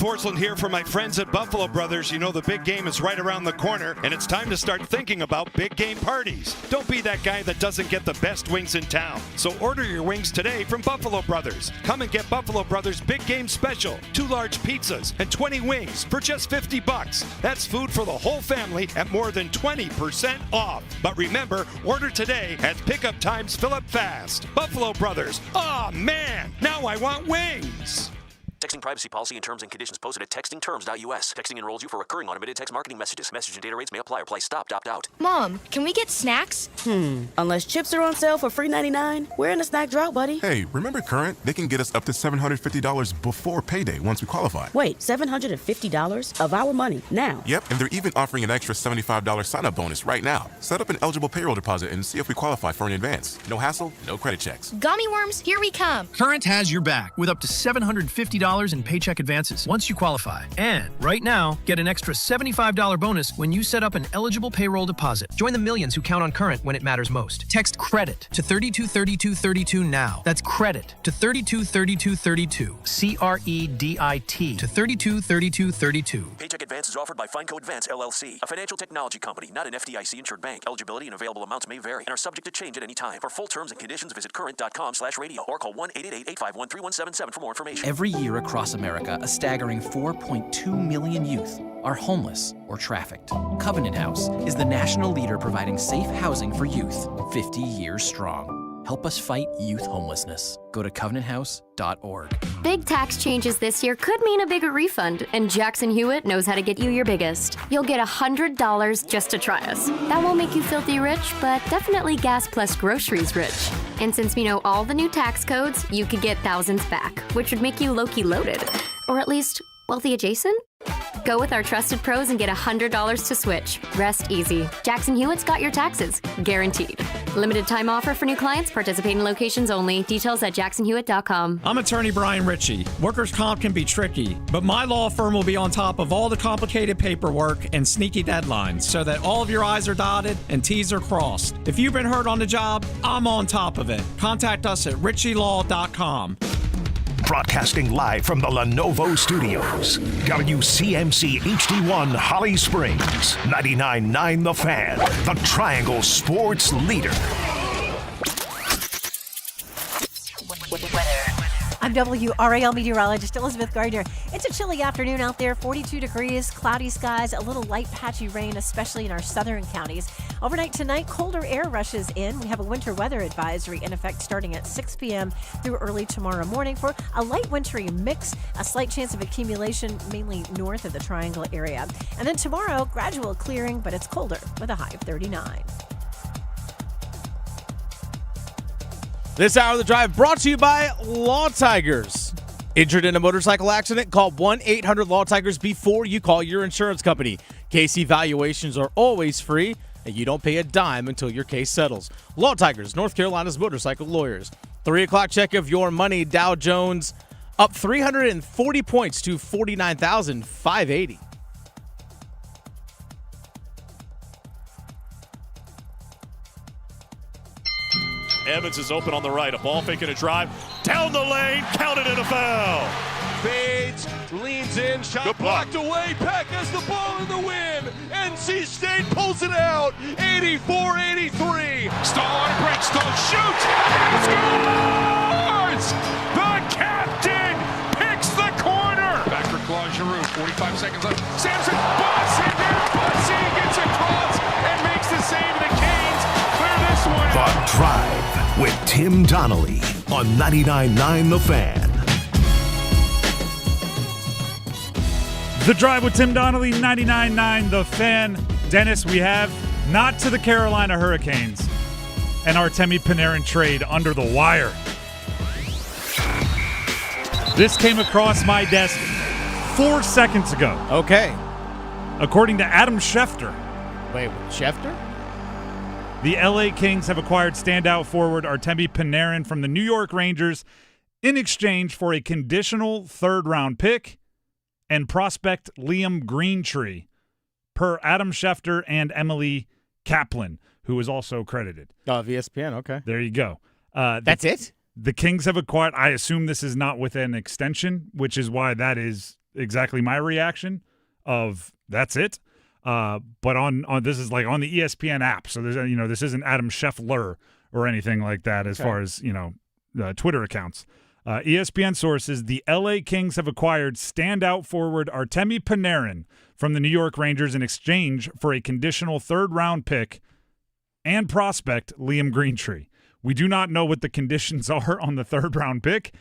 Forsland here for my friends at Buffalo Brothers. You know the big game is right around the corner, and it's time to start thinking about big game parties. Don't be that guy that doesn't get the best wings in town. So order your wings today from Buffalo Brothers. Come and get Buffalo Brothers Big Game Special. 2 large pizzas and 20 wings for just $50. That's food for the whole family at more than 20% off. But remember, order today as pickup times fill up fast. Buffalo Brothers. Aw, man, now I want wings. Texting privacy policy and terms and conditions posted at textingterms.us. Texting enrolls you for recurring automated text marketing messages. Message and data rates may apply. Apply stop, opt out. Mom, can we get snacks? Unless chips are on sale for $3.99, we're in a snack drought, buddy. Hey, remember Current? They can get us up to $750 before payday once we qualify. Wait, $750 of our money now? Yep, and they're even offering an extra $75 sign-up bonus right now. Set up an eligible payroll deposit and see if we qualify for an advance. No hassle, no credit checks. Gummy worms, here we come. Current has your back with up to $750 in paycheck advances once you qualify. And right now, get an extra $75 bonus when you set up an eligible payroll deposit. Join the millions who count on Current when it matters most. Text credit to 323232 now. That's credit to 323232. CREDIT to 323232. Paycheck advance is offered by FineCo Advance LLC, a financial technology company, not an FDIC-insured bank. Eligibility and available amounts may vary and are subject to change at any time. For full terms and conditions, visit current.com/radio or call 1-888-851-3177 for more information. Every year across America, a staggering 4.2 million youth are homeless or trafficked. Covenant House is the national leader providing safe housing for youth, 50 years strong. Help us fight youth homelessness. Go to covenanthouse.org. Big tax changes this year could mean a bigger refund, and Jackson Hewitt knows how to get you your biggest. You'll get $100 just to try us. That won't make you filthy rich, but definitely gas plus groceries rich. And since we know all the new tax codes, you could get thousands back, which would make you low-key loaded. Or at least wealthy adjacent? Go with our trusted pros and get $100 to switch. Rest easy. Jackson Hewitt's got your taxes. Guaranteed. Limited time offer for new clients. Participating locations only. Details at jacksonhewitt.com. I'm attorney Brian Ritchie. Workers' comp can be tricky, but my law firm will be on top of all the complicated paperwork and sneaky deadlines so that all of your I's are dotted and T's are crossed. If you've been hurt on the job, I'm on top of it. Contact us at ritchielaw.com. Broadcasting live from the Lenovo Studios. WCMC HD1 Holly Springs. 99.9 The Fan. The Triangle Sports Leader. I'm WRAL meteorologist Elizabeth Gardner. It's a chilly afternoon out there, 42 degrees, cloudy skies, a little light patchy rain, especially in our southern counties. Overnight tonight, colder air rushes in. We have a winter weather advisory in effect starting at 6 p.m. through early tomorrow morning for a light wintry mix, a slight chance of accumulation mainly north of the Triangle area. And then tomorrow, gradual clearing, but it's colder with a high of 39. This hour of the drive brought to you by Law Tigers. Injured in a motorcycle accident? Call 1-800-LAW-TIGERS before you call your insurance company. Case evaluations are always free, and you don't pay a dime until your case settles. Law Tigers, North Carolina's motorcycle lawyers. 3 o'clock check of your money. Dow Jones up 340 points to 49,580. Evans is open on the right. A ball fake and a drive. Down the lane. Counted in a foul. Fades. Leans in. Shot blocked away. Peck has the ball in the win. NC State pulls it out. 84-83. Stahl breaks. Stahl shoots. And scores! The captain picks the corner. Back for Claude Giroux. 45 seconds left. Samson. Bussy. Bussy gets across and makes the save. The Canes clear this one. The Drive with Tim Donnelly on 99.9 The Fan. The Drive with Tim Donnelly, 99.9 The Fan. Dennis, we have not to the Carolina Hurricanes, an Artemi Panarin trade under the wire. This came across my desk 4 seconds ago. Okay. According to Adam Schefter. Wait, Schefter? The LA Kings have acquired standout forward Artemi Panarin from the New York Rangers in exchange for a conditional third-round pick and prospect Liam Greentree, per Adam Schefter and Emily Kaplan, who is also credited. Oh, of ESPN, okay. There you go. That's it? The Kings have acquired, I assume this is not with an extension, which is why that is exactly my reaction of that's it. But on this is like on the ESPN app, so there's this isn't Adam Scheffler or anything like that as far as Twitter accounts. ESPN sources: the LA Kings have acquired standout forward Artemi Panarin from the New York Rangers in exchange for a conditional third-round pick and prospect Liam Greentree. We do not know what the conditions are on the third-round pick,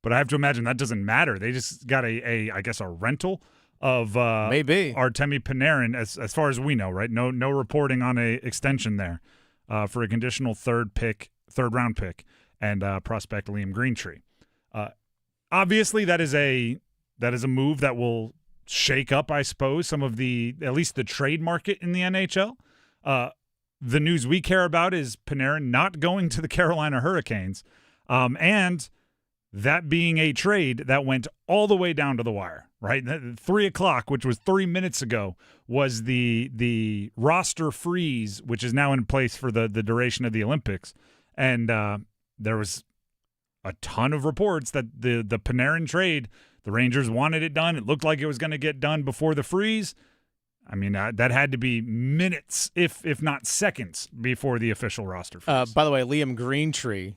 but I have to imagine that doesn't matter. They just got a rental of maybe Artemi Panarin as far as we know, right? No reporting on a extension there for a conditional third-round pick and prospect Liam Greentree. Obviously, that is a move that will shake up, I suppose, some of at least the trade market in the NHL. The news we care about is Panarin not going to the Carolina Hurricanes, and that being a trade that went all the way down to the wire, right? 3 o'clock, which was 3 minutes ago, was the roster freeze, which is now in place for the duration of the Olympics. And there was a ton of reports that the Panarin trade, the Rangers wanted it done. It looked like it was going to get done before the freeze. I mean, that had to be minutes, if not seconds, before the official roster freeze. By the way, Liam Greentree,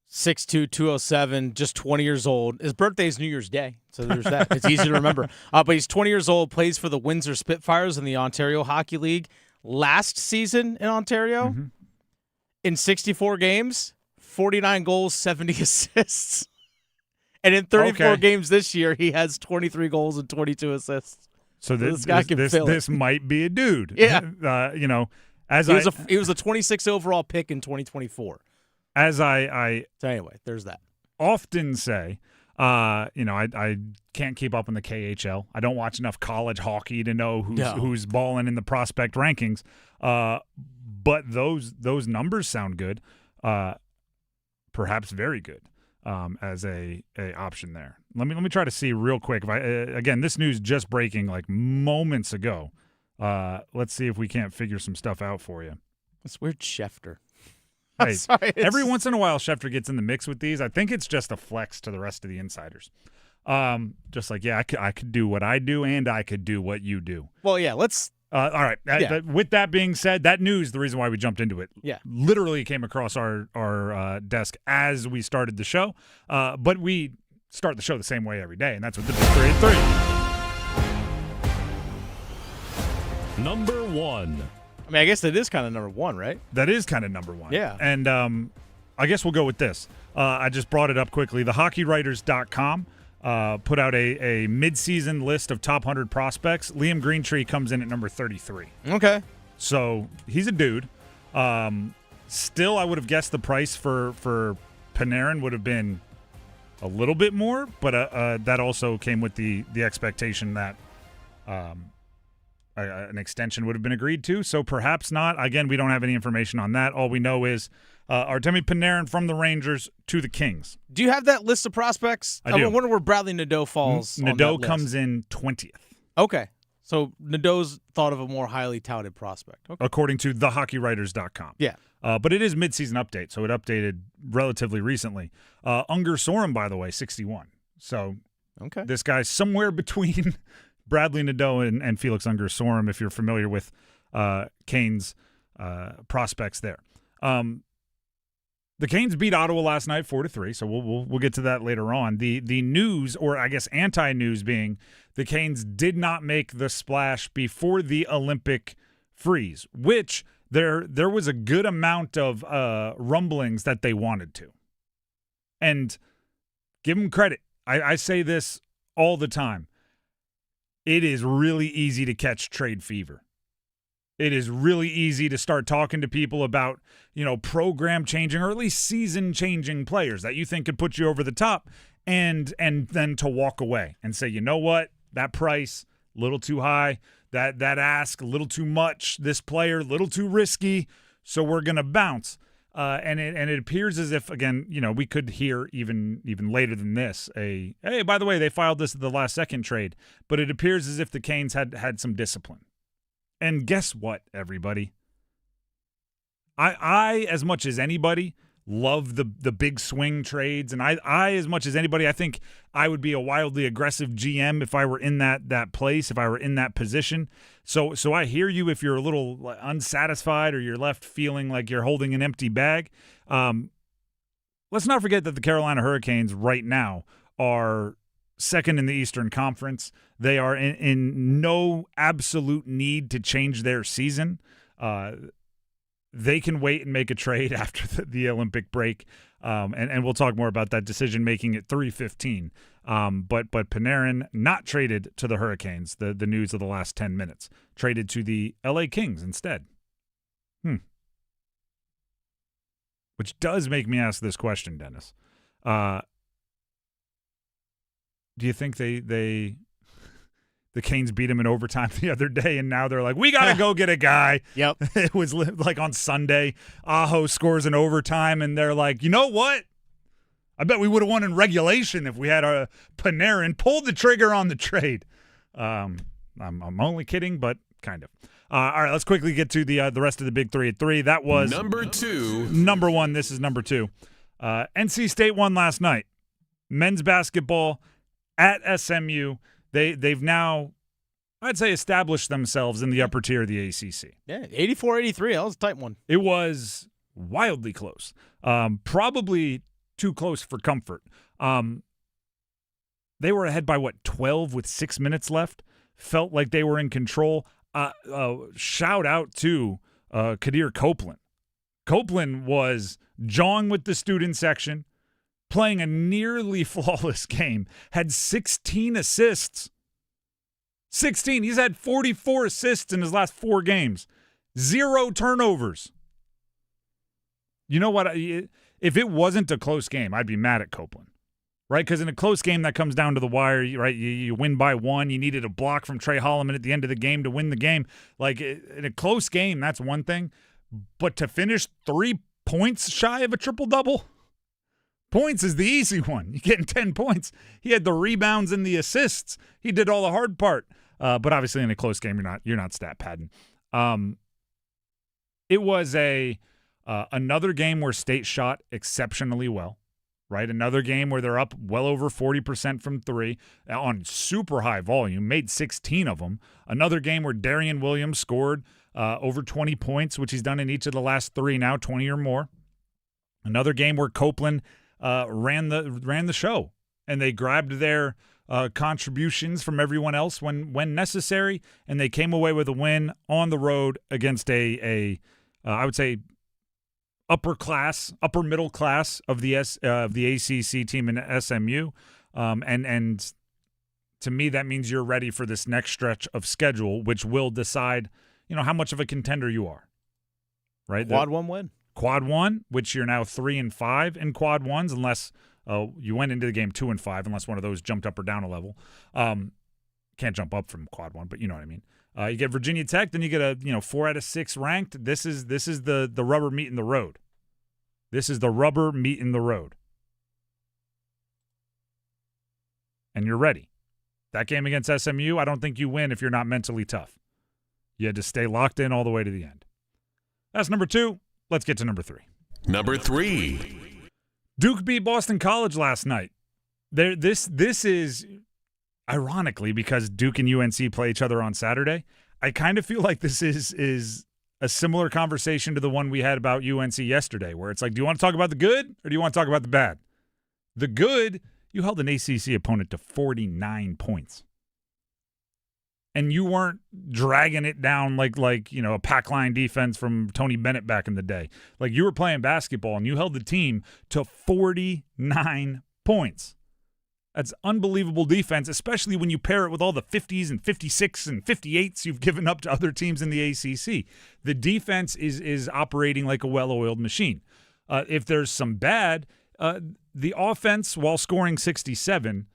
6'2", 207, just 20 years old. His birthday is New Year's Day, so there's that. It's easy to remember. But he's 20 years old, plays for the Windsor Spitfires in the Ontario Hockey League. Last season in Ontario, in 64 games, 49 goals, 70 assists. And in 34 games this year, he has 23 goals and 22 assists. So this guy can fill this might be a dude. Yeah. He was a 26th overall pick in 2024. As I so anyway, there's that. Often say, I can't keep up on the KHL. I don't watch enough college hockey to know who's balling in the prospect rankings. But those numbers sound good, perhaps very good, as a option there. Let me try to see real quick. If again, this news just breaking like moments ago. Let's see if we can't figure some stuff out for you. It's weird, Schefter. Hey, sorry, every once in a while, Schefter gets in the mix with these. I think it's just a flex to the rest of the insiders. Just like, I could do what I do, and I could do what you do. Well, yeah, let's. All right. With that being said, that news, the reason why we jumped into it, literally came across our desk as we started the show. But we start the show the same way every day, and that's with the 3 at 3. Number 1. I mean, I guess that is kind of number 1, right? That is kind of number 1. Yeah. And I guess we'll go with this. I just brought it up quickly. TheHockeyWriters.com put out a midseason list of top 100 prospects. Liam Greentree comes in at number 33. Okay. So he's a dude. Still, I would have guessed the price for Panarin would have been a little bit more, but that also came with the expectation that an extension would have been agreed to, so perhaps not. Again, we don't have any information on that. All we know is Artemi Panarin from the Rangers to the Kings. Do you have that list of prospects? I do. wonder where Bradley Nadeau falls. Nadeau comes in 20th. Okay. So Nadeau's thought of a more highly touted prospect. Okay. According to thehockeywriters.com. Yeah. But it is midseason update, so it updated relatively recently. Unger Sorum, by the way, 61. So this guy's somewhere between Bradley Nadeau and Felix Unger Sorum, if you're familiar with Canes' prospects there. The Canes beat Ottawa last night 4-3, so we'll get to that later on. The news, or I guess anti-news, being the Canes did not make the splash before the Olympic freeze, which there was a good amount of rumblings that they wanted to. And give them credit. I say this all the time. It is really easy to catch trade fever. It is really easy to start talking to people about, program changing or at least season changing players that you think could put you over the top, and then to walk away and say, you know what, that price, a little too high, that ask, a little too much, this player, a little too risky, so we're going to bounce. And it appears as if, again, we could hear even later than this, hey, by the way, they filed this at the last second trade, but it appears as if the Canes had some discipline. And guess what, everybody? I as much as anybody, love the big swing trades. And I, as much as anybody, I think I would be a wildly aggressive GM if I were in that place, if I were in that position. So I hear you if you're a little unsatisfied or you're left feeling like you're holding an empty bag. Let's not forget that the Carolina Hurricanes right now are second in the Eastern Conference. They are in no absolute need to change their season. They can wait and make a trade after the Olympic break, and we'll talk more about that decision-making at 3:15. But Panarin not traded to the Hurricanes, the news of the last 10 minutes. Traded to the LA Kings instead. Which does make me ask this question, Dennis. Do you think the Canes beat him in overtime the other day, and now they're like, we got to go get a guy? Yep. It was like on Sunday, Aho scores in overtime, and they're like, you know what? I bet we would have won in regulation if we had a Panarin pulled the trigger on the trade. I'm only kidding, but kind of. All right, let's quickly get to the rest of the big 3 at 3. That was number 2. Number 1. This is number 2. NC State won last night. Men's basketball at SMU. They've now, I'd say, established themselves in the upper tier of the ACC. Yeah, 84-83. That was a tight one. It was wildly close. Probably too close for comfort. They were ahead by, 12 with 6 minutes left. Felt like they were in control. Shout out to Kadir Copeland. Copeland was jawing with the student section, playing a nearly flawless game, had 16 assists. 16. He's had 44 assists in his last 4 games. 0 turnovers. You know what? If it wasn't a close game, I'd be mad at Copeland. Right? Because in a close game that comes down to the wire, right? You win by 1. You needed a block from Trey Holloman at the end of the game to win the game. Like, in a close game, that's one thing. But to finish 3 points shy of a triple-double? Points is the easy one. You're getting 10 points. He had the rebounds and the assists. He did all the hard part. But obviously in a close game, you're not stat padding. It was another game where State shot exceptionally well. Right, another game where they're up well over 40% from 3 on super high volume, made 16 of them. Another game where Darian Williams scored over 20 points, which he's done in each of the last 3 now, 20 or more. Another game where Copeland ran the show, and they grabbed their contributions from everyone else when necessary, and they came away with a win on the road against I would say, upper middle class of the ACC team in SMU, and to me that means you're ready for this next stretch of schedule, which will decide, how much of a contender you are. Right, Quad 1 win. Quad 1, which you're now 3-5 in quad 1s, unless you went into the game 2-5, unless one of those jumped up or down a level. Can't jump up from quad 1, but you know what I mean. You get Virginia Tech, then you get a 4 out of 6 ranked. This is the rubber meeting the road. This is the rubber meeting the road. And you're ready. That game against SMU, I don't think you win if you're not mentally tough. You had to stay locked in all the way to the end. That's number 2. Let's get to number 3. Number 3. Duke beat Boston College last night. This is, ironically, because Duke and UNC play each other on Saturday, I kind of feel like this is a similar conversation to the one we had about UNC yesterday, where it's like, do you want to talk about the good or do you want to talk about the bad? The good, you held an ACC opponent to 49 points. And you weren't dragging it down like a pack line defense from Tony Bennett back in the day. Like, you were playing basketball and you held the team to 49 points. That's unbelievable defense, especially when you pair it with all the 50s and 56 and 58s you've given up to other teams in the ACC. The defense is operating like a well-oiled machine. If there's some bad, the offense, while scoring 67,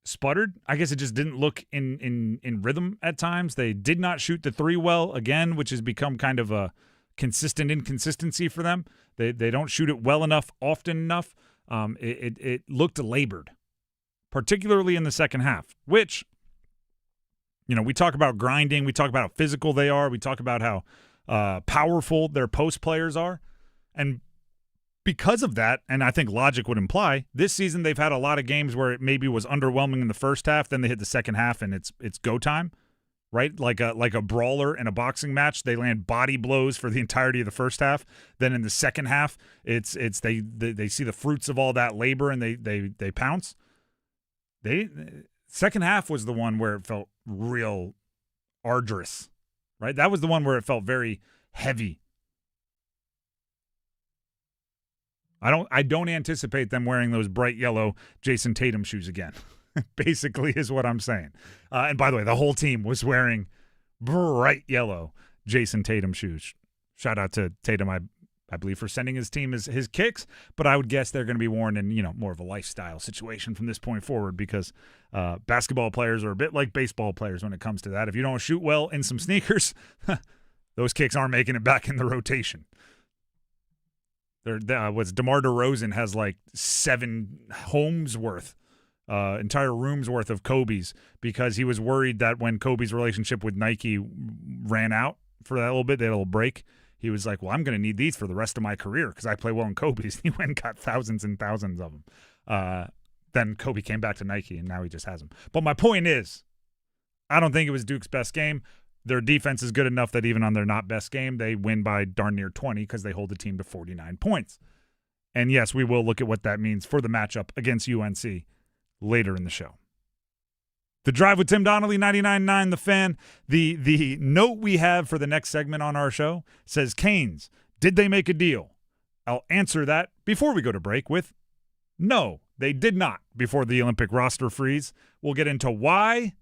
sputtered. I guess it just didn't look in rhythm at times. They did not shoot the 3 well, again, which has become kind of a consistent inconsistency for them. They don't shoot it well enough, often enough. It looked labored, particularly in the second half, which, we talk about grinding. We talk about how physical they are. We talk about how powerful their post players are. And because of that, and I think logic would imply, this season they've had a lot of games where it maybe was underwhelming in the first half, then they hit the second half and it's go time, right? Like a brawler in a boxing match, they land body blows for the entirety of the first half. Then in the second half, they see the fruits of all that labor and they pounce. Second half was the one where it felt real arduous, right? That was the one where it felt very heavy. I don't anticipate them wearing those bright yellow Jason Tatum shoes again, basically is what I'm saying. And by the way, the whole team was wearing bright yellow Jason Tatum shoes. Shout out to Tatum, I believe, for sending his team his kicks, but I would guess they're going to be worn in, more of a lifestyle situation from this point forward because basketball players are a bit like baseball players when it comes to that. If you don't shoot well in some sneakers, those kicks aren't making it back in the rotation. DeMar DeRozan has like 7 homes worth, entire rooms worth of Kobe's because he was worried that when Kobe's relationship with Nike ran out for that little bit, that little break, he was like, well, I'm going to need these for the rest of my career because I play well in Kobe's. He went and got thousands and thousands of them. Then Kobe came back to Nike, and now he just has them. But my point is, I don't think it was Duke's best game. Their defense is good enough that even on their not best game, they win by darn near 20 because they hold the team to 49 points. And yes, we will look at what that means for the matchup against UNC later in the show. The Drive with Tim Donnelly, 99.9 The Fan. The note we have for the next segment on our show says, Canes, did they make a deal? I'll answer that before we go to break with no, they did not before the Olympic roster freeze. We'll get into why,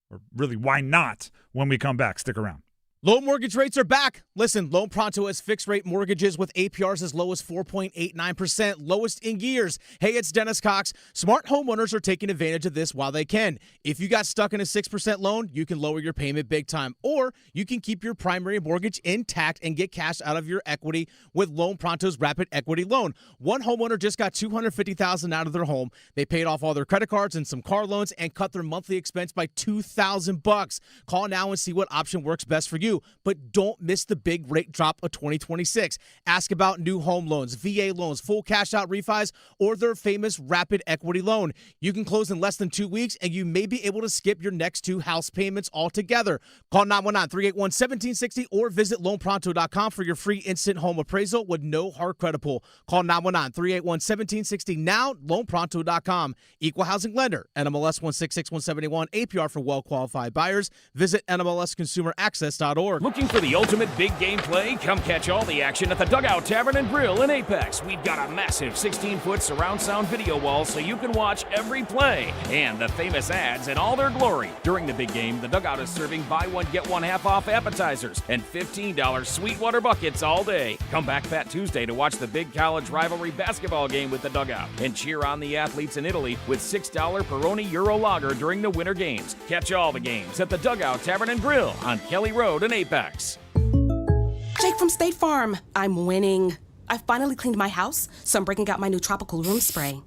or really why not, when we come back. Stick around. Low mortgage rates are back. Listen, Loan Pronto has fixed-rate mortgages with APRs as low as 4.89%, lowest in years. Hey, it's Dennis Cox. Smart homeowners are taking advantage of this while they can. If you got stuck in a 6% loan, you can lower your payment big time. Or you can keep your primary mortgage intact and get cash out of your equity with Loan Pronto's Rapid Equity Loan. One homeowner just got $250,000 out of their home. They paid off all their credit cards and some car loans and cut their monthly expense by $2,000. Call now and see what option works best for you. But don't miss the big rate drop of 2026. Ask about new home loans, VA loans, full cash out refis, or their famous Rapid Equity Loan. You can close in less than 2 weeks, and you may be able to skip your next 2 house payments altogether. Call 919-381-1760 or visit loanpronto.com for your free instant home appraisal with no hard credit pull. Call 919-381-1760 now, loanpronto.com. Equal housing lender, NMLS 166171, APR for well-qualified buyers. Visit NMLSconsumeraccess.org. Looking for the ultimate big game play? Come catch all the action at the Dugout Tavern and Grill in Apex. We've got a massive 16-foot surround sound video wall so you can watch every play and the famous ads in all their glory. During the big game, the Dugout is serving buy one, get one half off appetizers and $15 Sweetwater buckets all day. Come back Fat Tuesday to watch the big college rivalry basketball game with the Dugout and cheer on the athletes in Italy with $6 Peroni Euro Lager during the winter games. Catch all the games at the Dugout Tavern and Grill on Kelly Road in Apex. Jake from State Farm. I'm winning. I finally cleaned my house, so I'm breaking out my new tropical room spray.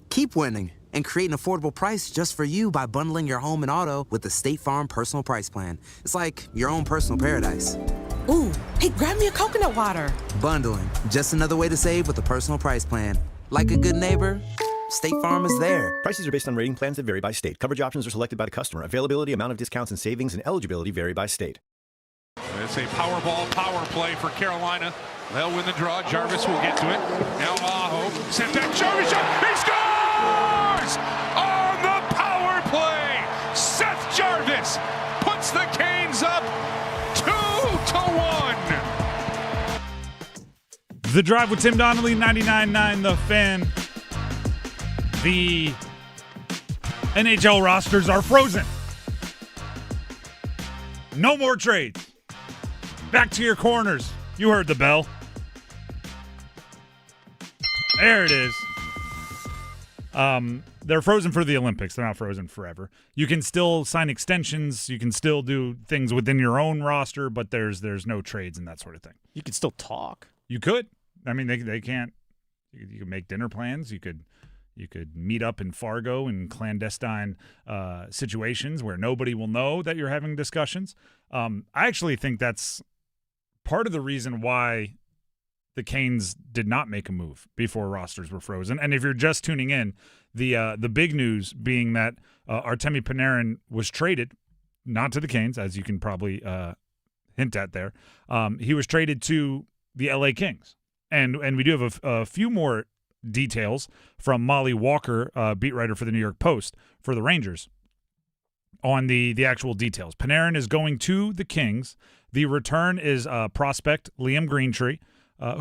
Keep winning and create an affordable price just for you by bundling your home and auto with the State Farm Personal Price Plan. It's like your own personal paradise. Ooh, hey, grab me a coconut water. Bundling, just another way to save with the Personal Price Plan. Like a good neighbor, State Farm is there. Prices are based on rating plans that vary by state. Coverage options are selected by the customer. Availability, amount of discounts and savings, and eligibility vary by state. It's a Powerball power play for Carolina. They'll win the draw. Jarvis will get to it. Now Aho sent that Jarvis shot. He scores! On the power play! Seth Jarvis puts the Canes up 2-1. The Drive with Tim Donnelly, 99.9 The Fan. The NHL rosters are frozen. No more trades. Back to your corners. You heard the bell. There it is. They're frozen for the Olympics. They're not frozen forever. You can still sign extensions. You can still do things within your own roster, but there's no trades and that sort of thing. You could still talk. You could. I mean, they can't. You could make dinner plans. You could meet up in Fargo in clandestine situations where nobody will know that you're having discussions. I actually think that's part of the reason why the Canes did not make a move before rosters were frozen. And if you're just tuning in, the big news being that Artemi Panarin was traded, not to the Canes, as you can probably hint at there. He was traded to the LA Kings. And we do have a few more details from Molly Walker, beat writer for the New York Post for the Rangers, on the actual details. Panarin is going to the Kings. The return is prospect Liam Greentree,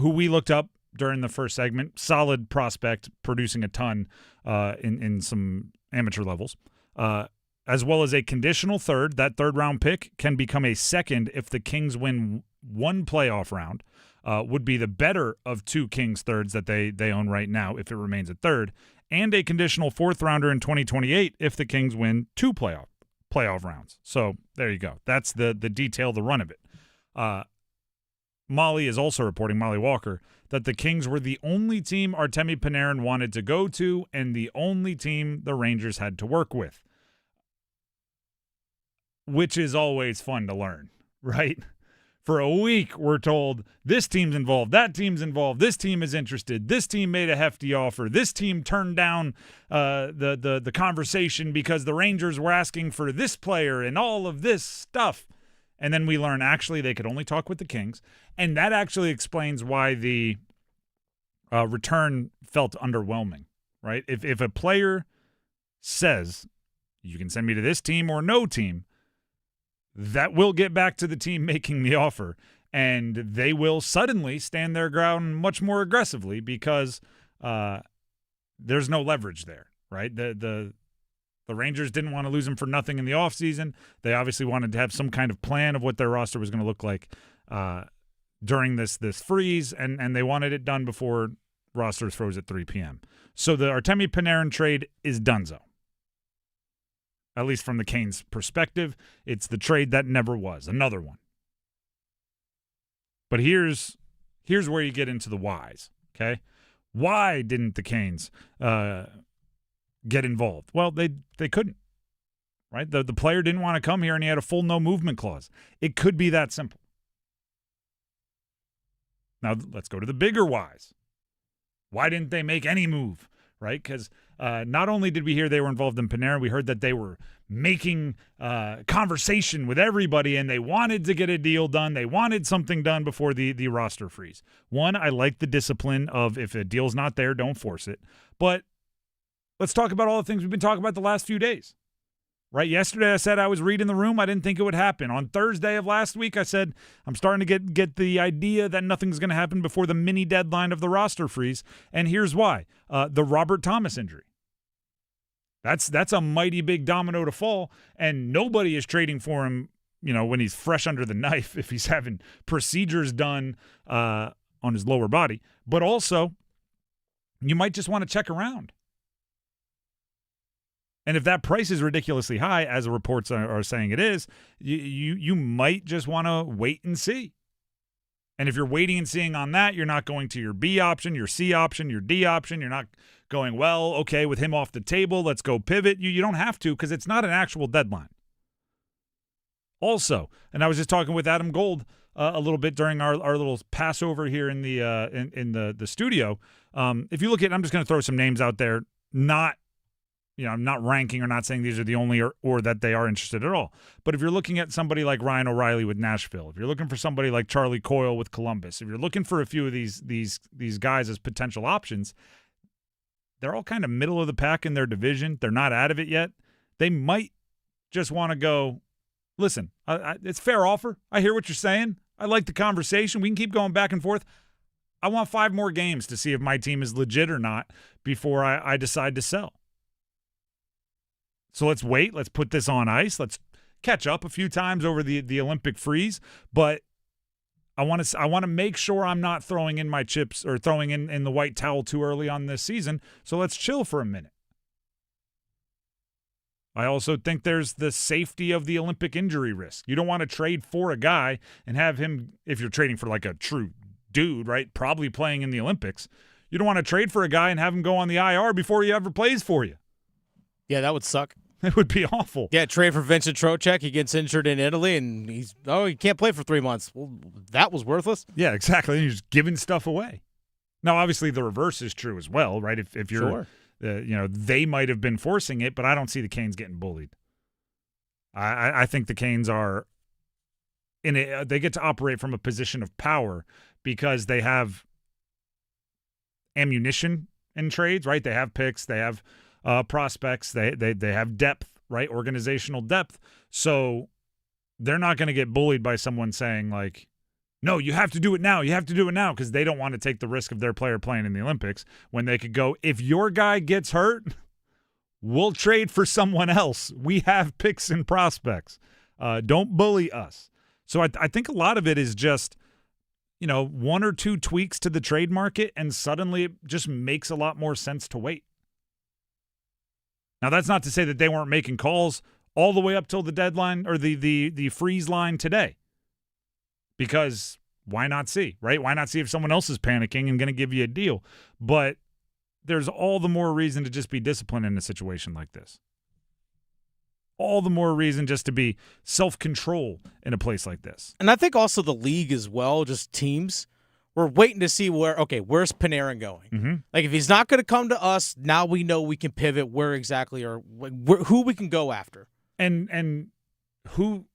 who we looked up during the first segment. Solid prospect, producing a ton in some amateur levels, as well as a conditional third. That third-round pick can become a second if the Kings win one playoff round. Would be the better of two Kings thirds that they own right now if it remains at third, and a conditional fourth-rounder in 2028 if the Kings win two playoff rounds. So there you go. That's the detail, the run of it. Molly is also reporting, Molly Walker, that the Kings were the only team Artemi Panarin wanted to go to and the only team the Rangers had to work with, which is always fun to learn, right? For a week, we're told this team's involved, that team's involved, this team is interested, this team made a hefty offer, this team turned down the conversation because the Rangers were asking for this player and all of this stuff. And then we learn actually they could only talk with the Kings. And that actually explains why the return felt underwhelming, right? If a player says, you can send me to this team or no team, that will get back to the team making the offer, and they will suddenly stand their ground much more aggressively because there's no leverage there, right? The Rangers didn't want to lose him for nothing in the offseason. They obviously wanted to have some kind of plan of what their roster was going to look like during this freeze, and they wanted it done before rosters froze at 3 p.m. So the Artemi Panarin trade is donezo. At least from the Canes' perspective, it's the trade that never was. Another one. But here's where you get into the whys, okay? Why didn't the Canes get involved? Well, they couldn't, right? The player didn't want to come here, and he had a full no-movement clause. It could be that simple. Now, let's go to the bigger whys. Why didn't they make any move, right? Because not only did we hear they were involved in Panarin, we heard that they were making conversation with everybody, and they wanted to get a deal done. They wanted something done before the roster freeze. One, I like the discipline of if a deal's not there, don't force it. But let's talk about all the things we've been talking about the last few days. Right? Yesterday I said I was reading the room. I didn't think it would happen. On Thursday of last week I said I'm starting to get the idea that nothing's going to happen before the mini deadline of the roster freeze. And here's why. The Robert Thomas injury. That's a mighty big domino to fall, and nobody is trading for him, when he's fresh under the knife, if he's having procedures done on his lower body. But also, you might just want to check around. And if that price is ridiculously high, as the reports are saying it is, you might just want to wait and see. And if you're waiting and seeing on that, you're not going to your B option, your C option, your D option. You're not going, well, okay, with him off the table, let's go pivot. You don't have to, because it's not an actual deadline. Also, and I was just talking with Adam Gold a little bit during our little Passover here in the studio. If you look at, I'm just going to throw some names out there, I'm not ranking or not saying these are the only or that they are interested at all. But if you're looking at somebody like Ryan O'Reilly with Nashville, if you're looking for somebody like Charlie Coyle with Columbus, if you're looking for a few of these guys as potential options, they're all kind of middle of the pack in their division. They're not out of it yet. They might just want to go, listen, it's a fair offer. I hear what you're saying. I like the conversation. We can keep going back and forth. I want 5 more games to see if my team is legit or not before I decide to sell. So let's wait. Let's put this on ice. Let's catch up a few times over the Olympic freeze. But I want to make sure I'm not throwing in my chips or throwing in the white towel too early on this season. So let's chill for a minute. I also think there's the safety of the Olympic injury risk. You don't want to trade for a guy and have him, if you're trading for like a true dude, right, probably playing in the Olympics, you don't want to trade for a guy and have him go on the IR before he ever plays for you. Yeah, that would suck. It would be awful. Yeah, trade for Vincent Trocheck. He gets injured in Italy, and he can't play for 3 months. Well, that was worthless. Yeah, exactly. And you're just giving stuff away. Now, obviously, the reverse is true as well, right? If you're, they might have been forcing it, but I don't see the Canes getting bullied. I think the Canes are they get to operate from a position of power because they have ammunition in trades, right? They have picks, they have prospects, they have depth, right? Organizational depth. So they're not going to get bullied by someone saying like, no, you have to do it now. You have to do it now, because they don't want to take the risk of their player playing in the Olympics when they could go, if your guy gets hurt, we'll trade for someone else. We have picks and prospects. Don't bully us. So I think a lot of it is just, one or two tweaks to the trade market, and suddenly it just makes a lot more sense to wait. Now, that's not to say that they weren't making calls all the way up till the deadline or the freeze line today. Because why not see, right? Why not see if someone else is panicking and going to give you a deal? But there's all the more reason to just be disciplined in a situation like this. All the more reason just to be self-control in a place like this. And I think also the league as well, just teams, we're waiting to see where's Panarin going? Mm-hmm. Like, if he's not going to come to us, now we know we can pivot where exactly or who we can go after. And who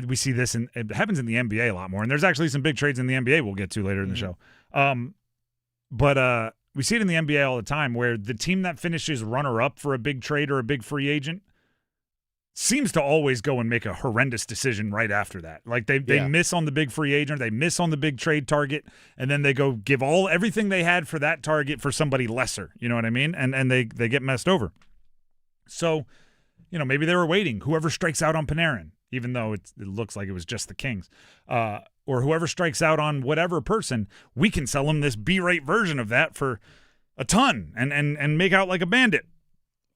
we see this, and it happens in the NBA a lot more. And there's actually some big trades in the NBA we'll get to later in the show. But we see it in the NBA all the time where the team that finishes runner-up for a big trade or a big free agent seems to always go and make a horrendous decision right after that. Like they miss on the big free agent, they miss on the big trade target, and then they go give everything they had for that target for somebody lesser. You know what I mean? And they get messed over. So, maybe they were waiting. Whoever strikes out on Panarin, even though it looks like it was just the Kings, or whoever strikes out on whatever person, we can sell them this B-rate version of that for a ton and make out like a bandit.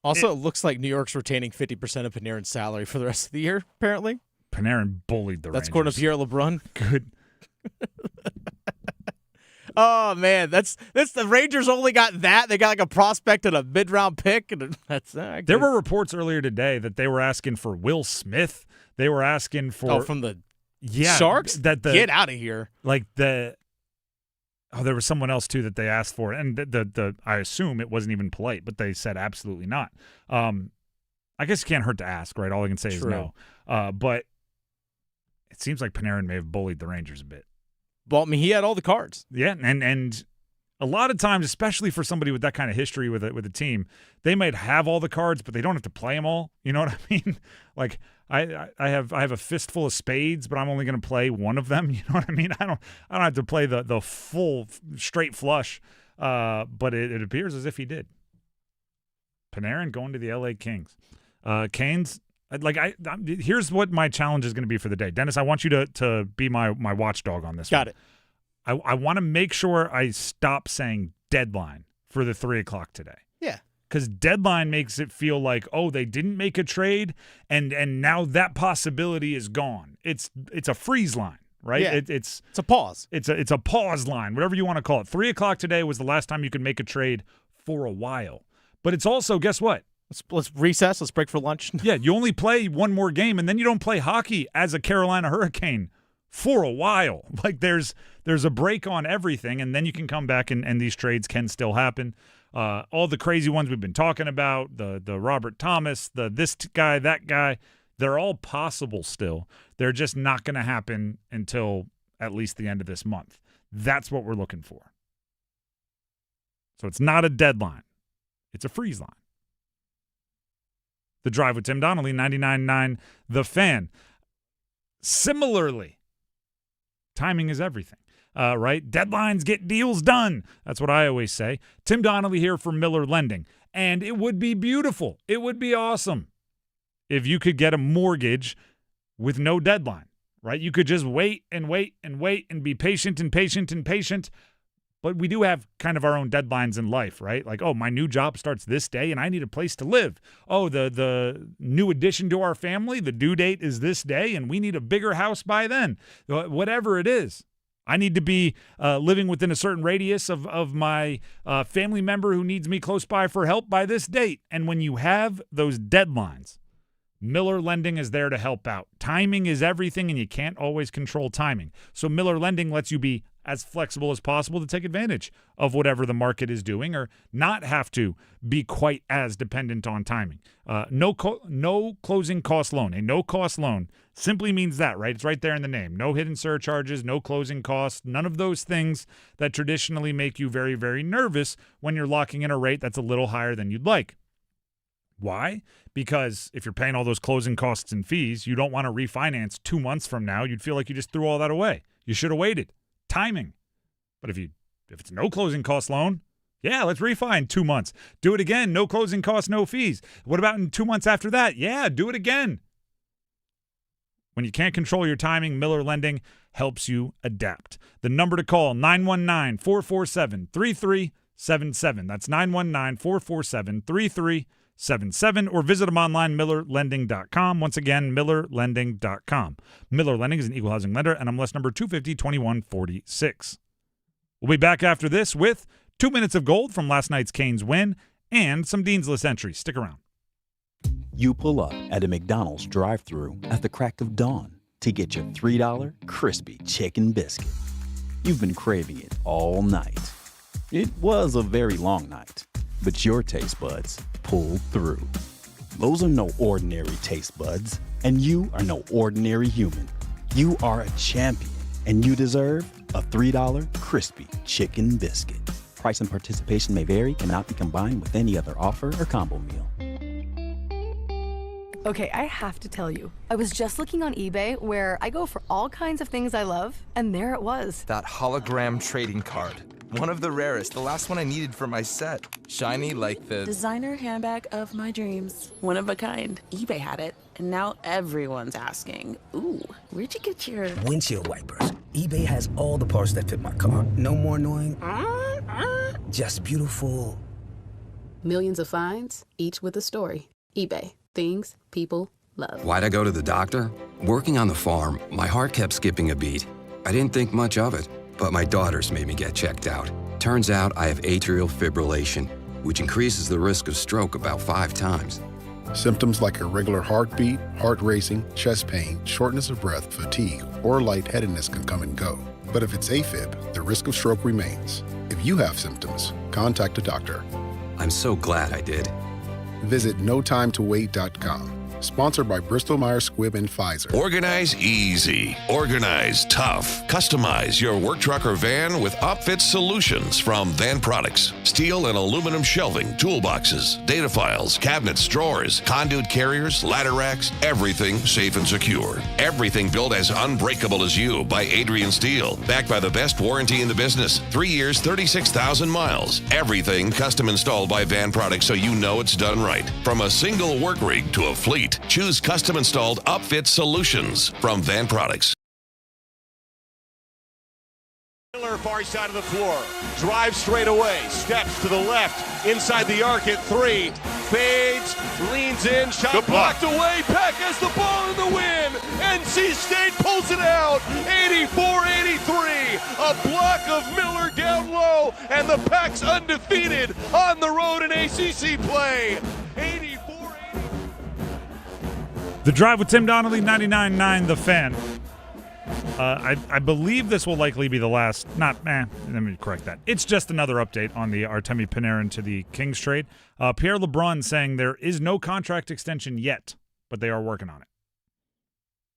Also, it looks like New York's retaining 50% of Panarin's salary for the rest of the year, apparently. Panarin bullied the Rangers. That's according to Pierre LeBrun. Good. Oh, man. That's the Rangers only got that. They got like a prospect and a mid-round pick. And that's There were reports earlier today that they were asking for Will Smith. They were asking for... from the Sharks? Get out of here. Like there was someone else too that they asked for, and I assume it wasn't even polite, but they said absolutely not. I guess it can't hurt to ask, right? All I can say is no. But it seems like Panarin may have bullied the Rangers a bit. Well, I mean, he had all the cards. Yeah, and a lot of times, especially for somebody with that kind of history with a team, they might have all the cards, but they don't have to play them all. You know what I mean? Like I have a fistful of spades, but I'm only going to play one of them. You know what I mean? I don't have to play the full straight flush. But it appears as if he did. Panarin going to the LA Kings. Canes. Here's what my challenge is going to be for the day. Dennis, I want you to be my watchdog on this. Got it. I want to make sure I stop saying deadline for the 3 o'clock today. Yeah. Because deadline makes it feel like, oh, they didn't make a trade, and now that possibility is gone. It's a freeze line, right? Yeah. It's a pause. It's a pause line, whatever you want to call it. 3 o'clock today was the last time you could make a trade for a while. But it's also, guess what? Let's recess. Let's break for lunch. Yeah, you only play one more game, and then you don't play hockey as a Carolina Hurricane for a while. Like there's a break on everything, and then you can come back and these trades can still happen. All the crazy ones we've been talking about, the Robert Thomas, this guy, that guy, they're all possible still. They're just not going to happen until at least the end of this month. That's what we're looking for. So it's not a deadline. It's a freeze line. The Drive with Tim Donnelly, 99.9 The Fan. Similarly, timing is everything. Right? Deadlines get deals done. That's what I always say. Tim Donnelly here for Miller Lending. And it would be beautiful. It would be awesome if you could get a mortgage with no deadline, right? You could just wait and wait and wait and be patient and patient and patient. But we do have kind of our own deadlines in life, right? Like, oh, my new job starts this day and I need a place to live. Oh, the new addition to our family, the due date is this day and we need a bigger house by then. Whatever it is. I need to be living within a certain radius of my family member who needs me close by for help by this date. And when you have those deadlines, Miller Lending is there to help out. Timing is everything, and you can't always control timing. So Miller Lending lets you be as flexible as possible to take advantage of whatever the market is doing or not have to be quite as dependent on timing. No closing cost loan. A no-cost loan simply means that, right? It's right there in the name. No hidden surcharges, no closing costs, none of those things that traditionally make you very, very nervous when you're locking in a rate that's a little higher than you'd like. Why? Because if you're paying all those closing costs and fees, you don't want to refinance 2 months from now. You'd feel like you just threw all that away. You should have waited. Timing. But if it's no closing cost loan, yeah, let's refi in 2 months. Do it again. No closing costs, no fees. What about in 2 months after that? Yeah, do it again. When you can't control your timing, Miller Lending helps you adapt. The number to call, 919-447-3377. That's 919-447-3377. Or visit them online, millerlending.com. Once again, millerlending.com. Miller Lending is an equal housing lender, NMLS number 250-2146. We'll be back after this with 2 minutes of gold from last night's Canes win and some Dean's List entries. Stick around. You pull up at a McDonald's drive-thru at the crack of dawn to get your $3 crispy chicken biscuit. You've been craving it all night. It was a very long night, but your taste buds pulled through. Those are no ordinary taste buds, and you are no ordinary human. You are a champion, and you deserve a $3 crispy chicken biscuit. Price and participation may vary, cannot be combined with any other offer or combo meal. Okay, I have to tell you, I was just looking on eBay where I go for all kinds of things I love, and there it was. That hologram trading card. One of the rarest, the last one I needed for my set. Shiny like the designer handbag of my dreams. One of a kind. eBay had it, and now everyone's asking, ooh, where'd you get your windshield wipers? eBay has all the parts that fit my car. No more annoying, just beautiful. Millions of finds, each with a story. eBay. Things people love. Why'd I go to the doctor? Working on the farm, my heart kept skipping a beat. I didn't think much of it, but my daughters made me get checked out. Turns out I have atrial fibrillation, which increases the risk of stroke about 5 times. Symptoms like irregular heartbeat, heart racing, chest pain, shortness of breath, fatigue, or lightheadedness can come and go. But if it's AFib, the risk of stroke remains. If you have symptoms, contact a doctor. I'm so glad I did. Visit notimetowait.com. Sponsored by Bristol-Myers Squibb and Pfizer. Organize easy. Organize tough. Customize your work truck or van with upfit solutions from Van Products. Steel and aluminum shelving, toolboxes, data files, cabinets, drawers, conduit carriers, ladder racks, everything safe and secure. Everything built as unbreakable as you by Adrian Steel. Backed by the best warranty in the business. 3 years, 36,000 miles. Everything custom installed by Van Products so you know it's done right. From a single work rig to a fleet. Choose custom installed upfit solutions from Van Products. Miller, far side of the floor, drives straight away, steps to the left, inside the arc at 3, fades, leans in, shot blocked away. Peck has the ball in the win. NC State pulls it out, 84-83. A block of Miller down low, and the Pack's undefeated on the road in ACC play. 84. The Drive with Tim Donnelly, 99.9 The Fan. I believe this will likely be the last. Let me correct that. It's just another update on the Artemi Panarin to the Kings trade. Pierre LeBrun saying there is no contract extension yet, but they are working on it.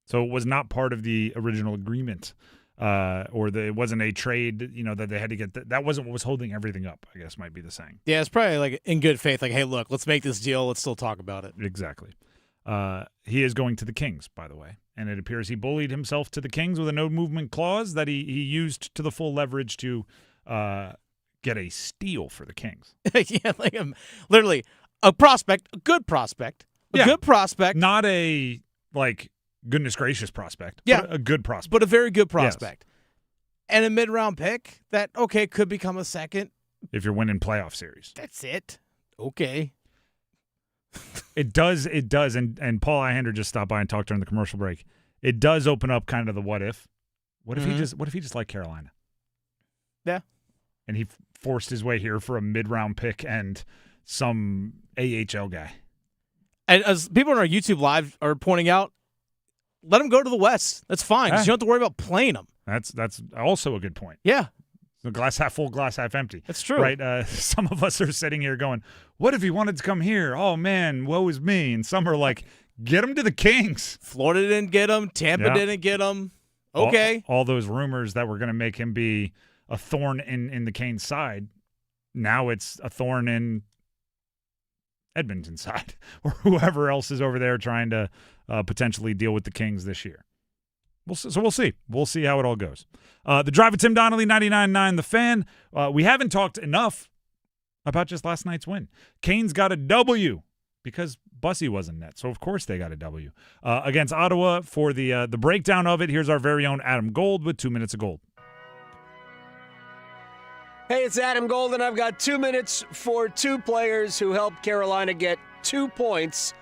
So it was not part of the original agreement, it wasn't a trade. That they had to get. That wasn't what was holding everything up, I guess might be the saying. Yeah, it's probably like in good faith. Like, hey, look, let's make this deal. Let's still talk about it. Exactly. He is going to the Kings, by the way, and it appears he bullied himself to the Kings with a no-movement clause that he used to the full leverage to get a steal for the Kings. Yeah, like literally a prospect, a good prospect, good prospect. Not a, goodness gracious prospect, but a good prospect. But a very good prospect. Yes. And a mid-round pick that, could become a second. If you're winning playoff series. That's it. Okay. It does, and Paul Ihander just stopped by and talked during the commercial break. It does open up kind of the what if. What if he just liked Carolina? Yeah. And he forced his way here for a mid-round pick and some AHL guy. And as people on our YouTube Live are pointing out, let them go to the West. That's fine. 'Cause you don't have to worry about playing them. That's also a good point. Yeah. The glass half full, glass half empty. That's true. Right? Some of us are sitting here going, what if he wanted to come here? Oh, man, woe is me. And some are like, get him to the Kings. Florida didn't get him. Tampa didn't get him. Okay. All those rumors that were going to make him be a thorn in the Canes' side, now it's a thorn in Edmonton's side or whoever else is over there trying to potentially deal with the Kings this year. We'll see. We'll see how it all goes. The Drive with Tim Donnelly, 99.9 The Fan. We haven't talked enough about just last night's win. Canes got a W because Bussy wasn't net, so of course they got a W. Against Ottawa. For the breakdown of it, here's our very own Adam Gold with 2 minutes of gold. Hey, it's Adam Gold, and I've got 2 minutes for two players who helped Carolina get 2 points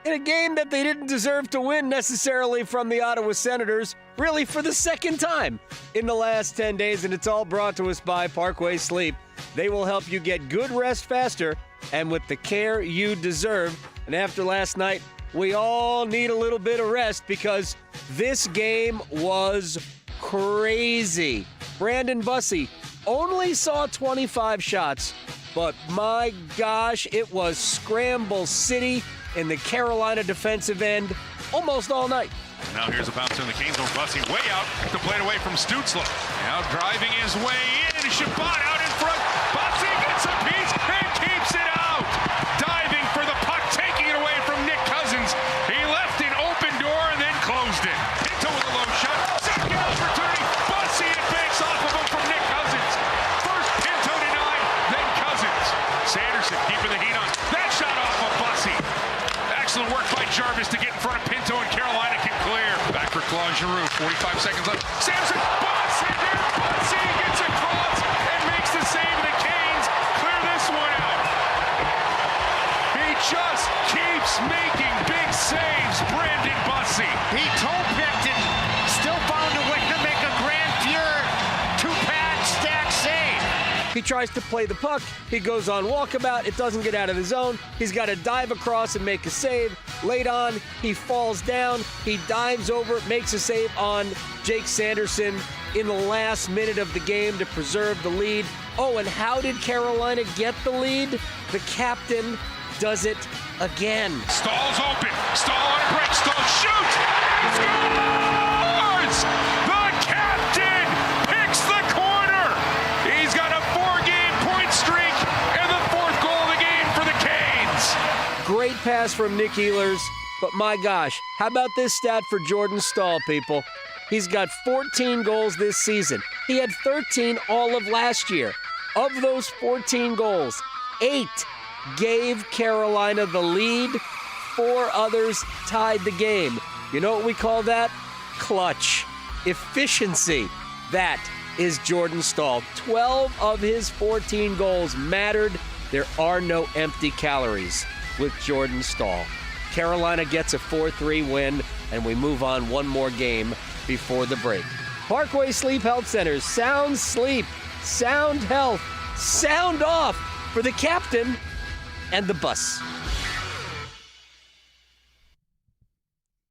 in a game that they didn't deserve to win necessarily from the Ottawa Senators, really for the second time in the last 10 days, and it's all brought to us by Parkway Sleep. They will help you get good rest faster and with the care you deserve. And after last night, we all need a little bit of rest because this game was crazy. Brandon Bussy only saw 25 shots, but my gosh, it was scramble city in the Carolina defensive end almost all night. Now here's a bounce in the Canes. Bussy way out to play it away from Stützle. Now driving his way in. Shabbat out in front. Bussy gets a piece and keeps it out. Diving for the puck, taking it away from Nick Cousins. He left an open door and then closed it. Pinto with a low shot. Second opportunity. Bussy and banks off of him from Nick Cousins. First Pinto denied, then Cousins. Sanderson keeping the heat on. That shot off of Bussy. Excellent work by Jarvis to get in front of Pinto, and Carolina can clear. Back for Claude Giroux, 45 seconds left. Samson, Bussy gets across and makes the save. The Canes clear this one out. He just keeps making big saves, Brandon Bussy. He toe-picked it, still found a way to make a grand pure two-pad stack save. He tries to play the puck. He goes on walkabout. It doesn't get out of the zone. He's got to dive across and make a save. Late on, he falls down. He dives over, makes a save on Jake Sanderson in the last minute of the game to preserve the lead. Oh, and how did Carolina get the lead? The captain does it again. Stahl's open. Stahl on a break. Stahl shoots. Scores! The captain picks the corner. He's got a 4-game point streak and the 4th goal of the game for the Canes. Great pass from Nick Ehlers, but my gosh, how about this stat for Jordan Stahl, people? He's got 14 goals this season. He had 13 all of last year. Of those 14 goals, 8 gave Carolina the lead. 4 others tied the game. You know what we call that? Clutch. Efficiency. That is Jordan Stahl. 12 of his 14 goals mattered. There are no empty calories with Jordan Stahl. Carolina gets a 4-3 win, and we move on one more game before the break. Parkway Sleep Health Centers. Sound sleep, sound health, sound off for the captain and the bus.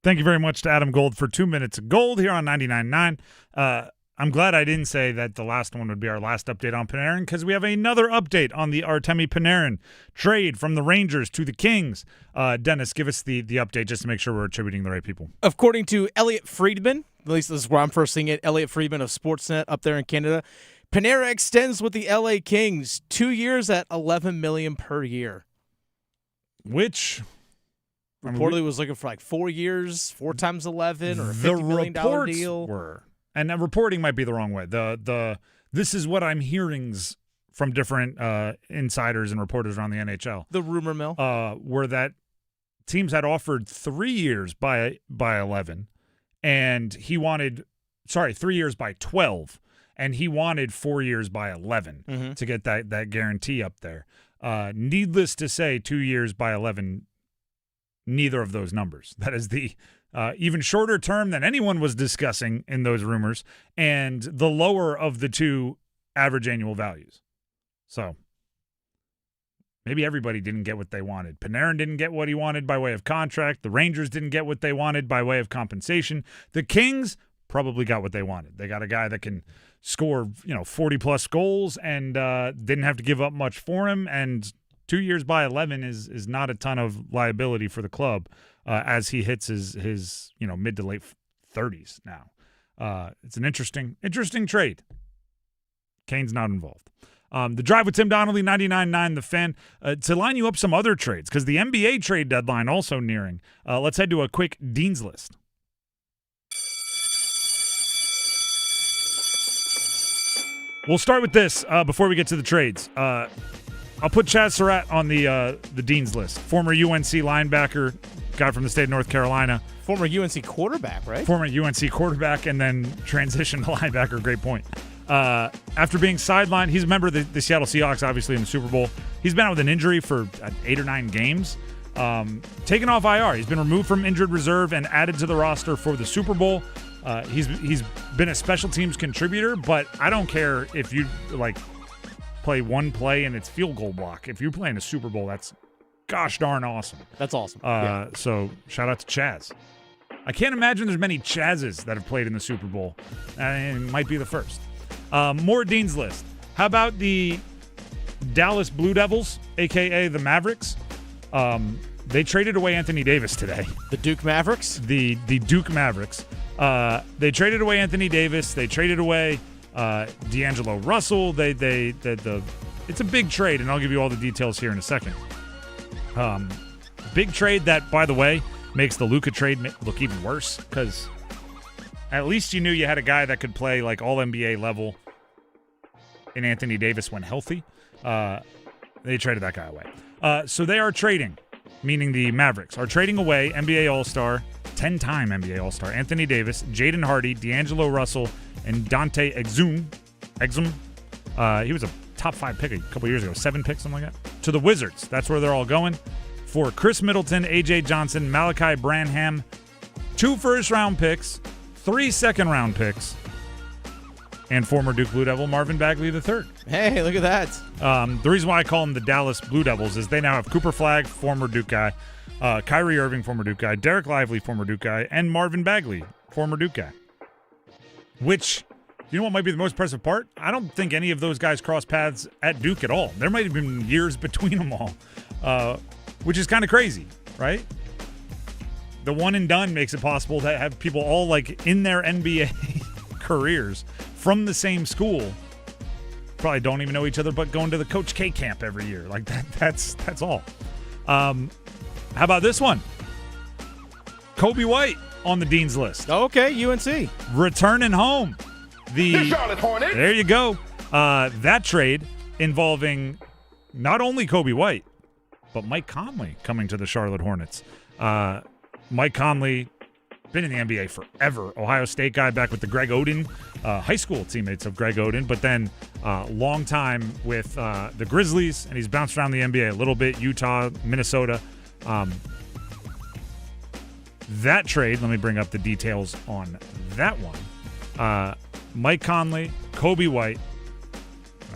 Thank you very much to Adam Gold for 2 minutes of gold here on 99.9. I'm glad I didn't say that the last one would be our last update on Panarin because we have another update on the Artemi Panarin trade from the Rangers to the Kings. Dennis, give us the update just to make sure we're attributing the right people. According to Elliot Friedman, at least this is where I'm first seeing it, Elliot Friedman of Sportsnet up there in Canada, Panarin extends with the LA Kings 2 years at $11 million per year. Which reportedly was looking for like 4 years, 4 times 11, or a $50 million deal. Were. And reporting might be the wrong way. This is what I'm hearings from different insiders and reporters around the NHL. The rumor mill. Were that teams had offered 3 years by 11, and he wanted 3 years by 12, and he wanted 4 years by 11 to get that guarantee up there. Needless to say, 2 years by 11, neither of those numbers. That is the even shorter term than anyone was discussing in those rumors, and the lower of the two average annual values. So maybe everybody didn't get what they wanted. Panarin didn't get what he wanted by way of contract. The Rangers didn't get what they wanted by way of compensation. The Kings probably got what they wanted. They got a guy that can score, 40-plus goals and didn't have to give up much for him. And 2 years by 11 is not a ton of liability for the club as he hits his mid to late 30s now. It's an interesting trade. Kane's not involved. The Drive with Tim Donnelly, 99.9 The Fan. To line you up some other trades, because the NBA trade deadline also nearing, let's head to a quick Dean's List. We'll start with this before we get to the trades. I'll put Chaz Surratt on the Dean's List. Former UNC linebacker, guy from the state of North Carolina. Former UNC quarterback, right? Former UNC quarterback and then transitioned to linebacker. Great point. After being sidelined, he's a member of the Seattle Seahawks, obviously, in the Super Bowl. He's been out with an injury for 8 or 9 games. Taken off IR. He's been removed from injured reserve and added to the roster for the Super Bowl. He's been a special teams contributor, but I don't care if you play one play and it's field goal block. If you're playing a Super Bowl, that's gosh darn awesome. That's awesome. So shout out to Chaz. I can't imagine there's many Chazes that have played in the Super Bowl. It might be the first. More Dean's List. How about the Dallas Blue Devils, a.k.a. the Mavericks? They traded away Anthony Davis today. The Duke Mavericks? The Duke Mavericks. They traded away Anthony Davis. They traded away D'Angelo Russell. It's a big trade, and I'll give you all the details here in a second. Big trade that, by the way, makes the Luka trade look even worse because at least you knew you had a guy that could play like all NBA level in Anthony Davis when healthy. They traded that guy away. So they are trading, meaning the Mavericks are trading away NBA All-Star, 10-time NBA All-Star Anthony Davis, Jaden Hardy, D'Angelo Russell, and Dante Exum. He was a top 5 pick a couple years ago, 7 picks, something like that, to the Wizards. That's where they're all going. For Chris Middleton, A.J. Johnson, Malachi Branham, 2 first-round picks, 3 second-round picks, and former Duke Blue Devil Marvin Bagley III. Hey, look at that. The reason why I call them the Dallas Blue Devils is they now have Cooper Flagg, former Duke guy, Kyrie Irving, former Duke guy, Derek Lively, former Duke guy, and Marvin Bagley, former Duke guy. Which, you know what might be the most impressive part? I don't think any of those guys crossed paths at Duke at all. There might have been years between them all, which is kind of crazy, right? The one and done makes it possible to have people all in their NBA careers from the same school. Probably don't even know each other, but going to the Coach K camp every year. That's all. How about this one? Kobe White on the Dean's List. Okay, UNC. Returning home. The Charlotte Hornets. There you go. That trade involving not only Kobe White, but Mike Conley coming to the Charlotte Hornets. Mike Conley, been in the NBA forever. Ohio State guy back with the Greg Oden, high school teammates of Greg Oden, but then long time with the Grizzlies, and he's bounced around the NBA a little bit, Utah, Minnesota. That trade, let me bring up the details on that one. Mike Conley, Kobe White.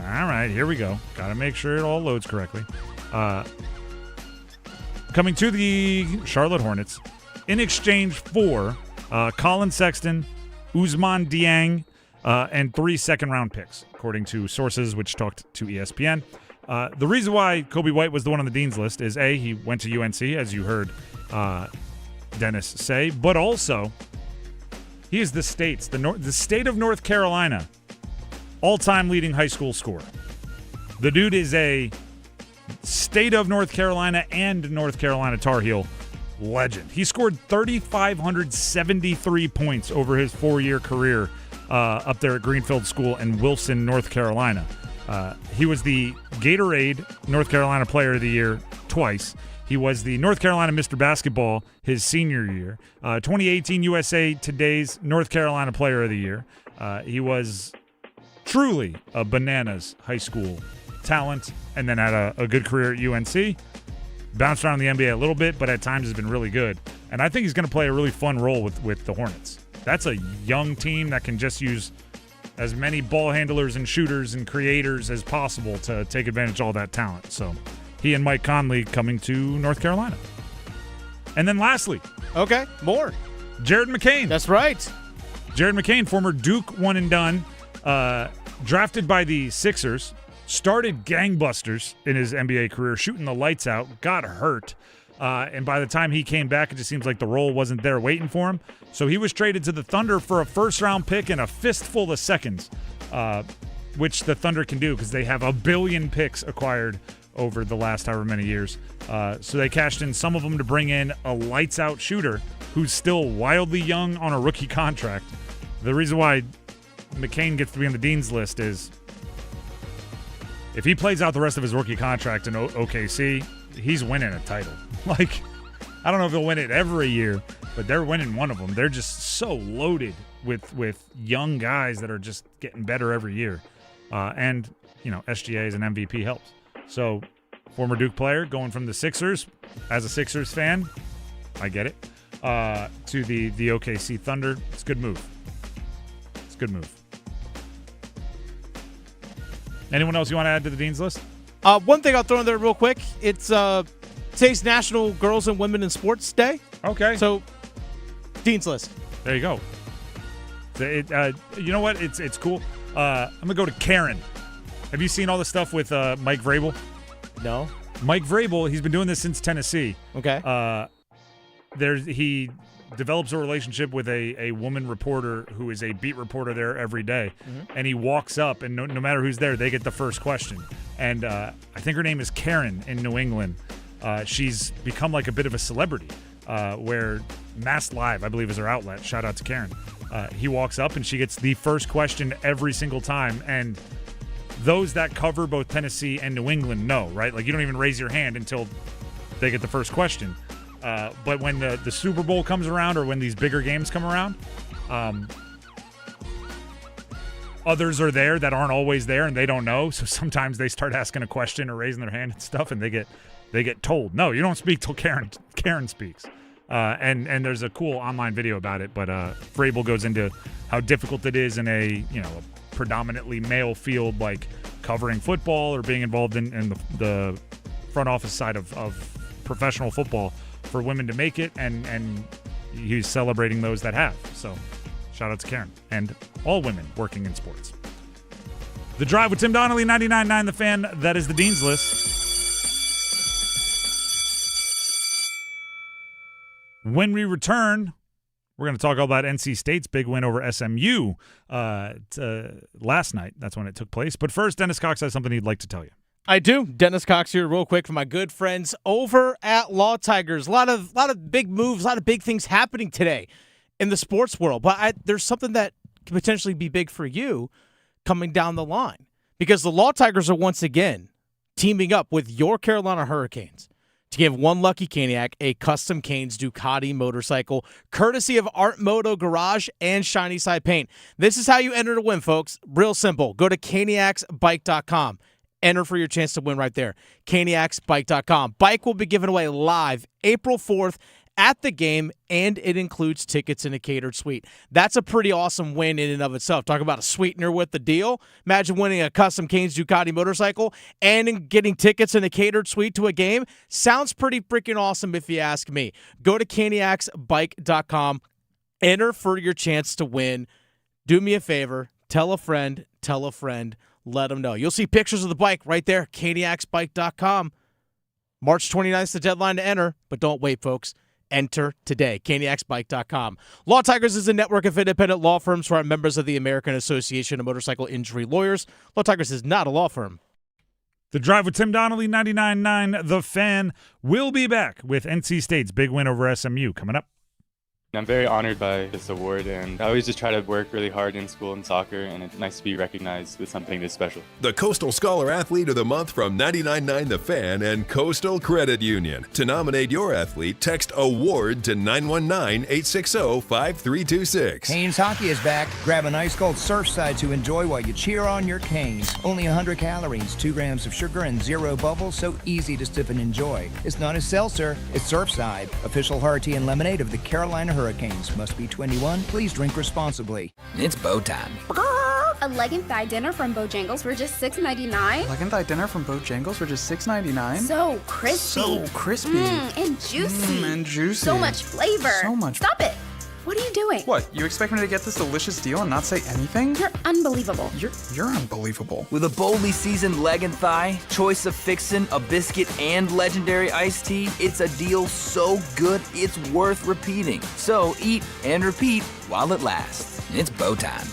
All right, here we go. Got to make sure it all loads correctly. Coming to the Charlotte Hornets in exchange for Colin Sexton, Ousmane Dieng, and 3 second-round picks, according to sources which talked to ESPN. The reason why Kobe White was the one on the Dean's List is, A, he went to UNC, as you heard Dennis say, but also he is the state of North Carolina all-time leading high school scorer. The dude is a state of North Carolina and North Carolina Tar Heel legend. He scored 3,573 points over his 4-year career up there at Greenfield School in Wilson, North Carolina. He was the Gatorade North Carolina Player of the Year twice. He was the North Carolina Mr. Basketball his senior year. 2018 USA Today's North Carolina Player of the Year. He was truly a bananas high school talent, and then had a good career at UNC. Bounced around the NBA a little bit, but at times has been really good. And I think he's going to play a really fun role with the Hornets. That's a young team that can just use as many ball handlers and shooters and creators as possible to take advantage of all that talent. So He and Mike Conley coming to North Carolina. And then lastly. Okay, more. Jared McCain. That's right. Jared McCain, former Duke one and done, drafted by the Sixers, started gangbusters in his NBA career, shooting the lights out, got hurt. And by the time he came back, it just seems like the role wasn't there waiting for him. So he was traded to the Thunder for a first-round pick and a fistful of seconds, which the Thunder can do because they have 1 billion picks acquired over the last however many years. So they cashed in some of them to bring in a lights-out shooter who's still wildly young on a rookie contract. The reason why McCain gets to be on the Dean's list is if he plays out the rest of his rookie contract in OKC, he's winning a title. Like, I don't know if they'll win it every year, but they're winning one of them. They're just so loaded with young guys that are just getting better every year. And, SGA as an MVP helps. So, former Duke player going from the Sixers, as a Sixers fan, I get it, to the OKC Thunder. It's a good move. It's a good move. Anyone else you want to add to the Dean's list? One thing I'll throw in there real quick. It's today's National Girls and Women in Sports Day. Okay. So, Dean's list. There you go. You know what? It's cool. I'm going to go to Karen. Have you seen all the stuff with Mike Vrabel? No. Mike Vrabel, he's been doing this since Tennessee. Okay. He develops a relationship with a woman reporter who is a beat reporter there every day. Mm-hmm. And he walks up, and no matter who's there, they get the first question. And I think her name is Karen in New England. She's become like a bit of a celebrity where Mass Live, I believe, is her outlet. Shout out to Karen. He walks up, and she gets the first question every single time. And those that cover both Tennessee and New England know, right? Like, you don't even raise your hand until they get the first question. But when the Super Bowl comes around or when these bigger games come around, others are there that aren't always there and they don't know. So sometimes they start asking a question or raising their hand and stuff, and they get told, no, you don't speak till Karen speaks. And there's a cool online video about it. But Vrabel goes into how difficult it is in a predominantly male field, like covering football or being involved in the front office side of professional football for women to make it, and he's celebrating those that have. So shout out to Karen and all women working in sports. The Drive with Tim Donnelly, 99.9 The Fan. That is the Dean's List. When we return, we're going to talk all about NC State's big win over SMU last night. That's when it took place. But first, Dennis Cox has something he'd like to tell you. I do. Dennis Cox here real quick for my good friends over at Law Tigers. A lot of big moves, a lot of big things happening today in the sports world. But there's something that could potentially be big for you coming down the line. Because the Law Tigers are once again teaming up with your Carolina Hurricanes to give one lucky Caniac a custom Canes Ducati motorcycle, courtesy of Art Moto Garage and Shiny Side Paint. This is how you enter to win, folks. Real simple. Go to caniacsbike.com. Enter for your chance to win right there. caniacsbike.com. Bike will be given away live April 4th at the game, and it includes tickets in a catered suite. That's a pretty awesome win in and of itself. Talk about a sweetener with the deal. Imagine winning a custom Canes Ducati motorcycle and getting tickets in a catered suite to a game. Sounds pretty freaking awesome if you ask me. Go to caniacsbike.com. Enter for your chance to win. Do me a favor. Tell a friend. Let them know. You'll see pictures of the bike right there, caniacsbike.com. March 29th is the deadline to enter, but don't wait, folks. Enter today, caniacsbike.com. Law Tigers is a network of independent law firms who are members of the American Association of Motorcycle Injury Lawyers. Law Tigers is not a law firm. The Drive with Tim Donnelly, 99.9 The Fan, will be back with NC State's big win over SMU coming up. I'm very honored by this award, and I always just try to work really hard in school and soccer, and it's nice to be recognized with something this special. The Coastal Scholar Athlete of the Month from 99.9 The Fan and Coastal Credit Union. To nominate your athlete, text AWARD to 919-860-5326. Canes hockey is back. Grab an ice cold Surfside to enjoy while you cheer on your Canes. Only 100 calories, 2 grams of sugar, and 0 bubbles, so easy to sip and enjoy. It's not a seltzer, it's Surfside. Official hard tea and lemonade of the Carolina Hurricanes. Must be 21. Please drink responsibly. It's bow time. A leg and thigh dinner from Bojangles for just $6.99. Leg and thigh dinner from Bojangles for just $6.99. So crispy. So crispy. And juicy. And juicy. So much flavor. So much. Stop it. What are you doing? What, you expect me to get this delicious deal and not say anything? You're unbelievable. You're unbelievable. With a boldly seasoned leg and thigh, choice of fixin', a biscuit, and legendary iced tea, it's a deal so good it's worth repeating. So eat and repeat while it lasts. It's bow time.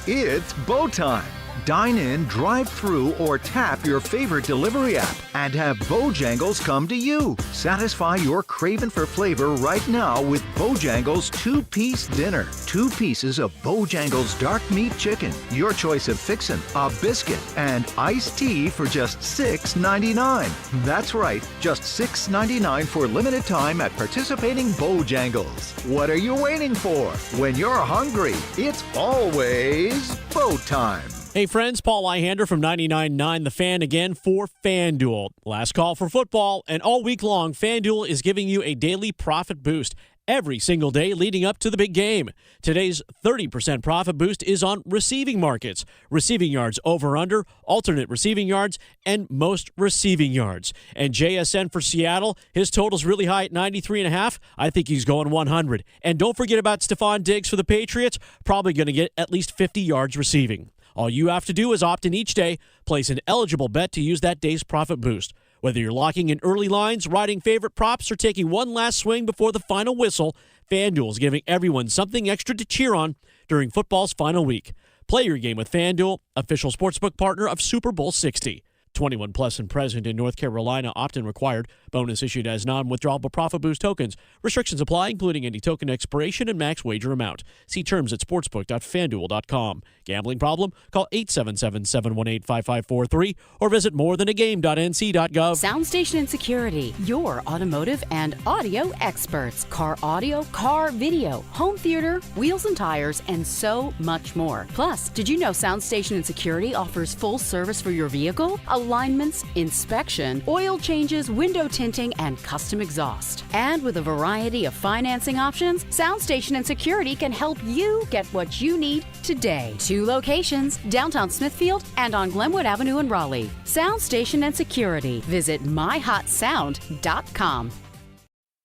It's bow time. Dine in, drive through, or tap your favorite delivery app and have Bojangles come to you. Satisfy your craving for flavor right now with Bojangles 2-piece dinner. 2 pieces of Bojangles dark meat chicken, your choice of fixin', a biscuit, and iced tea for just $6.99. That's right, just $6.99 for limited time at participating Bojangles. What are you waiting for? When you're hungry, it's always bow time. Hey friends, Paul Ihander from 99.9 The Fan again for FanDuel. Last call for football, and all week long, FanDuel is giving you a daily profit boost every single day leading up to the big game. Today's 30% profit boost is on receiving markets, receiving yards over/under, alternate receiving yards, and most receiving yards. And JSN for Seattle, his total's really high at 93.5. I think he's going 100. And don't forget about Stephon Diggs for the Patriots, probably going to get at least 50 yards receiving. All you have to do is opt in each day, place an eligible bet to use that day's profit boost. Whether you're locking in early lines, riding favorite props, or taking one last swing before the final whistle, FanDuel is giving everyone something extra to cheer on during football's final week. Play your game with FanDuel, official sportsbook partner of Super Bowl 60. 21 plus and present in North Carolina. Opt-in required. Bonus issued as non-withdrawable profit boost tokens. Restrictions apply, including any token expiration and max wager amount. See terms at sportsbook.fanduel.com. Gambling problem? Call 877-718-5543 or visit morethanagame.nc.gov. Soundstation and Security, your automotive and audio experts. Car audio, car video, home theater, wheels and tires, and so much more. Plus, did you know Soundstation and Security offers full service for your vehicle? Alignments, inspection, oil changes, window tinting, and custom exhaust. And with a variety of financing options, Soundstation and Security can help you get what you need today. 2 locations, downtown Smithfield and on Glenwood Avenue in Raleigh. Soundstation and Security. Visit myhotsound.com.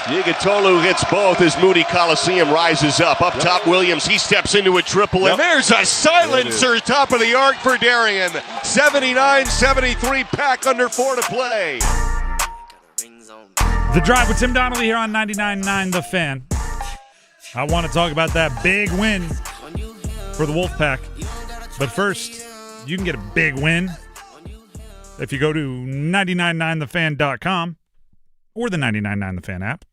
Nigatolu hits both as Moody Coliseum rises up. Up top, Williams, he steps into a triple, and there's a silencer top of the arc for Darien. 79-73, pack under 4 to play. The Drive with Tim Donnelly here on 99.9 The Fan. I want to talk about that big win for the Wolfpack. But first, you can get a big win if you go to 999thefan.com or the 99.9 The Fan app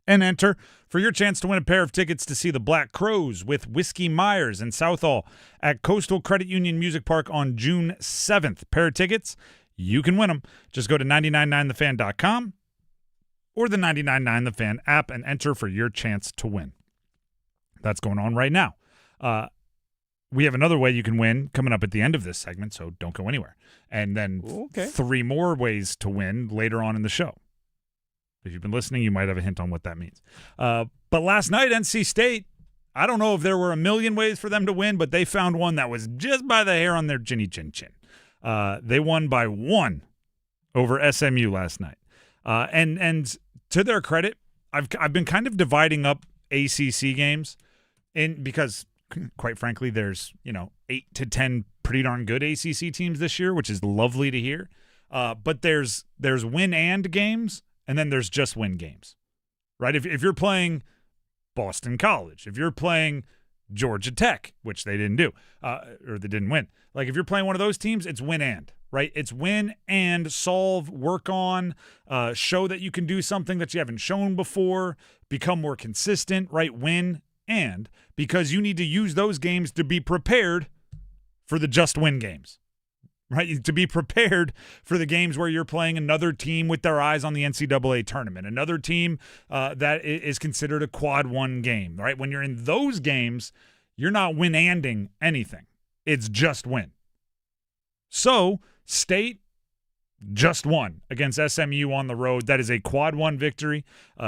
and enter for your chance to win a pair of tickets to see the Black Crowes with Whiskey Myers and Southall at Coastal Credit Union Music Park on June 7th. Pair of tickets, you can win them. Just go to 999thefan.com or the 99.9 The Fan app and enter for your chance to win. That's going on right now. We have another way you can win coming up at the end of this segment, so don't go anywhere. And then 3 more ways to win later on in the show. If you've been listening, you might have a hint on what that means. But last night, NC State, I don't know if there were a million ways for them to win, but they found one that was just by the hair on their chinny chin chin. They won by 1 over SMU last night. And to their credit, I've been kind of dividing up ACC games because quite frankly, there's 8 to 10 pretty darn good ACC teams this year, which is lovely to hear. But there's win and games, and then there's just win games, right? If you're playing Boston College, if you're playing Georgia Tech, which they didn't do, or they didn't win, like if you're playing one of those teams, it's win and, right? It's win and solve, work on, show that you can do something that you haven't shown before, become more consistent, right? Win and, because you need to use those games to be prepared for the just win games, right? To be prepared for the games where you're playing another team with their eyes on the NCAA tournament, another team that is considered a quad 1 game, right? When you're in those games, you're not win-anding anything. It's just win. So State just won against SMU on the road. That is a quad one victory.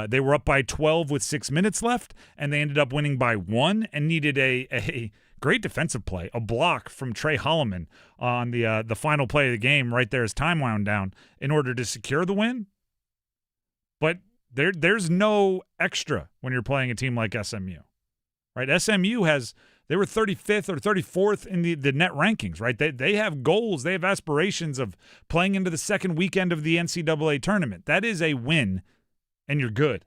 They were up by 12 with 6 minutes left, and they ended up winning by 1 and needed a great defensive play, a block from Trey Holloman on the final play of the game right there as time wound down in order to secure the win. But there's no extra when you're playing a team like SMU, right? SMU they were 35th or 34th in the net rankings, right? They have goals. They have aspirations of playing into the second weekend of the NCAA tournament. That is a win, and you're good.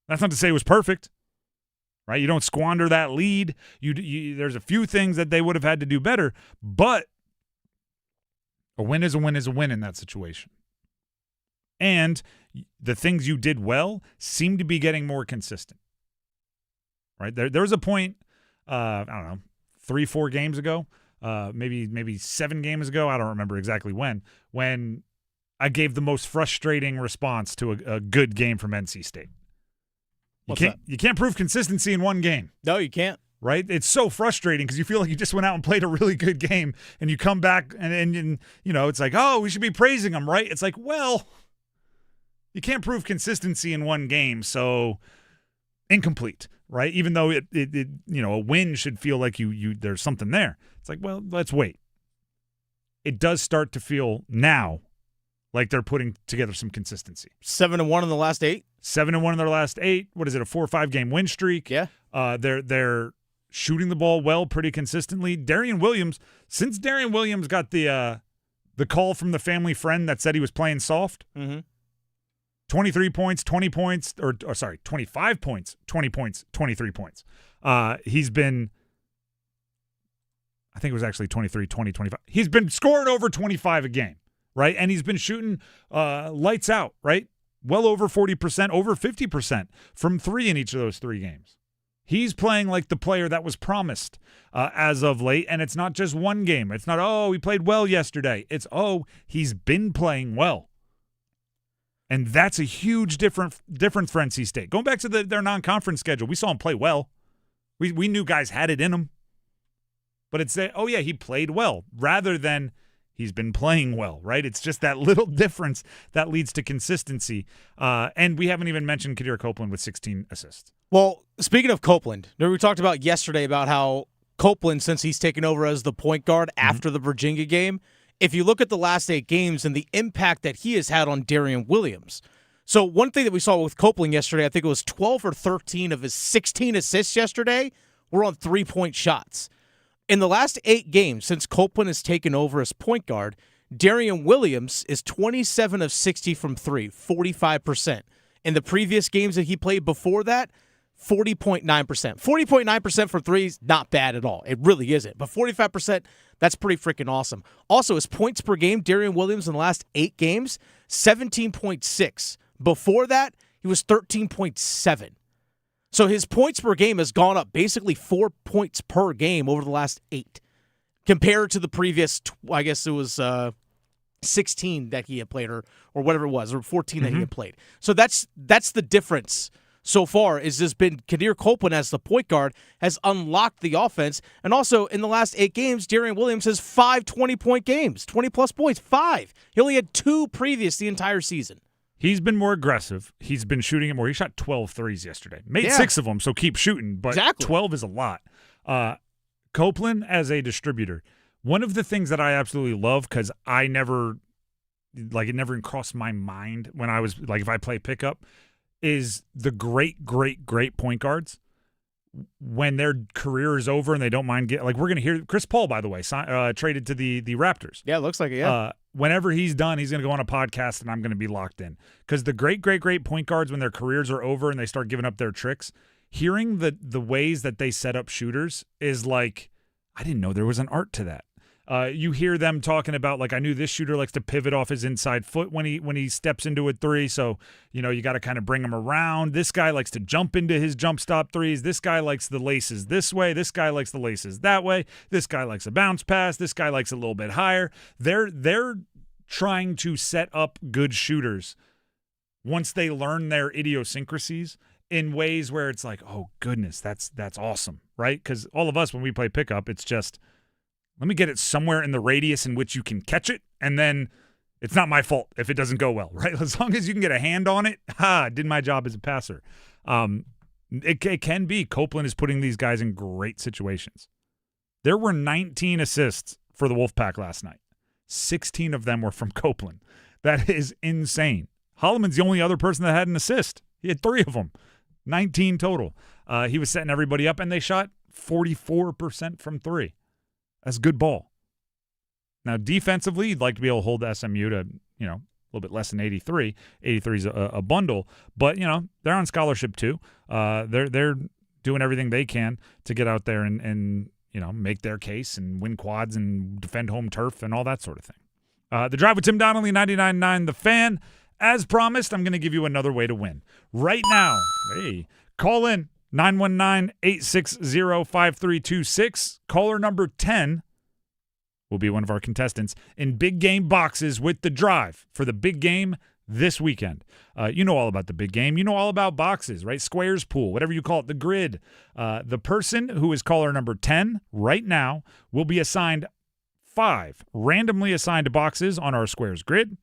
That's not to say it was perfect, right? You don't squander that lead. There's a few things that they would have had to do better, but a win is a win is a win in that situation. And the things you did well seem to be getting more consistent. Right, there was a point, I don't know, 3-4 games ago, maybe 7 games ago, I don't remember exactly when I gave the most frustrating response to a good game from NC State. You can't prove consistency in one game. No, you can't. Right? It's so frustrating because you feel like you just went out and played a really good game, and you come back and it's like, oh, we should be praising them, right? It's like, well, you can't prove consistency in one game, so incomplete. Right, even though it a win should feel like you there's something there. It's like, well, let's wait. It does start to feel now like they're putting together some consistency. 7-1 in the last 8. 7-1 in their last 8. What is it? A 4 or 5 game win streak. Yeah. They're shooting the ball well, pretty consistently. Since Darian Williams got the call from the family friend that said he was playing soft. Mm-hmm. 23 points, 20 points, 25 points, 20 points, 23 points. He's been, I think it was actually 23, 20, 25. He's been scoring over 25 a game, right? And he's been shooting lights out, right? Well over 40%, over 50% from 3 in each of those 3 games. He's playing like the player that was promised as of late, and it's not just one game. It's not, he played well yesterday. It's, he's been playing well. And that's a huge difference for NC State. Going back to their non-conference schedule, we saw him play well. We knew guys had it in them. But it's, he played well, rather than he's been playing well, right? It's just that little difference that leads to consistency. And we haven't even mentioned Kadir Copeland with 16 assists. Well, speaking of Copeland, we talked about yesterday about how Copeland, since he's taken over as the point guard after the Virginia game, if you look at the last 8 games and the impact that he has had on Darian Williams. So one thing that we saw with Copeland yesterday, I think it was 12 or 13 of his 16 assists yesterday were on 3-point shots. In the last 8 games since Copeland has taken over as point guard, Darian Williams is 27 of 60 from 3, 45%. In the previous games that he played before that, 40.9%. 40.9% for 3 is not bad at all. It really isn't. But 45%, that's pretty freaking awesome. Also, his points per game, Darian Williams in the last 8 games, 17.6. Before that, he was 13.7. So his points per game has gone up basically 4 points per game over the last 8 compared to the previous, I guess it was 16 that he had played or whatever it was, or 14 that he had played. So that's the difference so far, is this been Kadir Copeland as the point guard has unlocked the offense. And also in the last 8 games, Darian Williams has 5 20-point games, 20-plus points, 5. He only had 2 previous the entire season. He's been more aggressive. He's been shooting it more. He shot 12 threes yesterday. Made 6 of them, so keep shooting. But 12 is a lot. Copeland as a distributor, one of the things that I absolutely love, because it never crossed my mind when I was, if I play pickup, is the great point guards, when their career is over and they don't mind we're going to hear Chris Paul, by the way, traded to the Raptors. Yeah, it looks like it, yeah. Whenever he's done, he's going to go on a podcast and I'm going to be locked in. Because the great point guards, when their careers are over and they start giving up their tricks, hearing the ways that they set up shooters is like, I didn't know there was an art to that. You hear them talking about, I knew this shooter likes to pivot off his inside foot when he steps into a 3, so you got to kind of bring him around. This guy likes to jump into his jump stop 3s. This guy likes the laces this way. This guy likes the laces that way. This guy likes a bounce pass. This guy likes a little bit higher. They're trying to set up good shooters once they learn their idiosyncrasies in ways where it's like, oh goodness, that's awesome, right? Because all of us, when we play pickup, it's just Let me get it somewhere in the radius in which you can catch it, and then it's not my fault if it doesn't go well, right? As long as you can get a hand on it, did my job as a passer. It can be. Copeland is putting these guys in great situations. There were 19 assists for the Wolfpack last night. 16 of them were from Copeland. That is insane. Holloman's the only other person that had an assist. He had 3 of them. 19 total. He was setting everybody up, and they shot 44% from 3. That's good ball. Now, defensively, you'd like to be able to hold SMU to, a little bit less than 83. 83 is a bundle, but, they're on scholarship too. They're doing everything they can to get out there and make their case and win quads and defend home turf and all that sort of thing. The Drive with Tim Donnelly, 99.9 The Fan. As promised, I'm going to give you another way to win. Right now, call in 919-860-5326. Caller number 10 will be one of our contestants in Big Game Boxes with The Drive for the big game this weekend. You know all about the big game. You know all about boxes, right? Squares pool, whatever you call it, the grid. The person who is caller number 10 right now will be assigned 5 randomly assigned boxes on our Squares grid,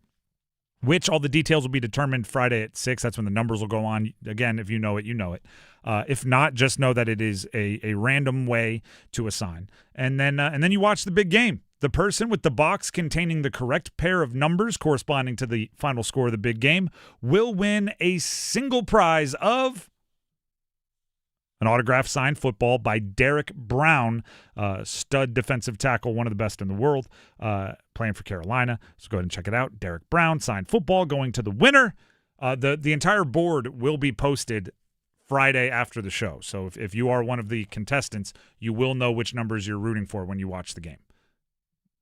which all the details will be determined Friday at 6. That's when the numbers will go on. Again, if you know it, you know it. If not, just know that it is a random way to assign. And then you watch the big game. The person with the box containing the correct pair of numbers corresponding to the final score of the big game will win a single prize of an autographed signed football by Derek Brown, stud defensive tackle, one of the best in the world, playing for Carolina. So go ahead and check it out. Derek Brown, signed football, going to the winner. The entire board will be posted Friday after the show. So if you are one of the contestants, you will know which numbers you're rooting for when you watch the game.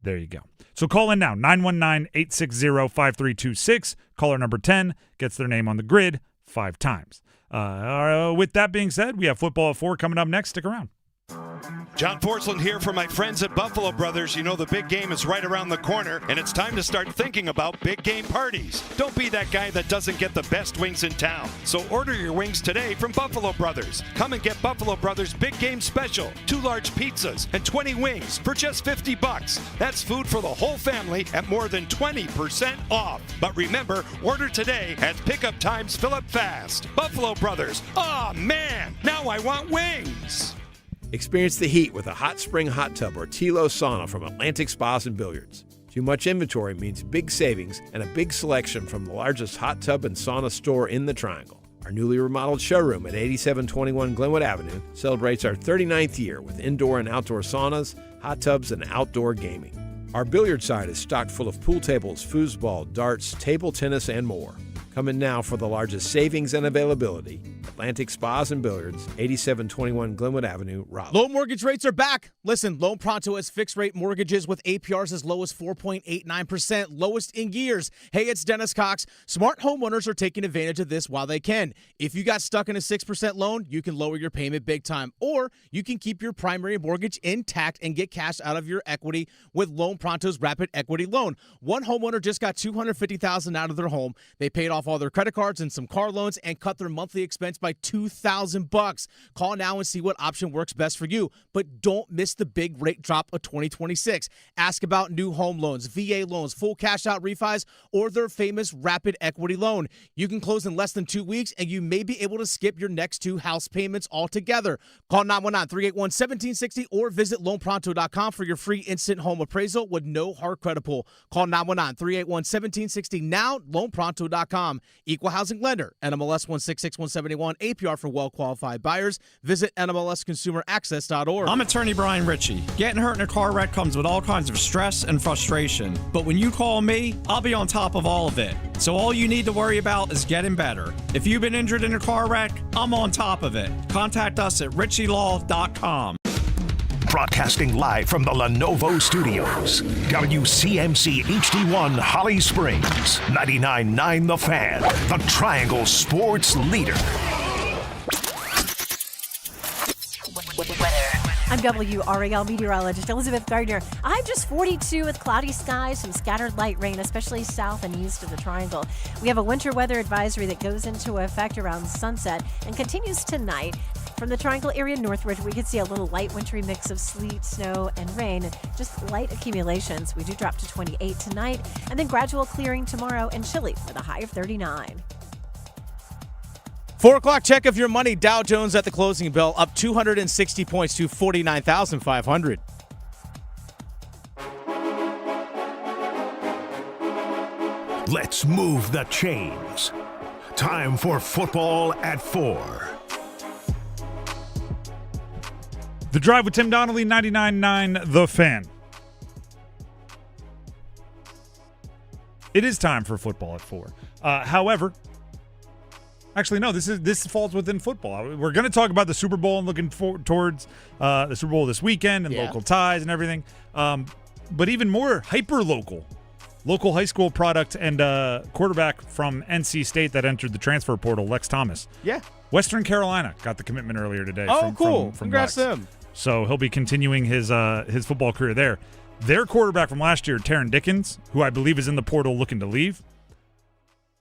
There you go. So call in now, 919-860-5326. Caller number 10 gets their name on the grid 5 times. With that being said, we have football at 4 coming up next. Stick around. John Forsland here for my friends at Buffalo Brothers. You know the big game is right around the corner, and it's time to start thinking about big game parties. Don't be that guy that doesn't get the best wings in town. So order your wings today from Buffalo Brothers. Come and get Buffalo Brothers Big Game Special. 2 large pizzas and 20 wings for just $50. That's food for the whole family at more than 20% off. But remember, order today as pickup times fill up fast. Buffalo Brothers. Oh man, now I want wings. Experience the heat with a hot spring hot tub or Tilo sauna from Atlantic Spas and Billiards. Too much inventory means big savings and a big selection from the largest hot tub and sauna store in the Triangle. Our newly remodeled showroom at 8721 Glenwood Avenue celebrates our 39th year with indoor and outdoor saunas, hot tubs, and outdoor gaming. Our billiard side is stocked full of pool tables, foosball, darts, table tennis, and more. Come in now for the largest savings and availability. Atlantic Spas and Billiards, 8721 Glenwood Avenue, Raleigh. Low mortgage rates are back. Listen, Loan Pronto has fixed-rate mortgages with APRs as low as 4.89%, lowest in years. Hey, it's Dennis Cox. Smart homeowners are taking advantage of this while they can. If you got stuck in a 6% loan, you can lower your payment big time. Or you can keep your primary mortgage intact and get cash out of your equity with Loan Pronto's Rapid Equity Loan. One homeowner just got $250,000 out of their home. They paid off all their credit cards and some car loans and cut their monthly expense by $2,000. Call now and see what option works best for you. But don't miss the big rate drop of 2026. Ask about new home loans, VA loans, full cash out refis, or their famous Rapid Equity Loan. You can close in less than 2 weeks, and you may be able to skip your next 2 house payments altogether. Call 919-381-1760 or visit loanpronto.com for your free instant home appraisal with no hard credit pull. Call 919-381-1760 now, loanpronto.com. Equal housing lender, NMLS 166171, APR for well-qualified buyers. Visit NMLSconsumeraccess.org. I'm attorney Brian Ritchie. Getting hurt in a car wreck comes with all kinds of stress and frustration. But when you call me, I'll be on top of all of it. So all you need to worry about is getting better. If you've been injured in a car wreck, I'm on top of it. Contact us at ritchielaw.com. Broadcasting live from the Lenovo Studios. WCMC HD1 Holly Springs. 99.9 The Fan. The Triangle Sports Leader. I'm WRAL meteorologist Elizabeth Gardner. I'm just 42 with cloudy skies, some scattered light rain, especially south and east of the Triangle. We have a winter weather advisory that goes into effect around sunset and continues tonight. From the Triangle area northward, we could see a little light wintry mix of sleet, snow, and rain. Just light accumulations. We do drop to 28 tonight, and then gradual clearing tomorrow and chilly with a high of 39. 4 o'clock check of your money. Dow Jones at the closing bell up 260 points to 49,500. Let's move the chains. Time for football at 4. The Drive with Tim Donnelly, 99.9 The Fan. It is time for football at 4. However, actually, no, this falls within football. We're going to talk about the Super Bowl and looking towards the Super Bowl this weekend and local ties and everything. But even more hyper-local. Local high school product and quarterback from NC State that entered the transfer portal, Lex Thomas. Yeah. Western Carolina got the commitment earlier today. Oh, cool. From Congrats Lex. to him. So he'll be continuing his football career there. Their quarterback from last year, Taron Dickens, who I believe is in the portal looking to leave,